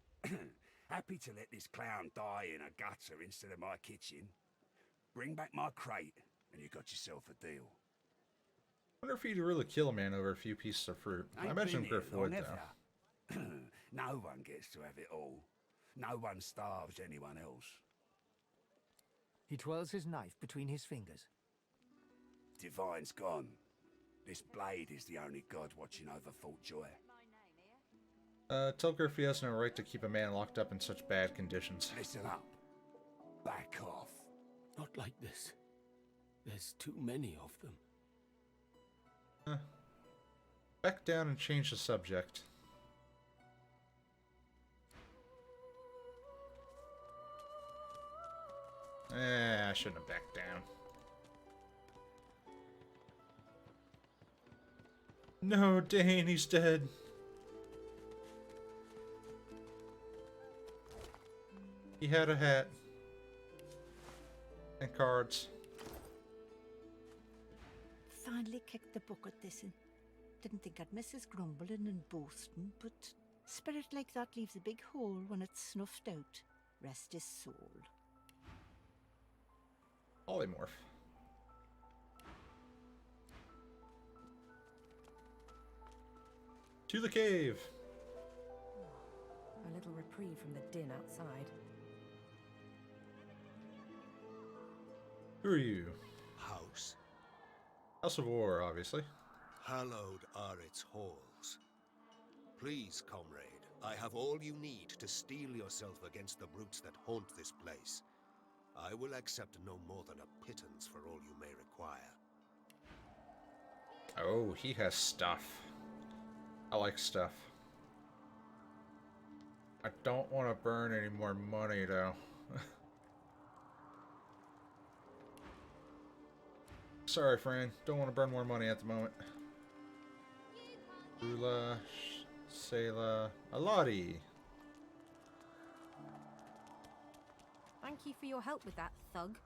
Happy to let this clown die in a gutter instead of my kitchen. Bring back my crate, and you got yourself a deal. I wonder if he'd really kill a man over a few pieces of fruit. I imagine been Griff here would, long, though. have ya? No one gets to have it all. No one starves anyone else. He twirls his knife between his fingers. Divine's gone. This blade is the only god watching over Fort Joy. Tell Griff he has no right to keep a man locked up in such bad conditions. Listen up. Back off. Not like this. There's too many of them. Back down and change the subject. I shouldn't have backed down. No, Dane, he's dead. He had a hat. And cards. Finally kicked the bucket this in. Didn't think I'd miss his grumbling and boasting, but spirit like that leaves a big hole when it's snuffed out. Rest his soul. Polymorph. To the cave. A little reprieve from the din outside. Who are you? House. House of War, obviously. Hallowed are its halls. Please, comrade, I have all you need to steel yourself against the brutes that haunt this place. I will accept no more than a pittance for all you may require. Oh, he has stuff. I like stuff. I don't want to burn any more money, though. Sorry, friend. Don't want to burn more money at the moment. Rula, Sayla, Aladi. Thank you for your help with that, thug.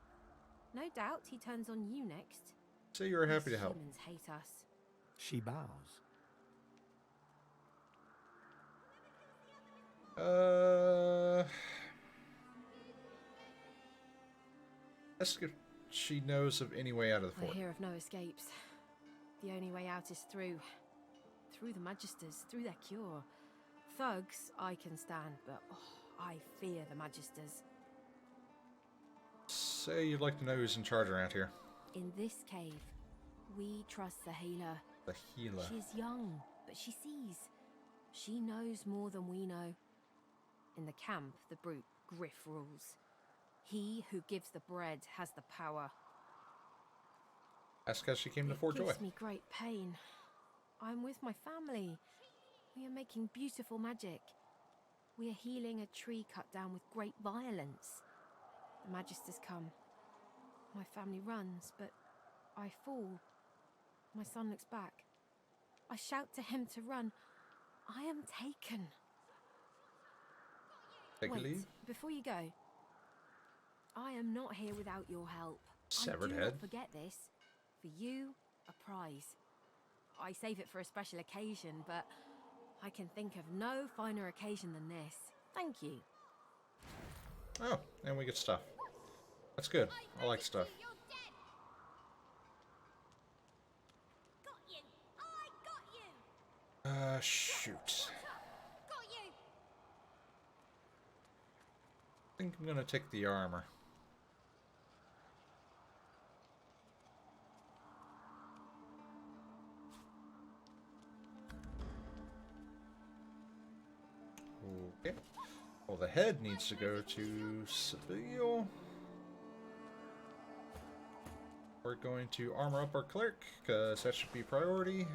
No doubt he turns on you next. Say you were happy to help. Humans hate us. She bows. Ask if she knows of any way out of the I fort. hear of no escapes. The only way out is through the Magisters, through their cure. Thugs I can stand, but I fear the Magisters. Say you'd like to know who's in charge around here. In this cave, we trust the healer. The healer. She's young, but she sees. She knows more than we know. In the camp, the brute Griff rules. He who gives the bread has the power. Ask how she came to Fort Joy. It gives me great pain. I'm with my family. We are making beautiful magic. We are healing a tree cut down with great violence. The Magister's come. My family runs, but I fall. My son looks back. I shout to him to run. I am taken. Take a Wait, leave. before you go. I am not here without your help. Severed and head. Do not forget this. For you, a prize. I save it for a special occasion, but I can think of no finer occasion than this. Thank you. Oh, and we get stuff. That's good. I like stuff. Shoot. I think I'm gonna take the armor. Okay. Well, the head needs to go to Seville. We're going to armor up our cleric, because that should be priority.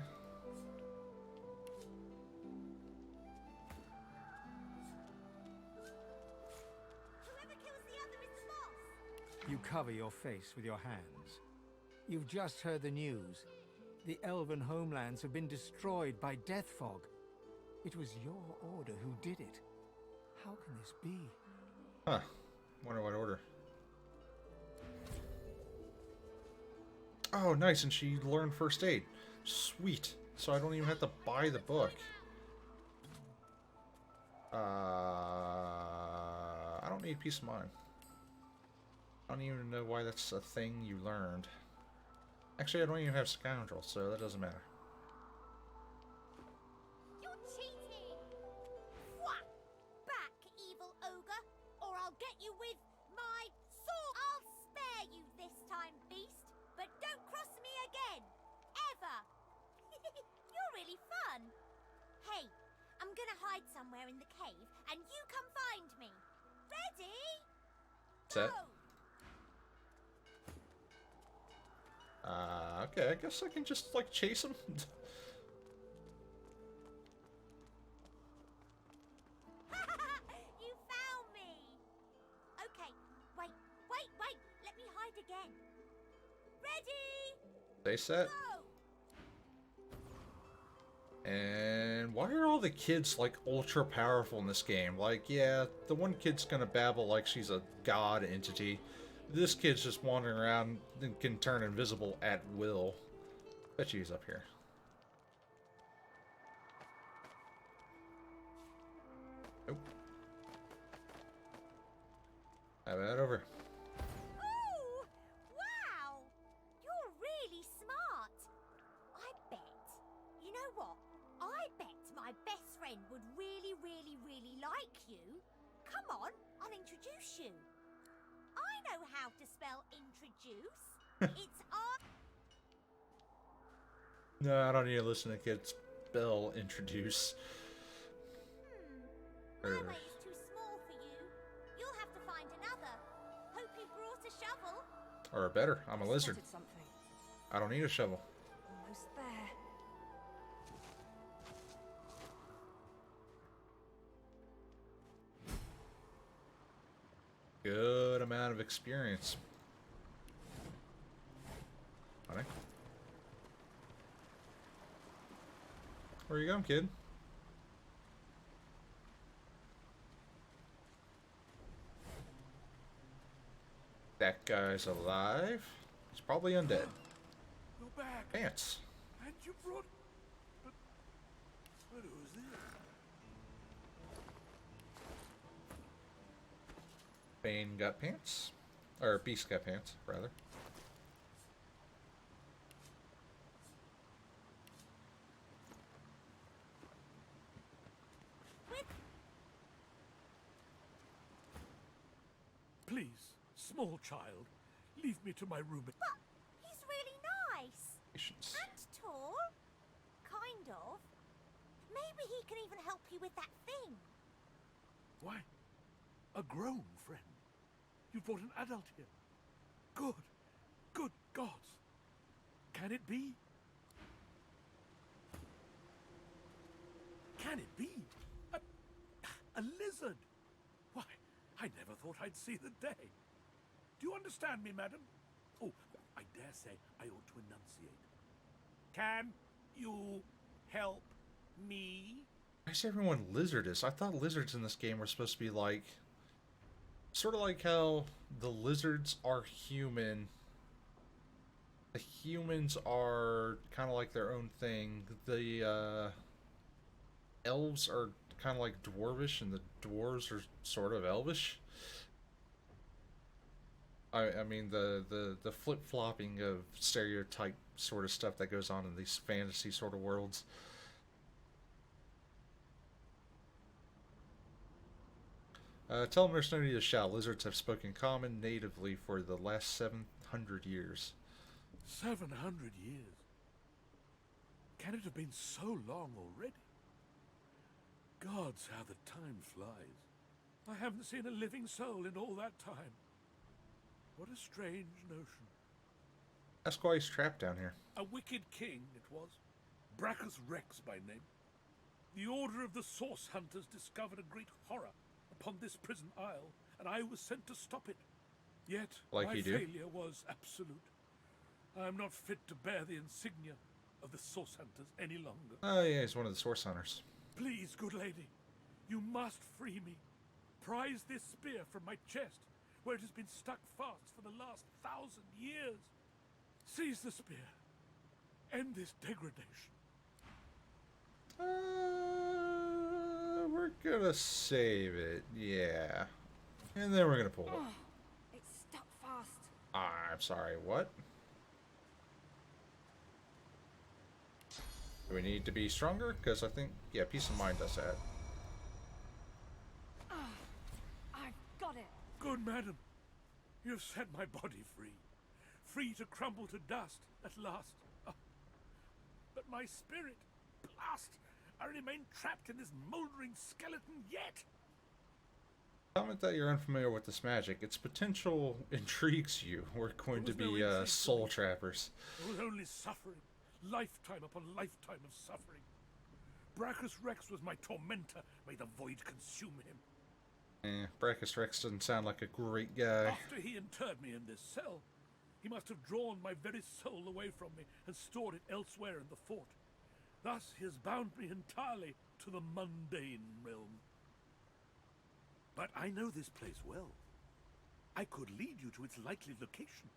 You cover your face with your hands. You've just heard the news. The elven homelands have been destroyed by death fog. It was your order who did it. How can this be? Huh. Wonder what order. Oh, nice, and she learned first aid. Sweet. So I don't even have to buy the book. I don't need peace of mind. I don't even know why that's a thing you learned. Actually, I don't even have scoundrel, so that doesn't matter. You're cheating! Whack! Back, evil ogre, or I'll get you with my sword! I'll spare you this time, beast, but don't cross me again! Ever! You're really fun! Hey, I'm gonna hide somewhere in the cave, and you come find me. Ready? Set. Okay, I guess I can just, like, chase him. You found me! Okay, wait, let me hide again. Ready? Stay set. Go! And why are all the kids, like, ultra powerful in this game? Like, yeah, the one kid's gonna babble like she's a god entity. This kid's just wandering around and can turn invisible at will. Bet you he's up here. Nope. Have that over. Ooh! Wow! You're really smart. I bet. You know what? I bet my best friend would really like you. Come on, I'll introduce you. I know how to spell introduce. It's R. No, I don't need to listen to kids spell introduce. My way is too small for you. You'll have to find another. Hope you brought a shovel. Or better, I'm a lizard. Spotted something. I don't need a shovel. Almost there. Good amount of experience. Honey. Where you going, kid? That guy's alive. He's probably undead. You're back. Pants. And you brought... But who's this? Bane got pants. Or Beast got pants, rather. Please, small child, leave me to my room. But he's really nice. Patience. And tall. Kind of. Maybe he can even help you with that thing. Why? A grown friend. You brought an adult here. Good. Good gods. Can it be? Can it be? A lizard? Why, I never thought I'd see the day. Do you understand me, madam? Oh, I dare say I ought to enunciate. Can you help me? Why is everyone lizardous? I thought lizards in this game were supposed to be like... sort of like how the lizards are human. The humans are kind of like their own thing. The elves are kind of like dwarvish, and the dwarves are sort of elvish. I mean, the flip-flopping of stereotype sort of stuff that goes on in these fantasy sort of worlds. Tell them there's no need to shout. Lizards have spoken common natively for the last 700 years. 700 years? Can it have been so long already? Gods, how the time flies. I haven't seen a living soul in all that time. What a strange notion. That's why he's trapped down here. A wicked king it was, Brachus Rex by name. The Order of the Source Hunters discovered a great horror upon this prison isle, and I was sent to stop it. Yet, like my you do. failure was absolute. I am not fit to bear the insignia of the Source Hunters any longer. Oh yeah, he's one of the Source Hunters. Please, good lady, you must free me. Prise this spear from my chest, where it has been stuck fast for the last 1,000 years. Seize the spear. End this degradation. We're gonna save it, yeah. And then we're gonna pull it. Oh, it's stuck fast. I'm sorry, what? Do we need to be stronger? Because I think, yeah, peace of mind does that. I've got it. Good madam, you've set my body free. Free to crumble to dust at last. Oh, but my spirit, blast! I remain trapped in this mouldering skeleton yet. Comment that you're unfamiliar with this magic. Its potential intrigues you. We're going to be soul trappers. It was only suffering. Lifetime upon lifetime of suffering. Brachus Rex was my tormentor. May the void consume him. Brachus Rex doesn't sound like a great guy. After he interred me in this cell, he must have drawn my very soul away from me and stored it elsewhere in the fort. Thus he has bound me entirely to the mundane realm. But I know this place well. I could lead you to its likely location.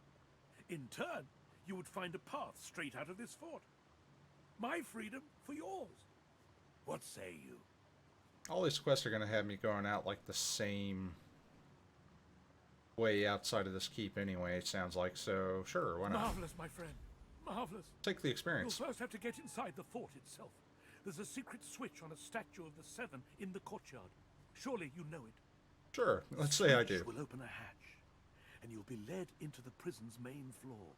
In turn, you would find a path straight out of this fort. My freedom for yours. What say you? All these quests are going to have me going out like the same way outside of this keep anyway, it sounds like. So, sure, why not? Marvelous, my friend. Marvelous. Take the experience. You'll first have to get inside the fort itself. There's a secret switch on a statue of the Seven in the courtyard. Surely you know it. Sure, let's say I do. Will open a hatch, and you'll be led into the prison's main floor.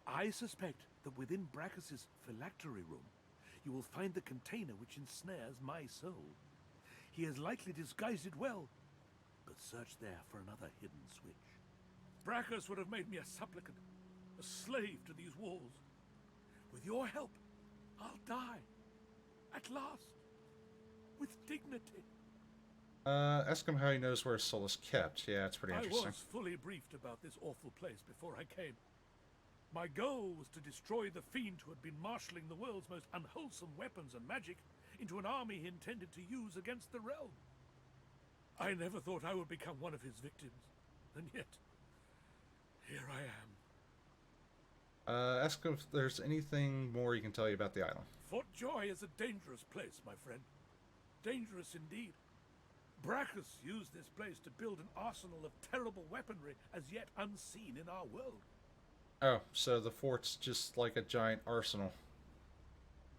I suspect that within Brachus's phylactery room, you will find the container which ensnares my soul. He has likely disguised it well, but search there for another hidden switch. Brachus would have made me a supplicant, a slave to these walls. With your help, I'll die. At last. With dignity. Ask him how he knows where his soul is kept. Yeah, it's pretty interesting. I was fully briefed about this awful place before I came. My goal was to destroy the fiend who had been marshalling the world's most unwholesome weapons and magic into an army he intended to use against the realm. I never thought I would become one of his victims, and yet, here I am. Ask him if there's anything more he can tell you about the island. Fort Joy is a dangerous place, my friend. Dangerous indeed. Brachus used this place to build an arsenal of terrible weaponry as yet unseen in our world. Oh, so the fort's just like a giant arsenal.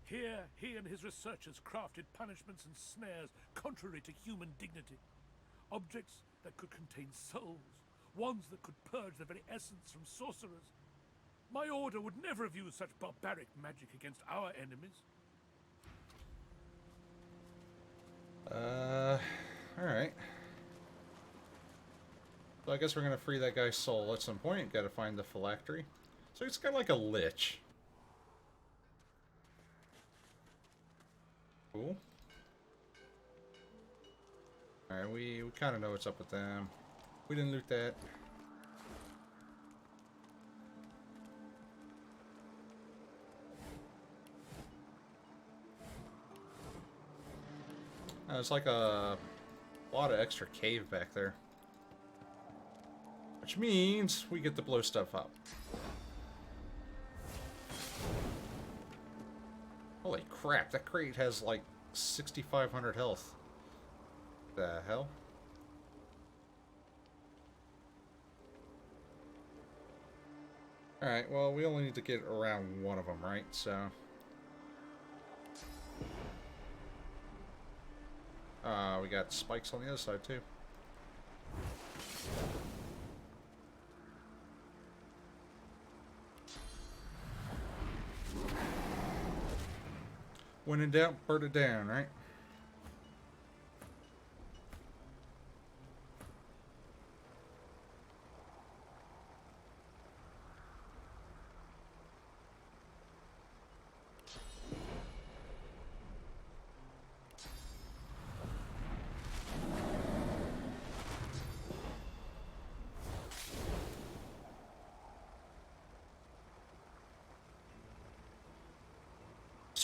Here, he and his researchers crafted punishments and snares contrary to human dignity. Objects that could contain souls, wands that could purge the very essence from sorcerers. My order would never have used such barbaric magic against our enemies. Alright. So I guess we're gonna free that guy's soul at some point. Gotta find the phylactery. So it's kind of like a lich. Cool. Alright, we kind of know what's up with them. We didn't loot that. There's like a lot of extra cave back there. Which means we get to blow stuff up. Holy crap, that crate has like 6,500 health. The hell? Alright, well, we only need to get around one of them, right? So... we got spikes on the other side, too. When in doubt, burn it down, right?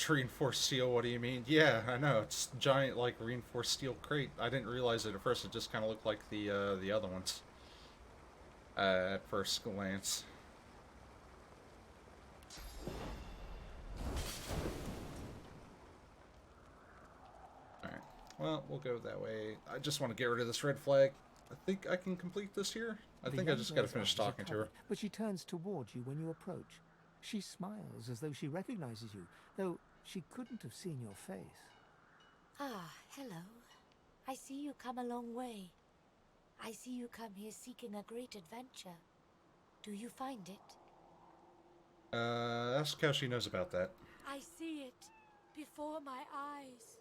Reinforced steel, what do you mean? Yeah, I know, it's giant like reinforced steel crate. I didn't realize it at first, it just kind of looked like the other ones at first glance. Alright, well, we'll go that way. I just want to get rid of this red flag. I think I can complete this here. I think I just gotta finish talking to her. But she turns towards you when you approach. She smiles as though she recognizes you, though she couldn't have seen your face. Ah, hello. I see you come a long way. I see you come here seeking a great adventure. Do you find it? Ask how she knows about that. I see it before my eyes.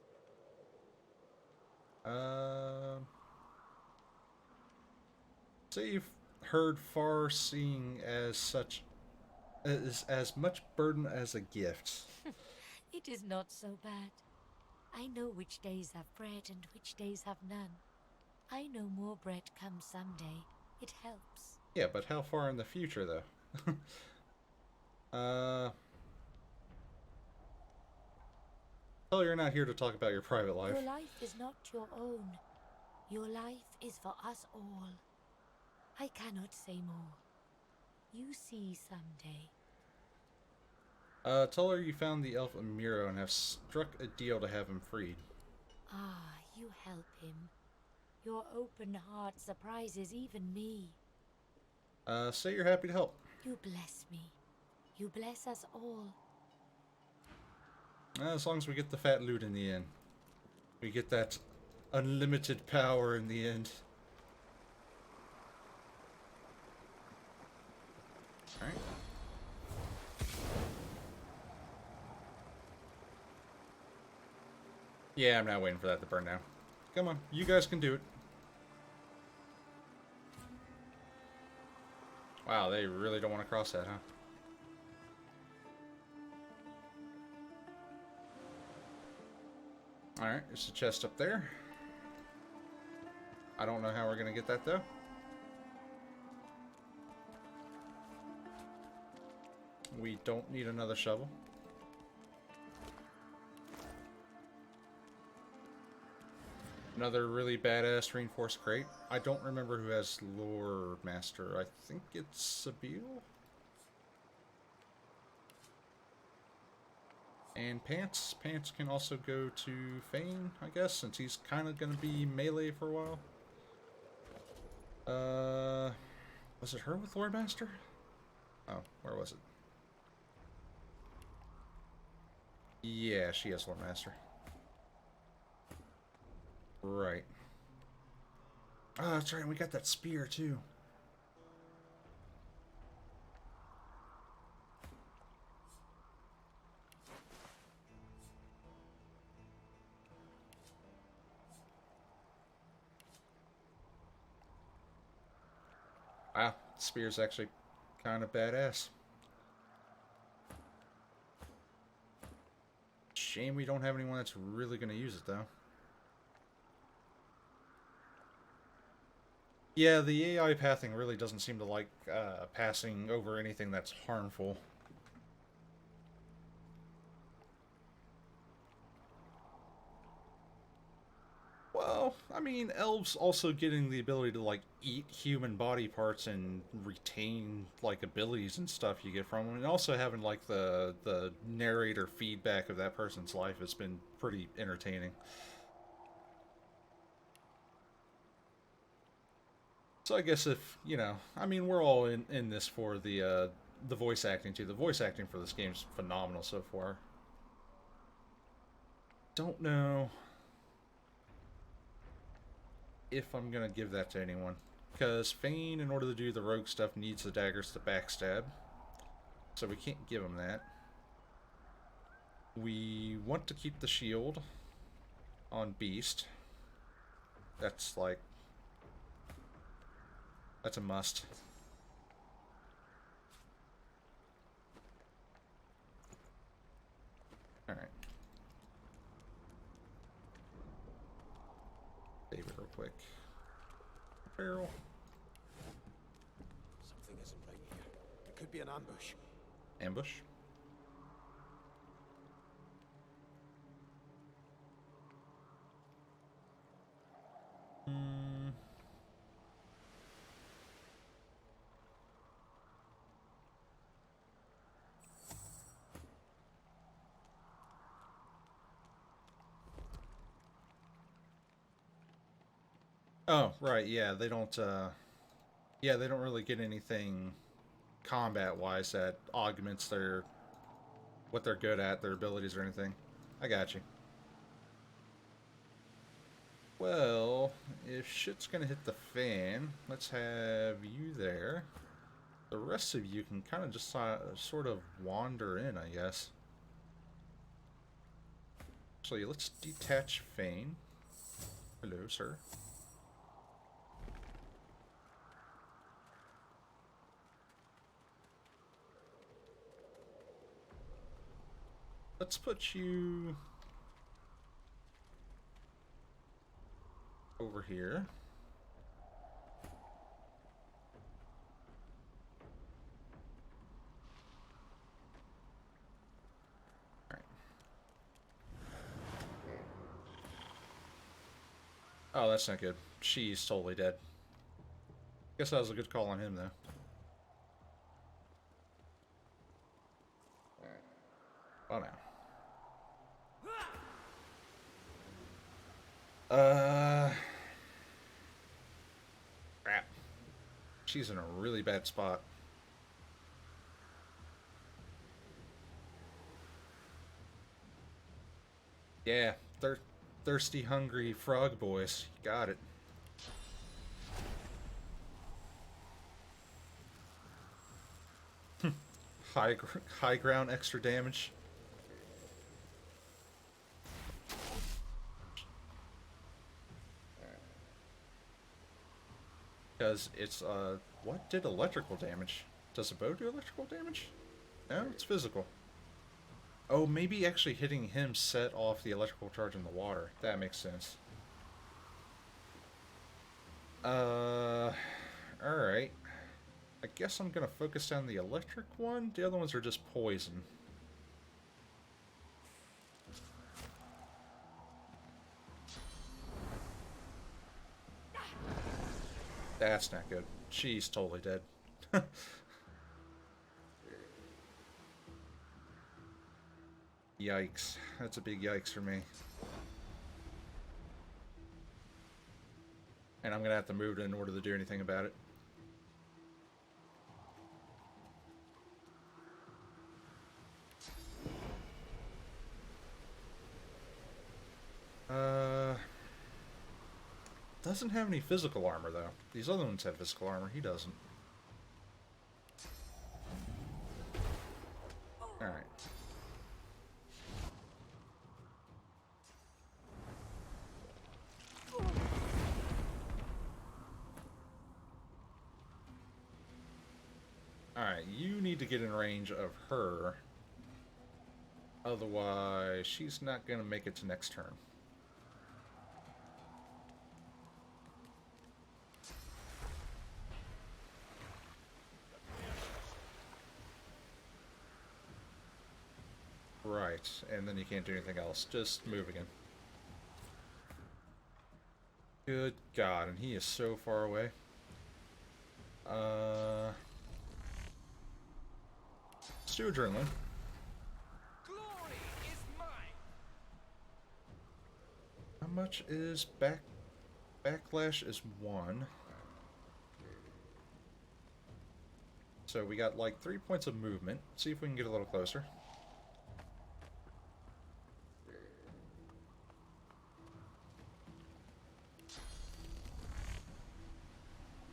Say you've heard far-seeing as such is as much burden as a gift. It is not so bad. I know which days have bread and which days have none. I know more bread comes someday. It helps. Yeah, but how far in the future, though? Well, you're not here to talk about your private life. Your life is not your own. Your life is for us all. I cannot say more. You see someday. Tell her you found the elf Amiro and have struck a deal to have him freed. Ah, you help him. Your open heart surprises even me. Say you're happy to help. You bless me. You bless us all. As long as we get the fat loot in the end. We get that unlimited power in the end. Alright. Yeah, I'm not waiting for that to burn down. Come on, you guys can do it. Wow, they really don't want to cross that, huh? Alright, there's a chest up there. I don't know how we're going to get that, though. We don't need another shovel. Another really badass reinforced crate. I don't remember who has Lore Master. I think it's Sabine. And Pants. Pants can also go to Fane, I guess, since he's kind of going to be melee for a while. Was it her with Lore Master? Oh, where was it? Yeah, she has Lore Master. Right. Oh, that's right. We got that spear, too. Wow, spear's actually kind of badass. Shame we don't have anyone that's really going to use it, though. Yeah, the AI pathing really doesn't seem to like passing over anything that's harmful. I mean, elves also getting the ability to, like, eat human body parts and retain, like, abilities and stuff you get from them, and also having, like, the narrator feedback of that person's life has been pretty entertaining. So I guess if, you know, I mean, we're all in this for the voice acting, too. The voice acting for this game is phenomenal so far. Don't know if I'm gonna give that to anyone, because Fane, in order to do the rogue stuff, needs the daggers to backstab, so we can't give him that. We want to keep the shield on Beast. That's like, that's a must. Alright. Save it real quick. Barrel. Something isn't right here. It could be an ambush. Ambush? Oh, right, yeah, they don't really get anything combat-wise that augments what they're good at, their abilities or anything. I got you. Well, if shit's gonna hit the fan, let's have you there. The rest of you can kind of just sort of wander in, I guess. So let's detach Fane. Hello, sir. Let's put you over here. All right. Oh, that's not good. She's totally dead. Guess that was a good call on him, though. Oh, no. Crap. She's in a really bad spot. Yeah, thirsty, hungry frog boys. Got it. High ground, extra damage. Because it's, what did electrical damage? Does a bow do electrical damage? No, it's physical. Oh, maybe actually hitting him set off the electrical charge in the water. That makes sense. Alright. I guess I'm gonna focus on the electric one. The other ones are just poison. That's not good. She's totally dead. Yikes. That's a big yikes for me. And I'm gonna have to move it in order to do anything about it. Doesn't have any physical armor, though. These other ones have physical armor. He doesn't. Alright. Alright, you need to get in range of her. Otherwise, she's not going to make it to next turn. Right, and then you can't do anything else. Just move again. Good God, and he is so far away. Let's do adrenaline. Glory is mine. How much is backlash is 1. So we got like 3 points of movement. See if we can get a little closer.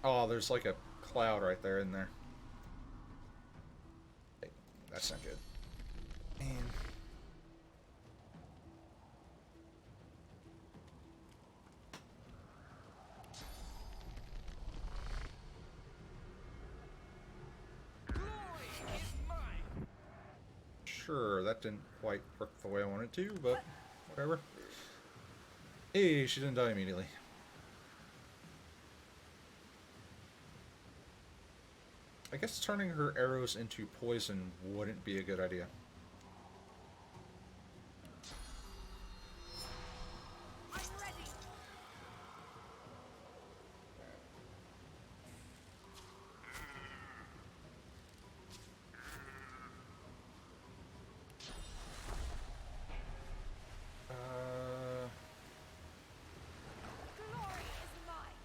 Oh, there's like a cloud right there in there. Hey, that's not good. Man. Sure, that didn't quite work the way I wanted to, but whatever. Hey, she didn't die immediately. I guess turning her arrows into poison wouldn't be a good idea. I'm ready. Glory is mine.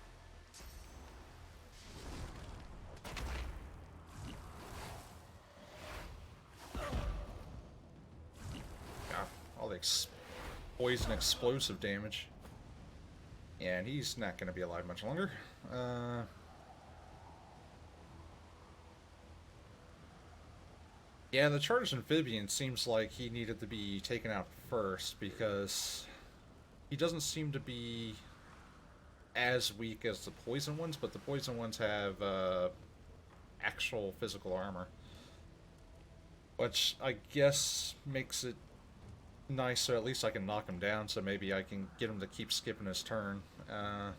All the poison explosive damage. Yeah, and he's not going to be alive much longer. Yeah, the charged amphibian seems like he needed to be taken out first because he doesn't seem to be as weak as the poison ones, but the poison ones have actual physical armor, which I guess makes it nice, so at least I can knock him down, so maybe I can get him to keep skipping his turn. I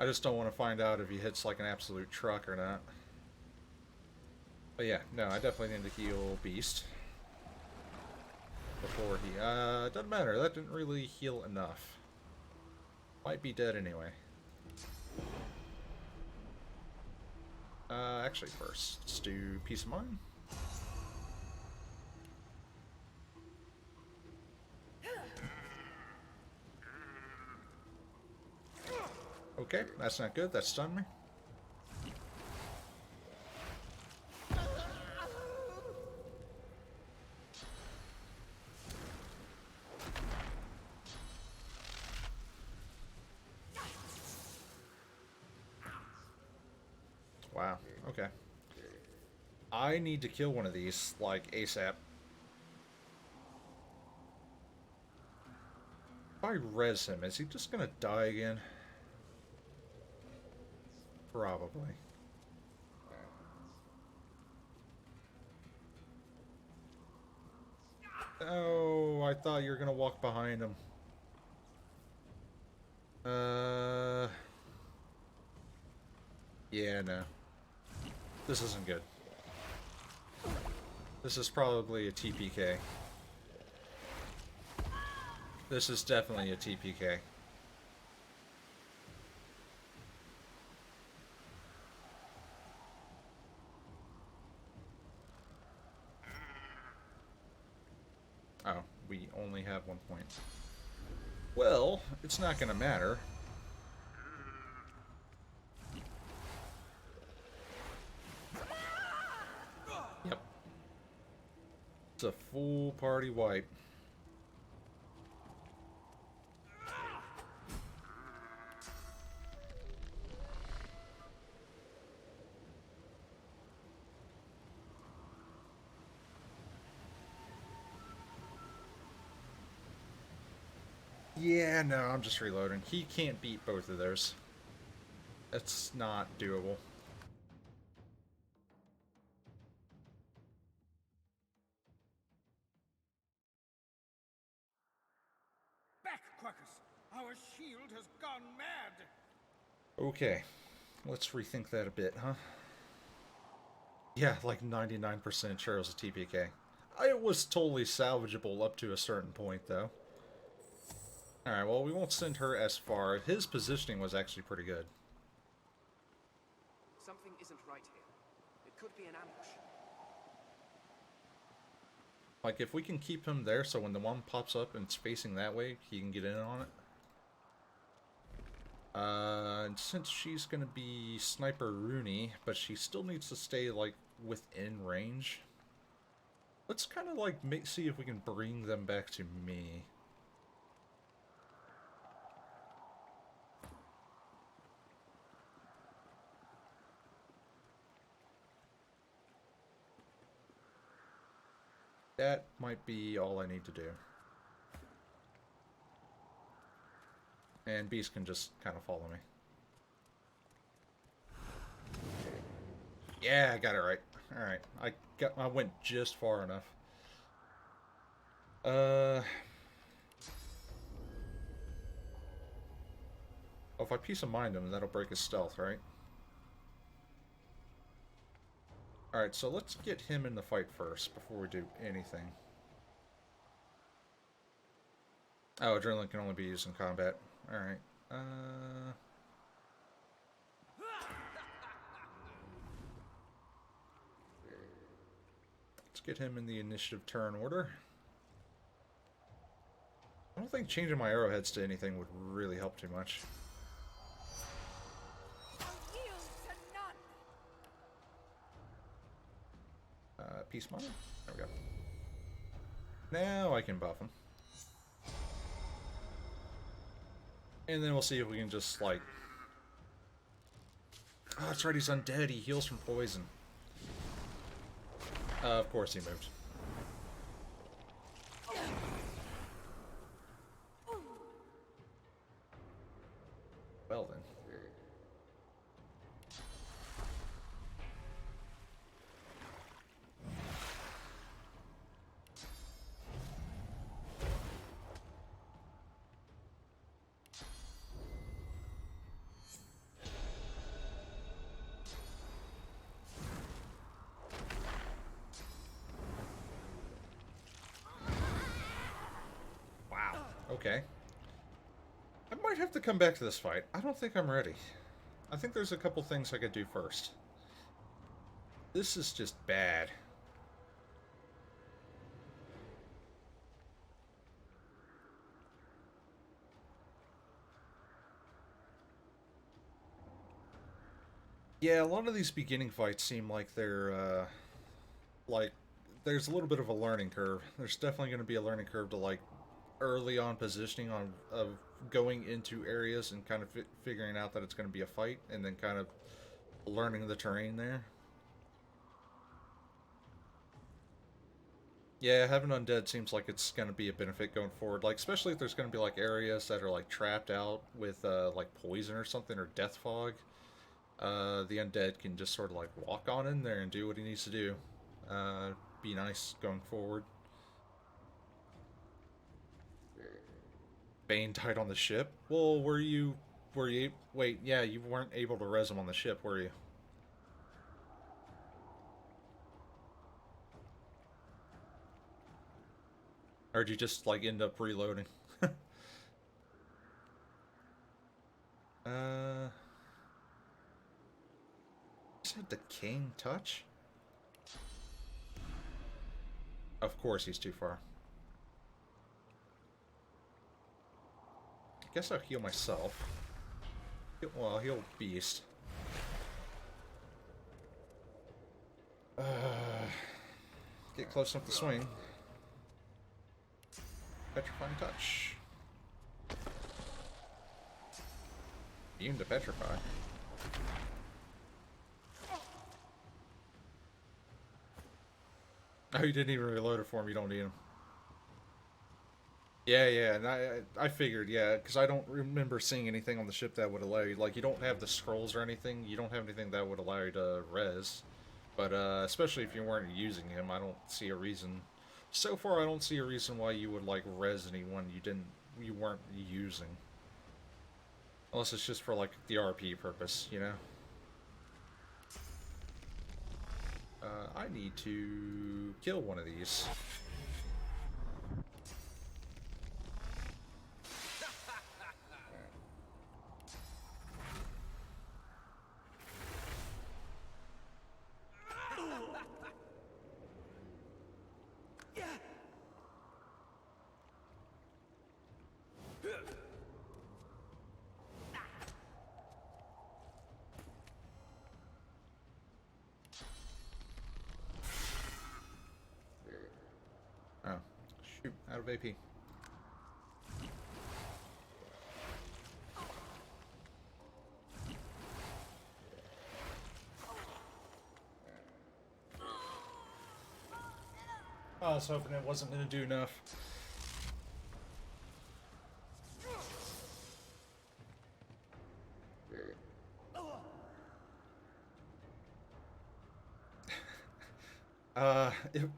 just don't want to find out if he hits like an absolute truck or not. But yeah, no, I definitely need to heal Beast before he... doesn't matter, that didn't really heal enough. Might be dead anyway. Actually first, let's do Peace of Mind. Okay, that's not good. That stunned me. Wow, okay. I need to kill one of these, like, ASAP. If I res him, is he just gonna die again? Probably. Oh, I thought you were gonna walk behind him. Yeah, no. This isn't good. This is probably a TPK. This is definitely a TPK. Oh, we only have 1 point. Well, it's not gonna matter. Yep. It's a full party wipe. Yeah, no, I'm just reloading. He can't beat both of those. That's not doable. Back, Quackers! Our shield has gone mad! Okay, let's rethink that a bit, huh? Yeah, like 99% sure it was a TPK. It was totally salvageable up to a certain point, though. Alright, well, we won't send her as far. His positioning was actually pretty good. Something isn't right here. It could be an ambush. Like, if we can keep him there so when the one pops up and it's facing that way, he can get in on it. And since she's going to be Sniper Rooney, but she still needs to stay, like, within range. Let's kind of, like, see if we can bring them back to me. That might be all I need to do. And Beast can just kind of follow me. Yeah, I got it right. Alright, I went just far enough. Oh, if I peace of mind him, that'll break his stealth, right? Alright, so let's get him in the fight first before we do anything. Oh, adrenaline can only be used in combat. Alright. Let's get him in the initiative turn order. I don't think changing my arrowheads to anything would really help too much. Peace money. There we go. Now I can buff him. And then we'll see if we can just, like... Oh, that's right, he's undead. He heals from poison. Of course he moved. Well then. Okay. I might have to come back to this fight. I don't think I'm ready. I think there's a couple things I could do first. This is just bad. Yeah, a lot of these beginning fights seem like they're, like, there's a little bit of a learning curve. There's definitely going to be a learning curve to, like, early on positioning of going into areas and kind of figuring out that it's going to be a fight, and then kind of learning the terrain there. Yeah, having undead seems like it's going to be a benefit going forward, like especially if there's going to be like areas that are like trapped out with like poison or something, or death fog. The undead can just sort of like walk on in there and do what he needs to do. Be nice going forward. Bane died on the ship? Well, were you, wait, yeah, you weren't able to res him on the ship, were you? Or did you just, like, end up reloading? Is that Decaying Touch? Of course he's too far. I guess I'll heal myself. Well, I'll heal Beast. Get close enough to swing. Petrifying Touch. Immune to Petrify. Oh, you didn't even reload it for him. You don't need him. Yeah, and I figured, yeah, because I don't remember seeing anything on the ship that would allow you, like, you don't have the scrolls or anything, you don't have anything that would allow you to res, but, especially if you weren't using him, I don't see a reason, so far I don't see a reason why you would, like, res anyone you weren't using, unless it's just for, like, the RP purpose, you know? I need to kill one of these. Shoot, out of AP. I was hoping it wasn't going to do enough.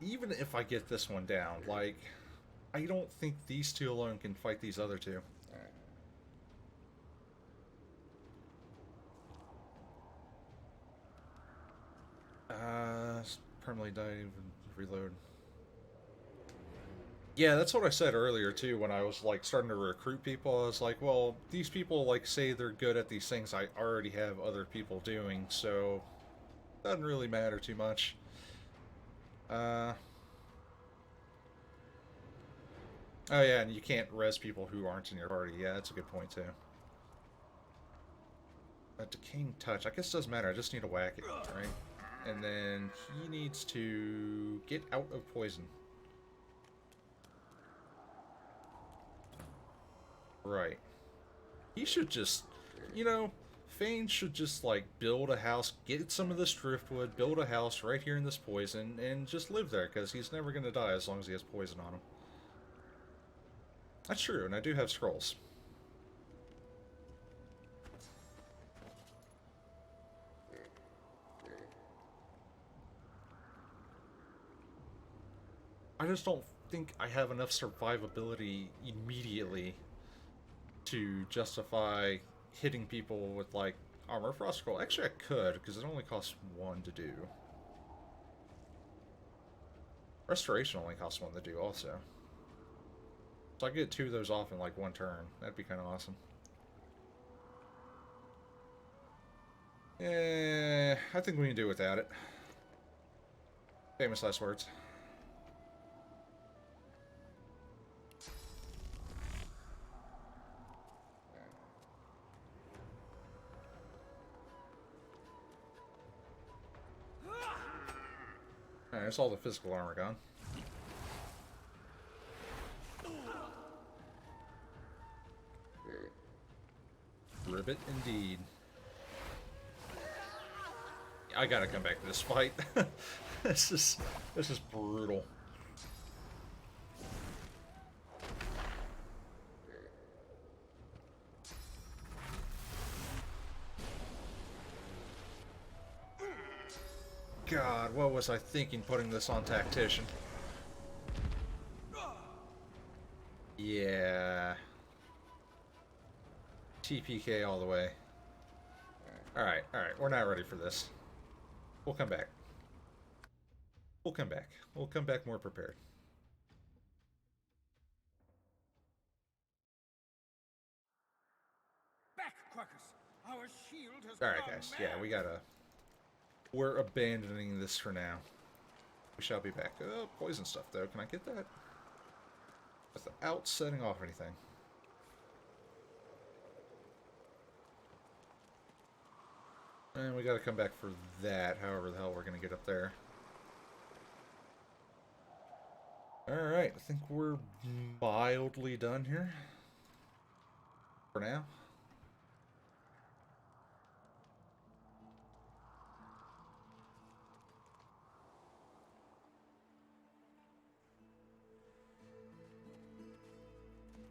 Even if I get this one down, like, I don't think these two alone can fight these other two. Permanently dive and reload. Yeah, that's what I said earlier too when I was like starting to recruit people. I was like, well, these people like say they're good at these things I already have other people doing, so it doesn't really matter too much. Oh yeah, and you can't res people who aren't in your party. Yeah, that's a good point too. Decaying touch. I guess it doesn't matter. I just need to whack it, right? And then he needs to get out of poison. Right. He should just, you know, Fane should just, like, build a house, get some of this driftwood, build a house right here in this poison, and just live there, because he's never going to die as long as he has poison on him. That's true, and I do have scrolls. I just don't think I have enough survivability immediately to justify hitting people with, like, armor frost scroll. Actually, I could, because it only costs 1 to do. Restoration only costs 1 to do, also. So I could get 2 of those off in, like, 1 turn. That'd be kind of awesome. Yeah, I think we can do without it. Famous last words. Alright, that's all the physical armor gone. Ribbit indeed. I gotta come back to this fight. This is brutal. God, what was I thinking putting this on Tactician? Yeah. TPK all the way. Alright, we're not ready for this. We'll come back. We'll come back. We'll come back more prepared. Back, Quackers! Our shield has Alright, gone guys. mad. Yeah, we gotta... We're abandoning this for now. We shall be back. Poison stuff, though. Can I get that? Without setting off anything. And we gotta come back for that, however the hell we're gonna get up there. Alright, I think we're mildly done here. For now.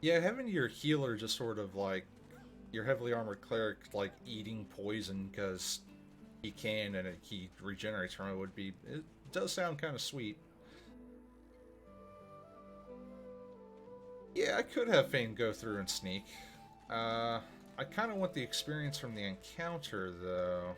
Yeah, having your healer just sort of like your heavily armored cleric like eating poison because he can and he regenerates from it it does sound kind of sweet. Yeah, I could have Fane go through and sneak. I kind of want the experience from the encounter though.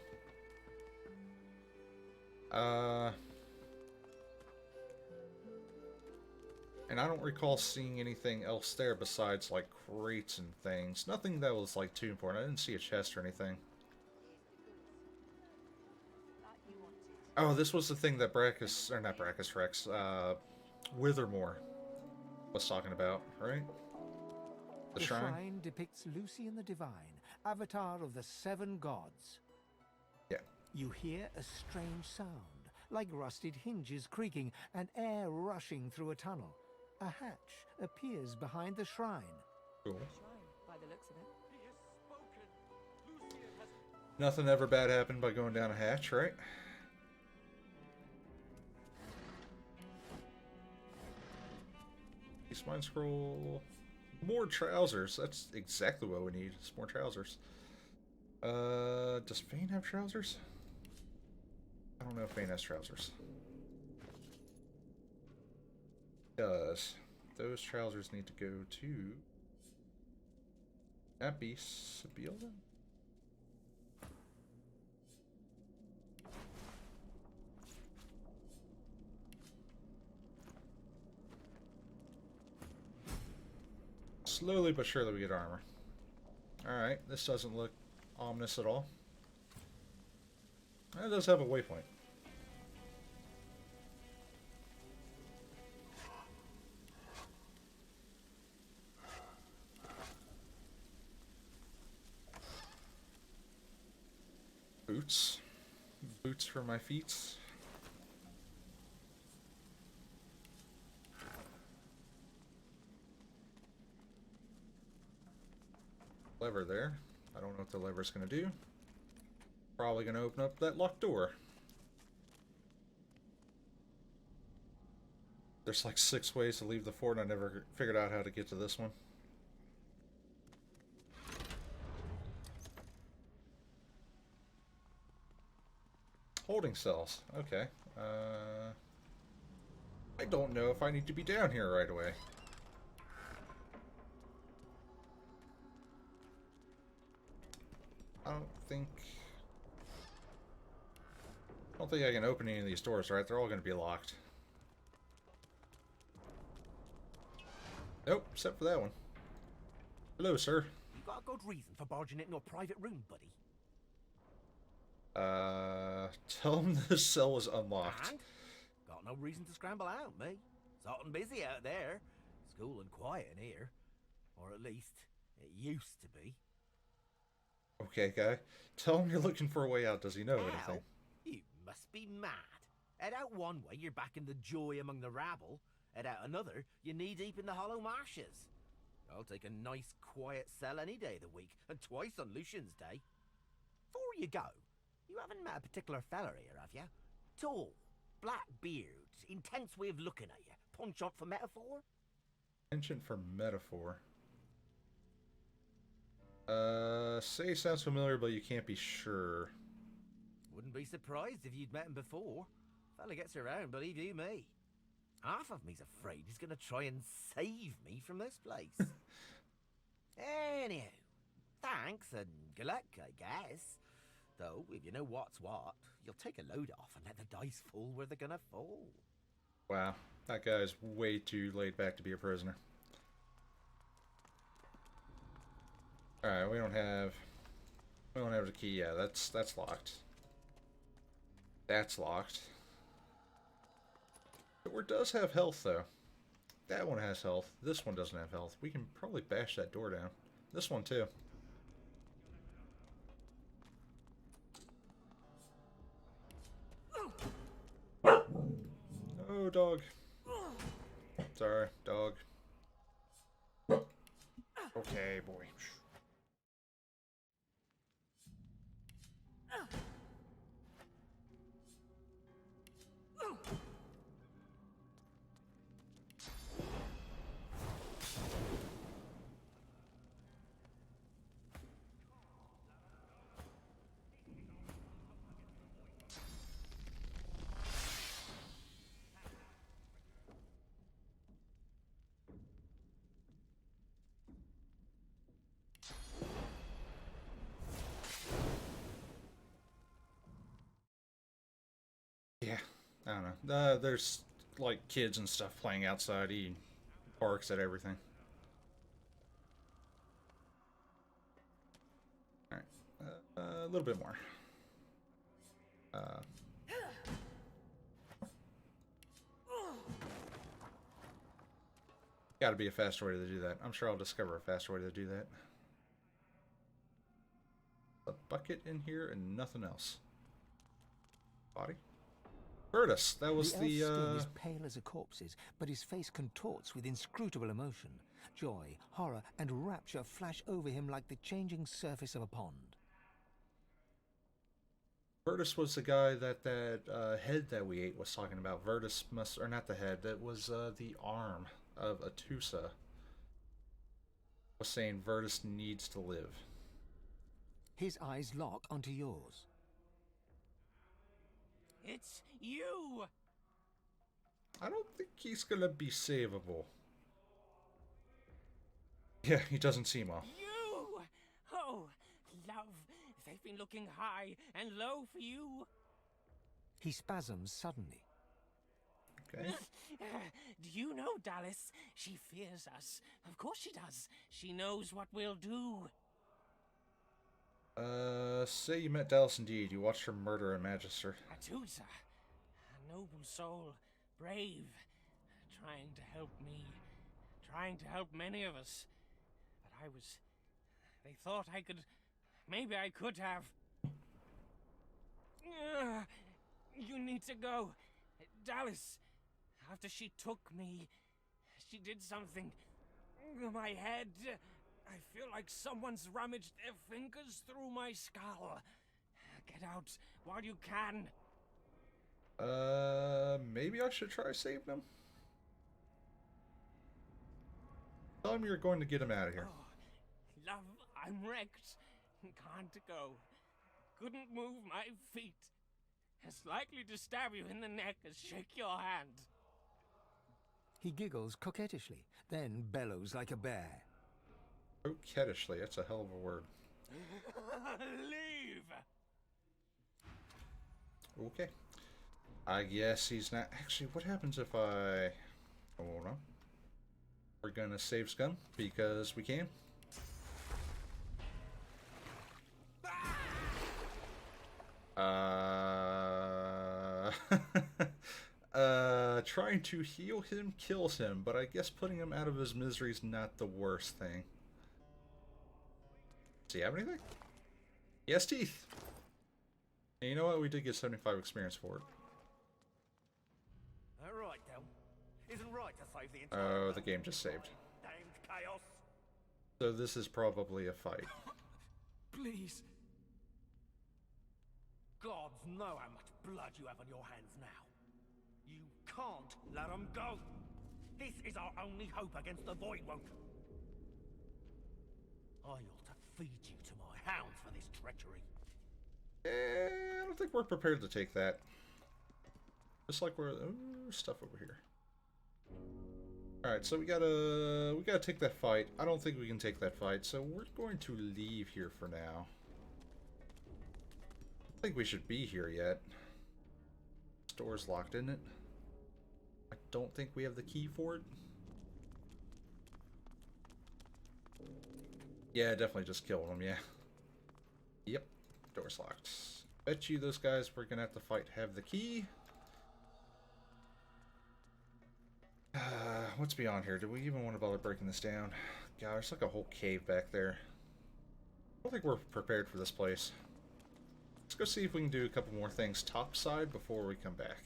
And I don't recall seeing anything else there besides, like, crates and things. Nothing that was, like, too important. I didn't see a chest or anything. Oh, this was the thing that Brachus, or not Brachus Rex, Withermore was talking about, right? The shrine? The shrine depicts Lucian the Divine, avatar of the 7 gods. Yeah. You hear a strange sound, like rusted hinges creaking and air rushing through a tunnel. A hatch appears behind the shrine. Cool. By the looks of it. Nothing ever bad happened by going down a hatch, right? Spine scroll. More trousers. That's exactly what we need. It's more trousers. Does Fane have trousers? I don't know if Fane has trousers. Does. Those trousers need to go to Abby Sibylla? Slowly but surely we get armor. Alright, this doesn't look ominous at all. It does have a waypoint. Boots. Boots for my feet. Lever there. I don't know what the lever's going to do. Probably going to open up that locked door. There's like 6 ways to leave the fort, and I never figured out how to get to this one. Holding cells. Okay. I don't know if I need to be down here right away. I don't think I can open any of these doors, right? They're all going to be locked. Nope, except for that one. Hello, sir. You got a good reason for barging into a private room, buddy? Tell him the cell was unlocked. And? Got no reason to scramble out, me. It's hot and busy out there. It's cool and quiet in here. Or at least, it used to be. Okay, guy. Tell him you're looking for a way out. Does he know anything? You must be mad. Head out one way, you're back in the joy among the rabble. Head out another, you're knee-deep in the hollow marshes. I'll take a nice, quiet cell any day of the week, and twice on Lucian's Day. Before you go, you haven't met a particular fella here, have you? Tall, black beard, intense way of looking at you. Punch up for metaphor? Penchant for metaphor. Say sounds familiar, but you can't be sure. Wouldn't be surprised if you'd met him before. Fella gets around, believe you me. Half of me's afraid he's gonna try and save me from this place. Anyhow, thanks and good luck, I guess. Though, if you know what's what, you'll take a load off and let the dice fall where they're gonna fall. Wow, that guy's way too laid back to be a prisoner. Alright, we don't have the key. Yeah, that's locked. That's locked. The door does have health, though. That one has health. This one doesn't have health. We can probably bash that door down. This one, too. Oh, dog. Sorry, dog. Okay, boy. Yeah, I don't know. There's like kids and stuff playing outside. He barks at everything. Alright, a little bit more. Gotta be a faster way to do that. I'm sure I'll discover a faster way to do that. A bucket in here and nothing else. Body? Virtus, that was the elf's skin the is pale as a corpse's, but his face contorts with inscrutable emotion. Joy, horror, and rapture flash over him like the changing surface of a pond. Virtus was the guy that head that we ate was talking about. Virtus must, or not the head, that was the arm of Atusa. Was saying Virtus needs to live. His eyes lock onto yours. It's you! I don't think he's gonna be savable. Yeah, he doesn't seem well. You! Oh, love, they've been looking high and low for you. He spasms suddenly. Okay. Do you know, Dallas? She fears us. Of course she does. She knows what we'll do. Say you met Dallas indeed. You watched her murder a magister. Atusa, a noble soul, brave, trying to help me, trying to help many of us. But they thought I could, maybe I could have. You need to go. Dallas, after she took me, she did something. My head, I feel like someone's rummaged their fingers through my skull. Get out while you can. Maybe I should try saving him? Tell him you're going to get him out of here. Oh, love, I'm wrecked. Can't go. Couldn't move my feet. As likely to stab you in the neck as shake your hand. He giggles coquettishly, then bellows like a bear. Coquettishly, that's a hell of a word. Leave! Okay. I guess he's not... Actually, what happens if I... Hold on. We're gonna save Scum, because we can. Trying to heal him kills him, but I guess putting him out of his misery is not the worst thing. Does he have anything? He has teeth. And you know what? We did get 75 experience for it. Alright, Del. Isn't right to save the entire Oh, world. the game just saved. Damned chaos. So this is probably a fight. Please. Gods know how much blood you have on your hands now. You can't let them go. This is our only hope against the Voidwoke. I ought to feed you to my hounds for this treachery. I don't think we're prepared to take that. Just like we're... Ooh, stuff over here. Alright, so we gotta take that fight. I don't think we can take that fight, so we're going to leave here for now. I don't think we should be here yet. This door's locked, isn't it? I don't think we have the key for it. Yeah, definitely just killed him, yeah. Yep, door's locked. Bet you those guys we're gonna have to fight have the key. What's beyond here? Do we even want to bother breaking this down? God, there's like a whole cave back there. I don't think we're prepared for this place. Let's go see if we can do a couple more things topside before we come back.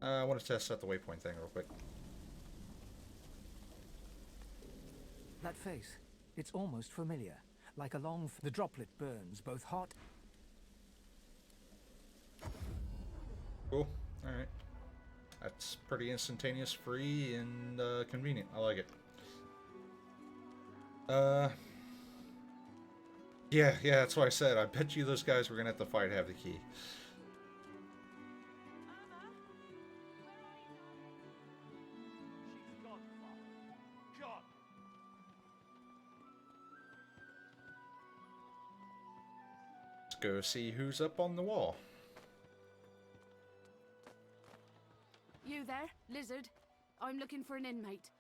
I want to test out the waypoint thing real quick. That face, it's almost familiar. Like a long... The droplet burns both hot... Cool. Alright. That's pretty instantaneous, free, and convenient. I like it. Yeah, that's what I said. I bet you those guys we're gonna have to fight have the key. Let's go see who's up on the wall. You there, lizard? I'm looking for an inmate.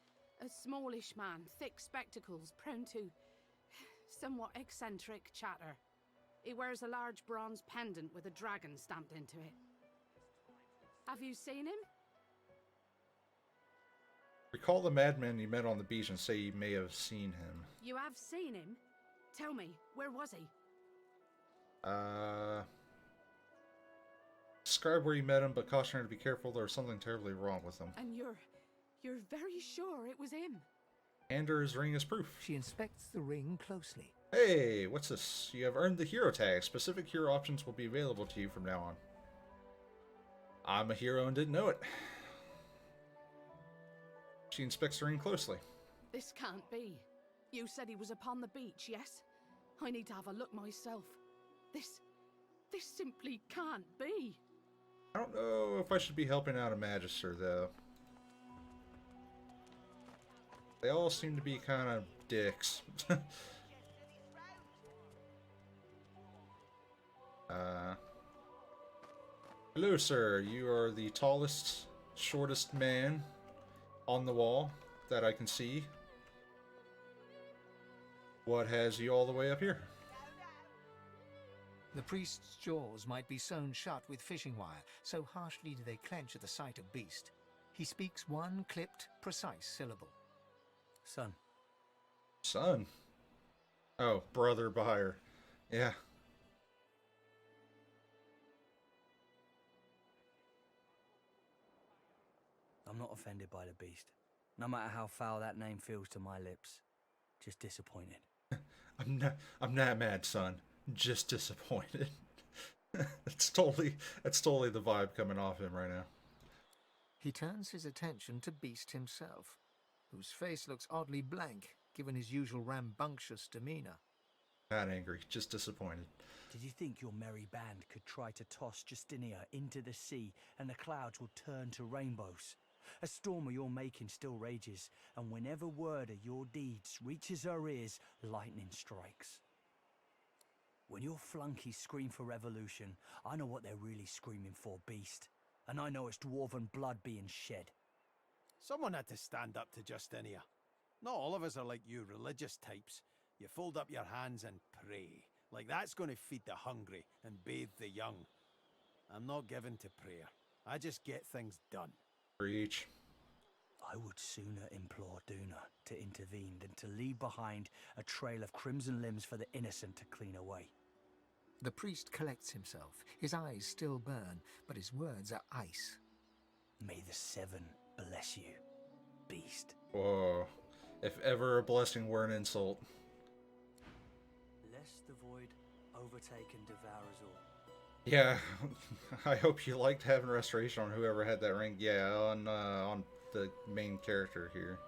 A smallish man, thick spectacles, prone to somewhat eccentric chatter. He wears a large bronze pendant with a dragon stamped into it. Have you seen him? Recall the madman you met on the beach and say you may have seen him. You have seen him? Tell me, where was he? Describe where you met him, but caution her to be careful. There's something terribly wrong with him. And you're very sure it was him? Hand her his ring as proof. She inspects the ring closely. Hey, what's this? You have earned the hero tag. Specific hero options will be available to you from now on. I'm a hero and didn't know it. She inspects the ring closely. This can't be. You said he was upon the beach, yes? I need to have a look myself. This simply can't be. I don't know if I should be helping out a Magister, though. They all seem to be kind of dicks. Hello, sir. You are the tallest, shortest man on the wall that I can see. What has you all the way up here? The priest's jaws might be sewn shut with fishing wire, so harshly do they clench at the sight of beast. He speaks one clipped, precise syllable. Son. Son? Oh, brother buyer. Yeah. I'm not offended by the beast, no matter how foul that name feels to my lips. Just disappointed. I'm not mad, son. Just disappointed. That's totally the vibe coming off him right now. He turns his attention to Beast himself, whose face looks oddly blank, given his usual rambunctious demeanor. Not angry, just disappointed. Did you think your merry band could try to toss Justinia into the sea and the clouds would turn to rainbows? A storm of your making still rages, and whenever word of your deeds reaches our ears, lightning strikes. When your flunkies scream for revolution, I know what they're really screaming for, Beast. And I know it's dwarven blood being shed. Someone had to stand up to Justinia. Not all of us are like you religious types. You fold up your hands and pray. Like that's going to feed the hungry and bathe the young. I'm not given to prayer. I just get things done. Preach. I would sooner implore Duna to intervene than to leave behind a trail of crimson limbs for the innocent to clean away. The priest collects himself. His eyes still burn, but his words are ice. May the Seven bless you, Beast. Whoa. If ever a blessing were an insult. Lest the void overtake and devour us all. Yeah, I hope you liked having restoration on whoever had that ring. Yeah, on the main character here.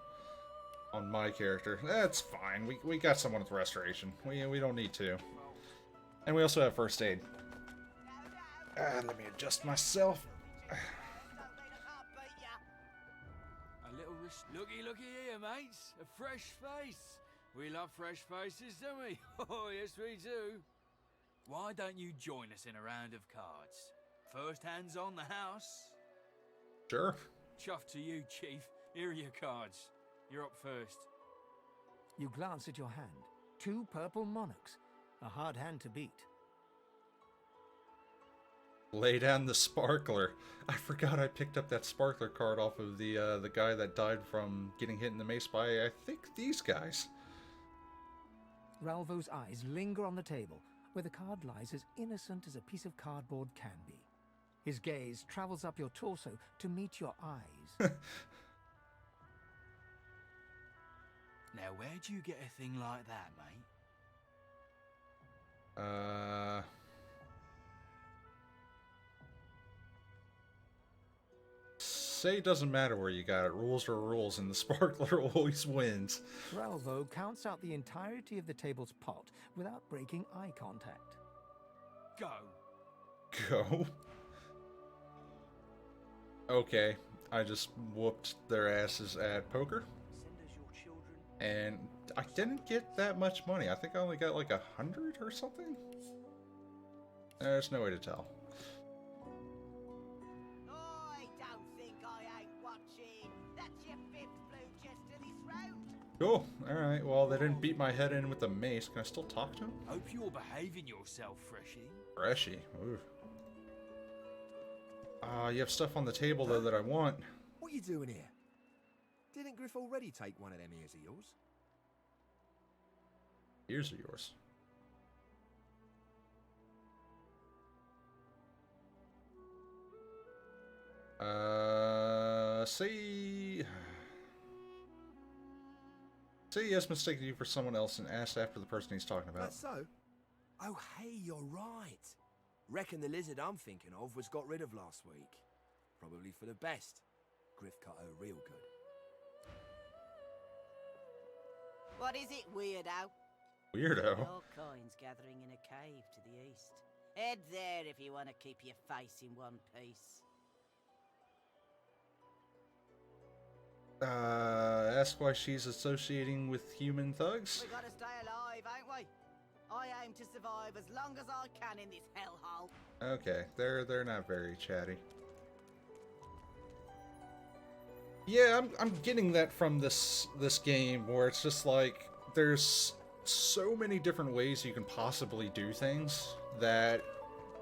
On my character. That's fine. We got someone with restoration. We don't need to. And we also have first aid. Let me adjust myself. A little looky here, mates. A fresh face. We love fresh faces, don't we? Oh, yes, we do. Why don't you join us in a round of cards? First hands on the house. Sure. Chuff to you, Chief. Here are your cards. You're up first. You glance at your hand. 2 purple monarchs. A hard hand to beat. Lay down the sparkler. I forgot I picked up that sparkler card off of the guy that died from getting hit in the mace by, I think, these guys. Ralvo's eyes linger on the table, where the card lies as innocent as a piece of cardboard can be. His gaze travels up your torso to meet your eyes. Now, where'd you get a thing like that, mate? Say it doesn't matter where you got it. Rules are rules, and the sparkler always wins. Ralvo counts out the entirety of the table's pot without breaking eye contact. Go. Go? Okay, I just whooped their asses at poker. And I didn't get that much money. I think I only got like 100 or something? There's no way to tell. I don't think I ain't watching. That's your 5th blue chest of this round. Cool. Alright, well, they didn't beat my head in with a mace. Can I still talk to him? Hope you're behaving yourself, Freshie. Freshie? Ooh. You have stuff on the table, though, that I want. What you doing here? Didn't Griff already take one of them ears of yours? Ears are yours. Say he has mistaken you for someone else and asked after the person he's talking about. That's so? Oh, hey, you're right. Reckon the lizard I'm thinking of was got rid of last week. Probably for the best. Griff cut her real good. What is it, weirdo? Weirdo? All kinds gathering in a cave to the east. Head there if you want to keep your face in one piece. Ask why she's associating with human thugs? We gotta stay alive, ain't we? I aim to survive as long as I can in this hellhole. Okay, they're not very chatty. Yeah, I'm getting that from this game where it's just like there's so many different ways you can possibly do things that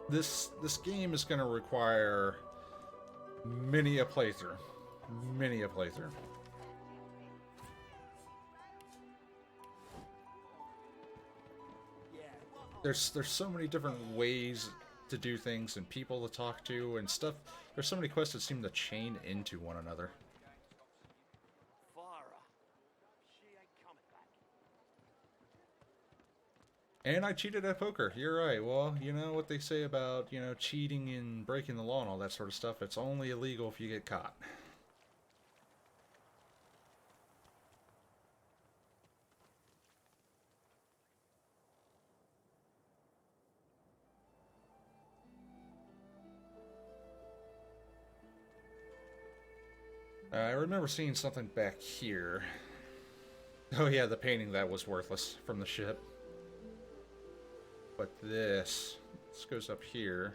this game is going to require many a playthrough. Many a playthrough. There's so many different ways to do things and people to talk to and stuff. There's so many quests that seem to chain into one another. And I cheated at poker. You're right. Well, you know what they say about, you know, cheating and breaking the law and all that sort of stuff. It's only illegal if you get caught. I remember seeing something back here. Oh yeah, the painting that was worthless from the ship. But this goes up here.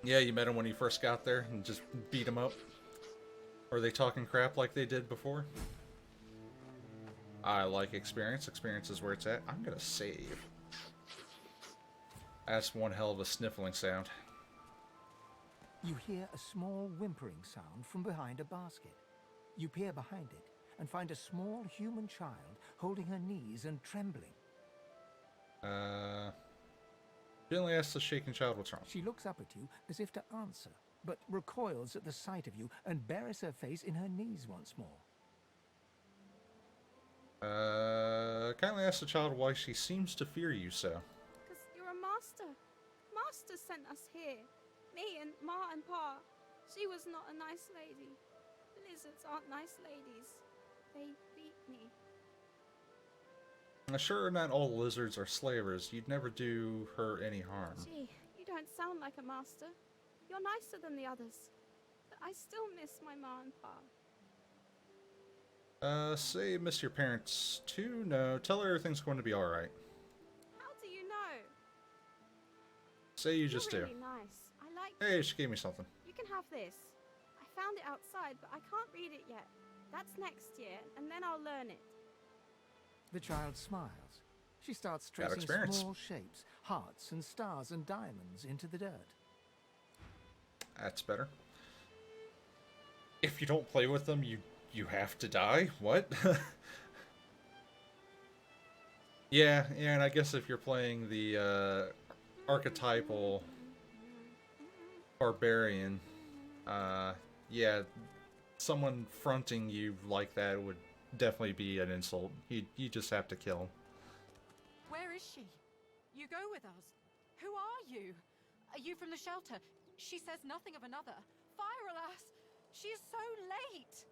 Yeah, you met him when he first got there and just beat him up. Or are they talking crap like they did before? I like experience. Experience is where it's at. I'm gonna save. That's one hell of a sniffling sound. You hear a small whimpering sound from behind a basket. You peer behind it and find a small human child holding her knees and trembling. Gently asks the shaken child what's wrong. She looks up at you as if to answer, but recoils at the sight of you and buries her face in her knees once more. Kindly ask the child why she seems to fear you so. Because you're a master. Master sent us here. Me and Ma and Pa. She was not a nice lady. Lizards aren't nice ladies. They beat me. Sure, not all lizards are slavers. You'd never do her any harm. Gee, you don't sound like a master. You're nicer than the others. But I still miss my Ma and Pa. Say you miss your parents too? No, tell her everything's going to be alright. How do you know? Say you just You're do. really nice. I like Hey, you. she gave me something. You can have this. I found it outside, but I can't read it yet. That's next year, and then I'll learn it. The child smiles. She starts Got tracing experience. small shapes, hearts and stars and diamonds into the dirt. That's better. If you don't play with them, you have to die? What? Yeah, and I guess if you're playing the archetypal barbarian, yeah, someone fronting you like that would definitely be an insult. You just have to kill him. Where is she? You go with us. Who are you? Are you from the shelter? She says nothing of another. Fire, alas! She is so late!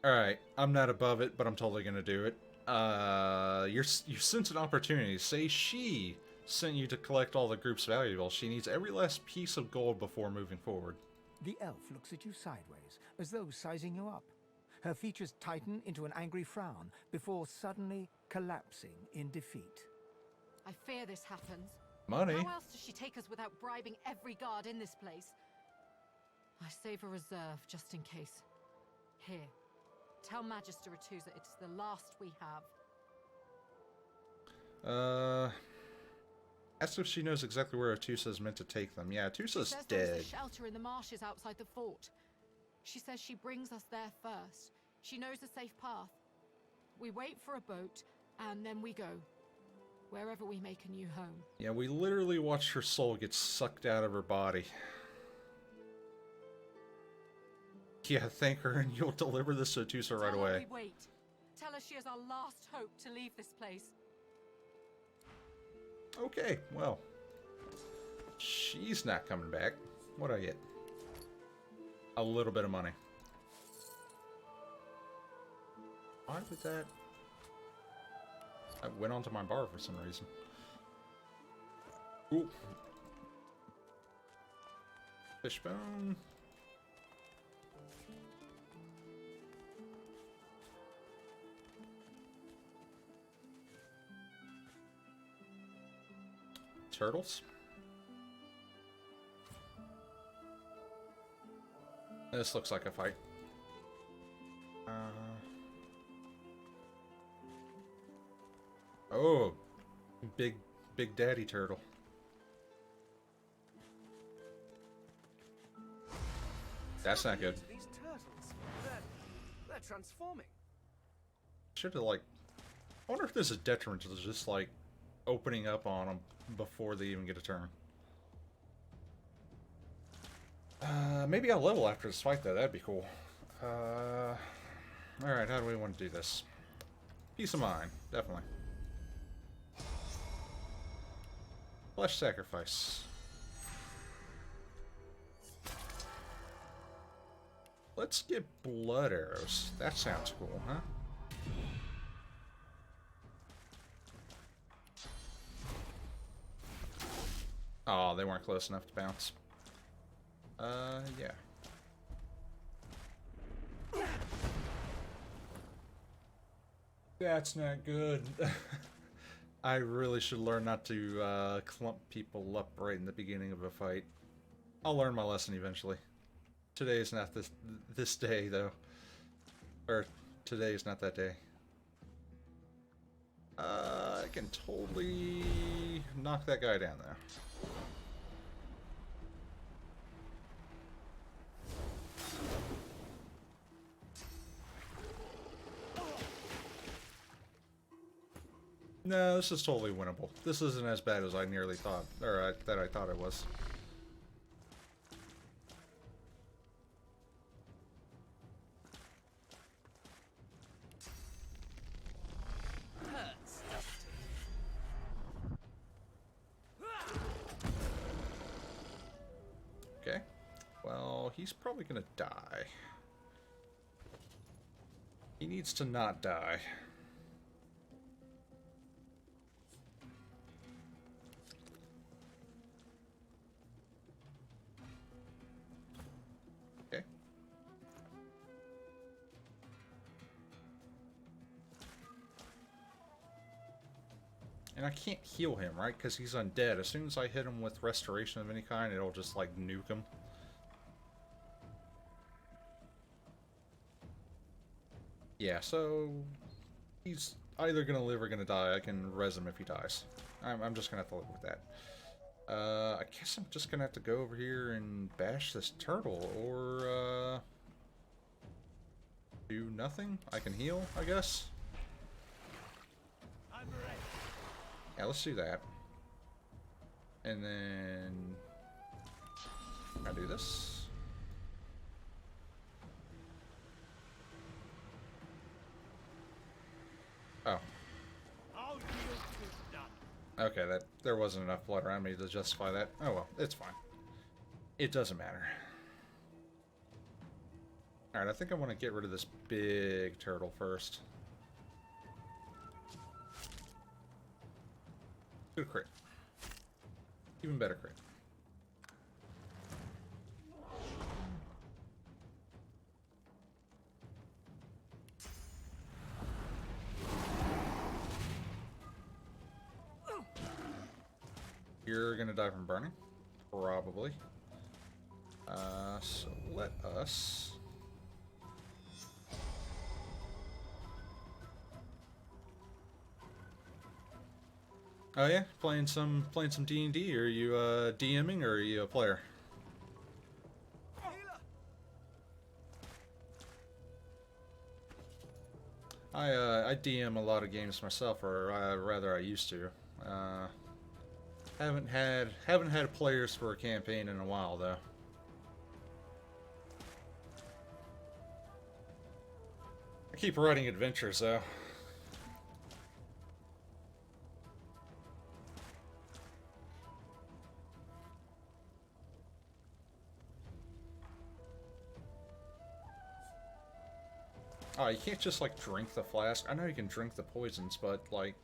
Alright, I'm not above it, but I'm totally gonna do it. You sense an opportunity. Say she sent you to collect all the group's valuables. She needs every last piece of gold before moving forward. The elf looks at you sideways, as though sizing you up. Her features tighten into an angry frown before suddenly collapsing in defeat. I fear this happens. Money? How else does she take us without bribing every guard in this place? I save a reserve just in case. Here. Tell Magister Atusa it's the last we have. Ask if she knows exactly where Atusa is meant to take them. Yeah, Atusa's There's dead. a shelter in the marshes outside the fort. She says she brings us there first. She knows a safe path. We wait for a boat, And then we go. Wherever we make a new home. Yeah, we literally watched her soul get sucked out of her body. Yeah, thank her and you'll deliver this to Atusa right Tell her away. we wait. Tell her she is our last hope to leave this place. Okay, well. She's not coming back. What do I get? A little bit of money. Why was that? I went onto my bar for some reason. Ooh. Fishbone. Turtles. This looks like a fight. Oh, big daddy turtle. That's not good. These turtles, they're transforming. Should have like. I wonder if there's a detriment to just like opening up on them before they even get a turn. Maybe I'll level after this fight though. That'd be cool. All right, how do we want to do this? Peace of mind, definitely. Flesh sacrifice. Let's get blood arrows. That sounds cool, huh? Oh, they weren't close enough to bounce. Yeah. That's not good. I really should learn not to clump people up right in the beginning of a fight. I'll learn my lesson eventually. Today is not this day though. Or today is not that day. I can totally knock that guy down though. No, this is totally winnable. This isn't as bad as I nearly thought, or that I thought it was. Okay. Well, he's probably gonna die. He needs to not die. And I can't heal him, right? Because he's undead. As soon as I hit him with restoration of any kind, it'll just, like, nuke him. Yeah, so... he's either gonna live or gonna die. I can res him if he dies. I'm just gonna have to live with that. I guess I'm just gonna have to go over here and bash this turtle, or, do nothing? I can heal, I guess? Yeah, let's do that. And then... I do this. Oh. Okay, there wasn't enough blood around me to justify that. Oh well, it's fine. It doesn't matter. Alright, I think I want to get rid of this big turtle first. Good crit. Even better crit. You're gonna die from burning? Probably. So let us... Oh yeah, playing some D&D. Are you DMing or are you a player? I DM a lot of games myself, or rather I used to. Haven't had players for a campaign in a while though. I keep writing adventures though. Oh, you can't just, like, drink the flask. I know you can drink the poisons, but, like,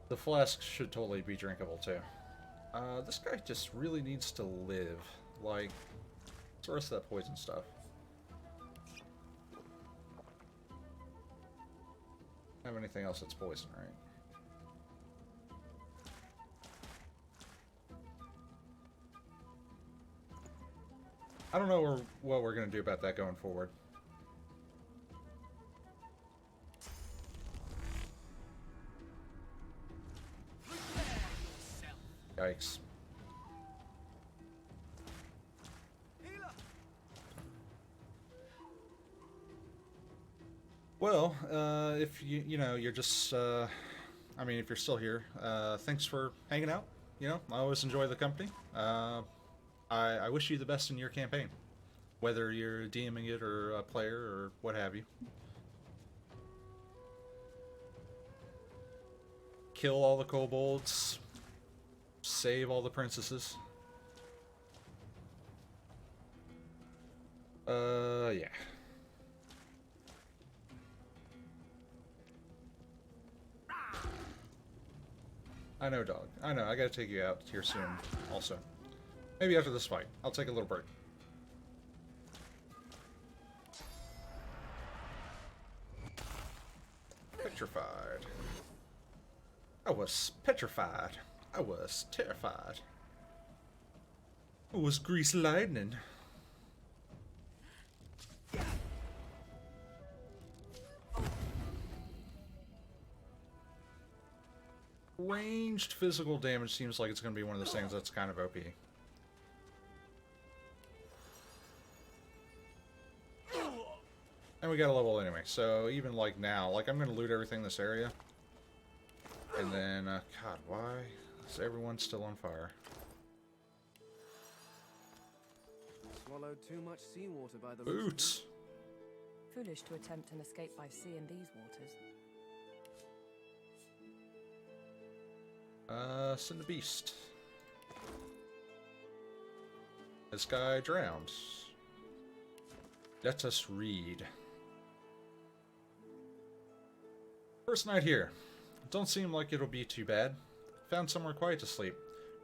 the flask should totally be drinkable, too. This guy just really needs to live. Like, what's the rest of that poison stuff? Have anything else that's poison, right? I don't know what we're going to do about that going forward. Yikes. Well, if you know, you're just, I mean, if you're still here, thanks for hanging out. You know, I always enjoy the company. I wish you the best in your campaign, whether you're DMing it or a player or what have you. Kill all the kobolds. Save all the princesses. Yeah. I know, dog. I know, I gotta take you out here soon, also. Maybe after this fight. I'll take a little break. Petrified. I was petrified. I was terrified. It was grease lightning. Ranged physical damage seems like it's going to be one of those things that's kind of OP. And we got a level anyway, so even like now, like I'm going to loot everything in this area. And then, God, why is everyone still on fire? Swallowed too much seawater by the boots. Foolish to attempt an escape by sea in these waters. Send the beast. This guy drowns. Let us read. First night here. Don't seem like it'll be too bad. Found somewhere quiet to sleep.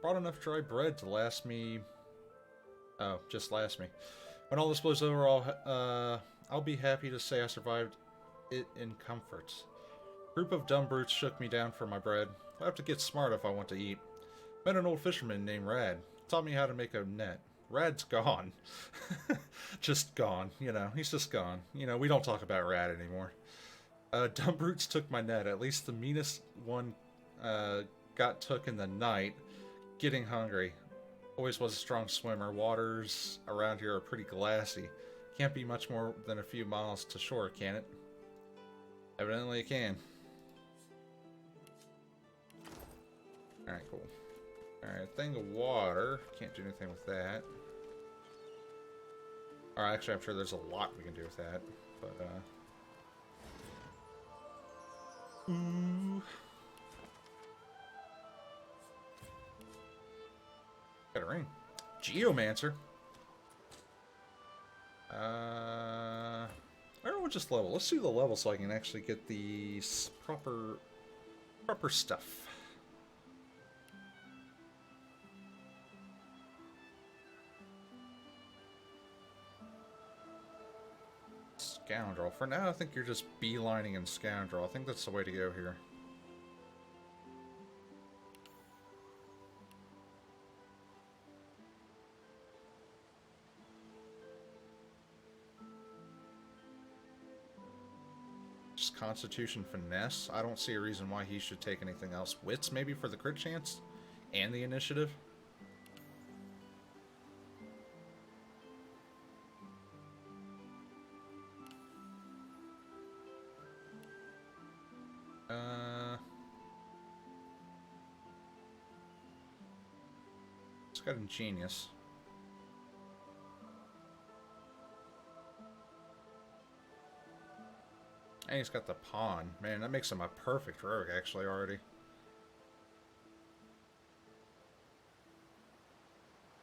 Brought enough dry bread to last me... Oh, just last me. When all this blows over, I'll be happy to say I survived it in comfort. Group of dumb brutes shook me down for my bread. I have to get smart if I want to eat. Met an old fisherman named Rad. Taught me how to make a net. Rad's gone. Just gone, you know. He's just gone. You know, we don't talk about Rad anymore. Dumb brutes took my net. At least the meanest one got took in the night. Getting hungry. Always was a strong swimmer. Waters around here are pretty glassy. Can't be much more than a few miles to shore, can it? Evidently it can. Alright, cool. Alright, thing of water. Can't do anything with that. Alright, actually I'm sure there's a lot we can do with that. But, Ooh. Got a ring. Geomancer. Everyone just level. Let's do the level so I can actually get the proper stuff. Scoundrel. For now, I think you're just beelining in Scoundrel. I think that's the way to go here. Just Constitution Finesse. I don't see a reason why he should take anything else. Wits, maybe, for the crit chance? And the initiative? It's got ingenious. And he's got the pawn. Man, that makes him a perfect rogue, actually, already.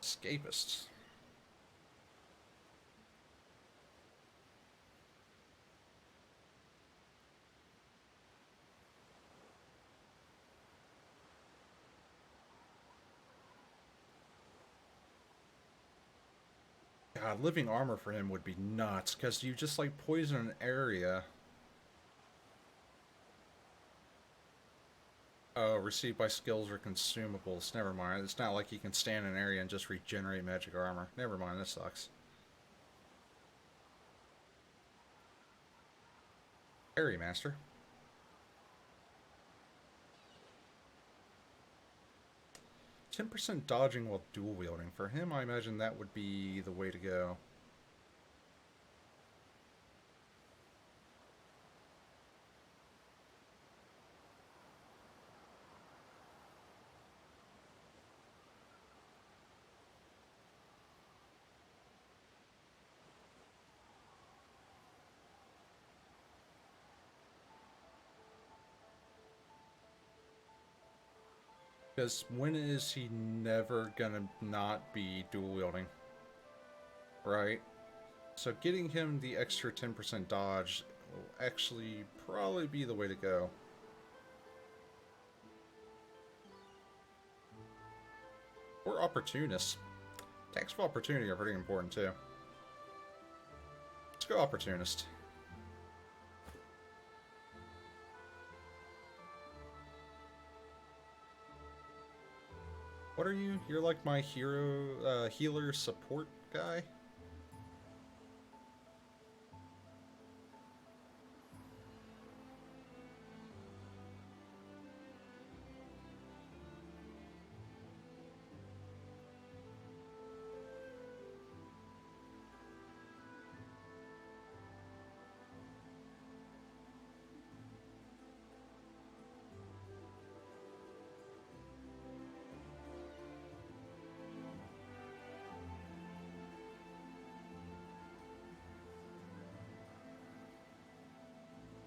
Escapists. God, living armor for him would be nuts, because you just, like, poison an area. Oh, received by skills or consumables. Never mind. It's not like you can stand in an area and just regenerate magic armor. Never mind, that sucks. Parry Master. %10 dodging while dual wielding. For him, I imagine that would be the way to go. Because when is he never gonna not be dual wielding? Right? So getting him the extra 10% dodge will actually probably be the way to go. Or opportunists. Attacks of opportunity are pretty important too. Let's go opportunist. What are you? You're like my hero, healer support guy?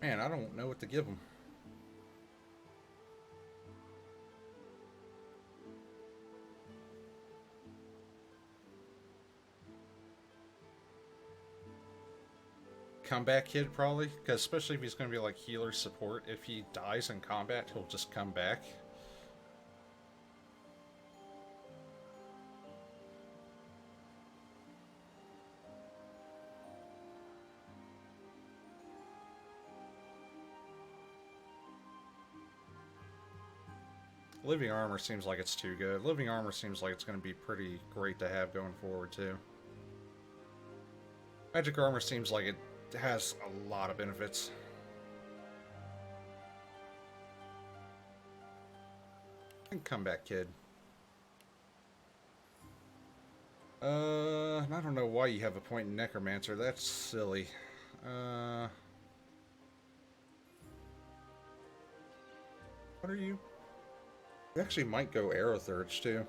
Man, I don't know what to give him. Comeback kid, probably. Because especially if he's going to be like healer support, if he dies in combat, he'll just come back. Living armor seems like it's too good. Living armor seems like it's going to be pretty great to have going forward too. Magic armor seems like it has a lot of benefits. And comeback kid. I don't know why you have a point in Necromancer. That's silly. What are you? We actually might go Aerothurge too.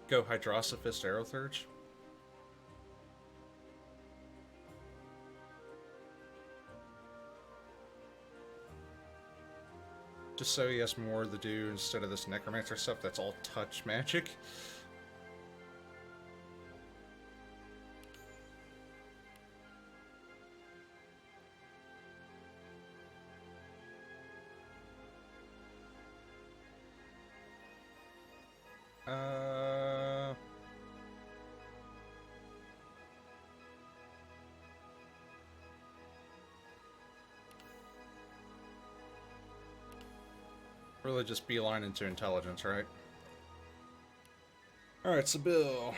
Go Hydrosophist Aerothurge. Just so he has more to do instead of this Necromancer stuff that's all touch magic. Really just beeline into intelligence, right? Alright, so Bill.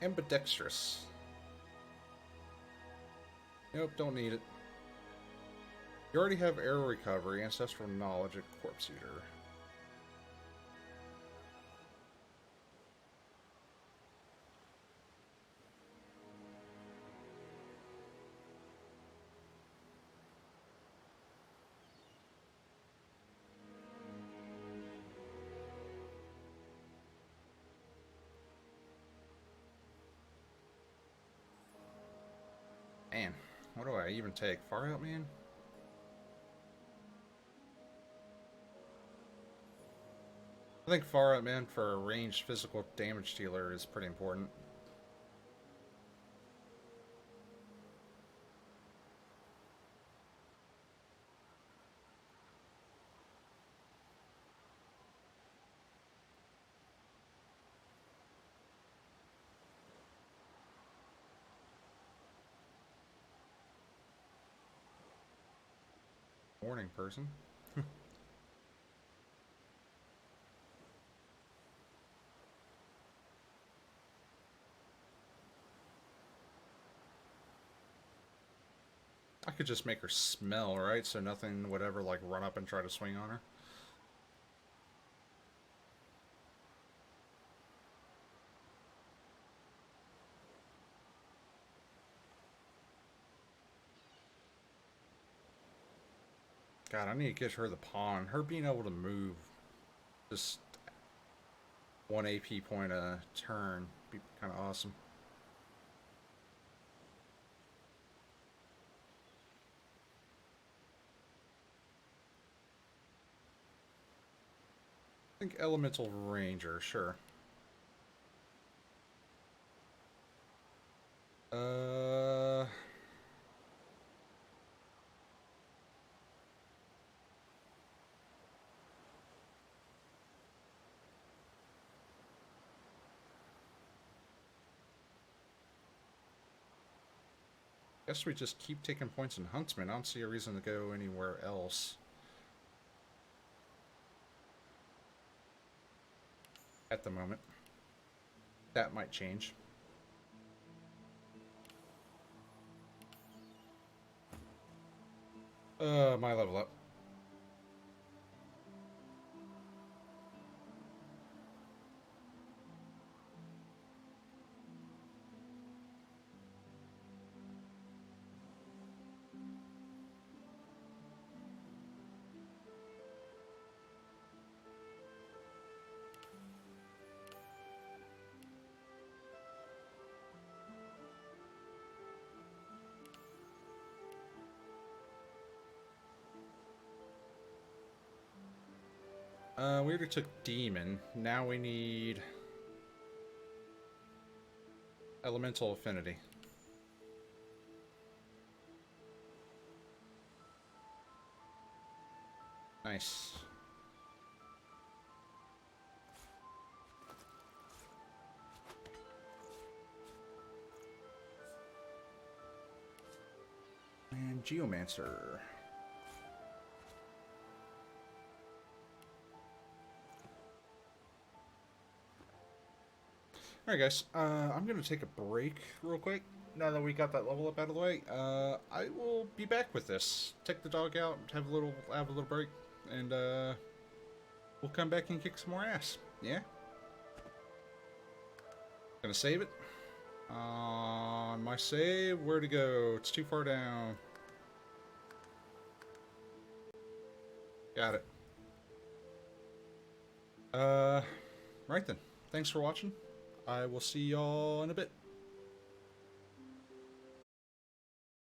Ambidextrous. Nope, don't need it. You already have Arrow Recovery, Ancestral Knowledge, and Corpse Eater. What do I even take? Far Out Man? I think Far Out Man for a ranged physical damage dealer is pretty important. Morning, person. I could just make her smell, right? So nothing would ever, like, run up and try to swing on her. God, I need to get her the pawn. Her being able to move just 1 AP point a turn be kind of awesome. I think Elemental Ranger, sure. Guess we just keep taking points in Huntsman. I don't see a reason to go anywhere else. At the moment. That might change. My level up. We already took Demon. Now we need Elemental Affinity. Nice. And Geomancer. Alright guys, I'm going to take a break real quick. Now that we got that level up out of the way, I will be back with this. Take the dog out, have a little break, and we'll come back and kick some more ass. Yeah? Gonna save it. On my save, where to go? It's too far down. Got it. Right then. Thanks for watching. I will see y'all in a bit.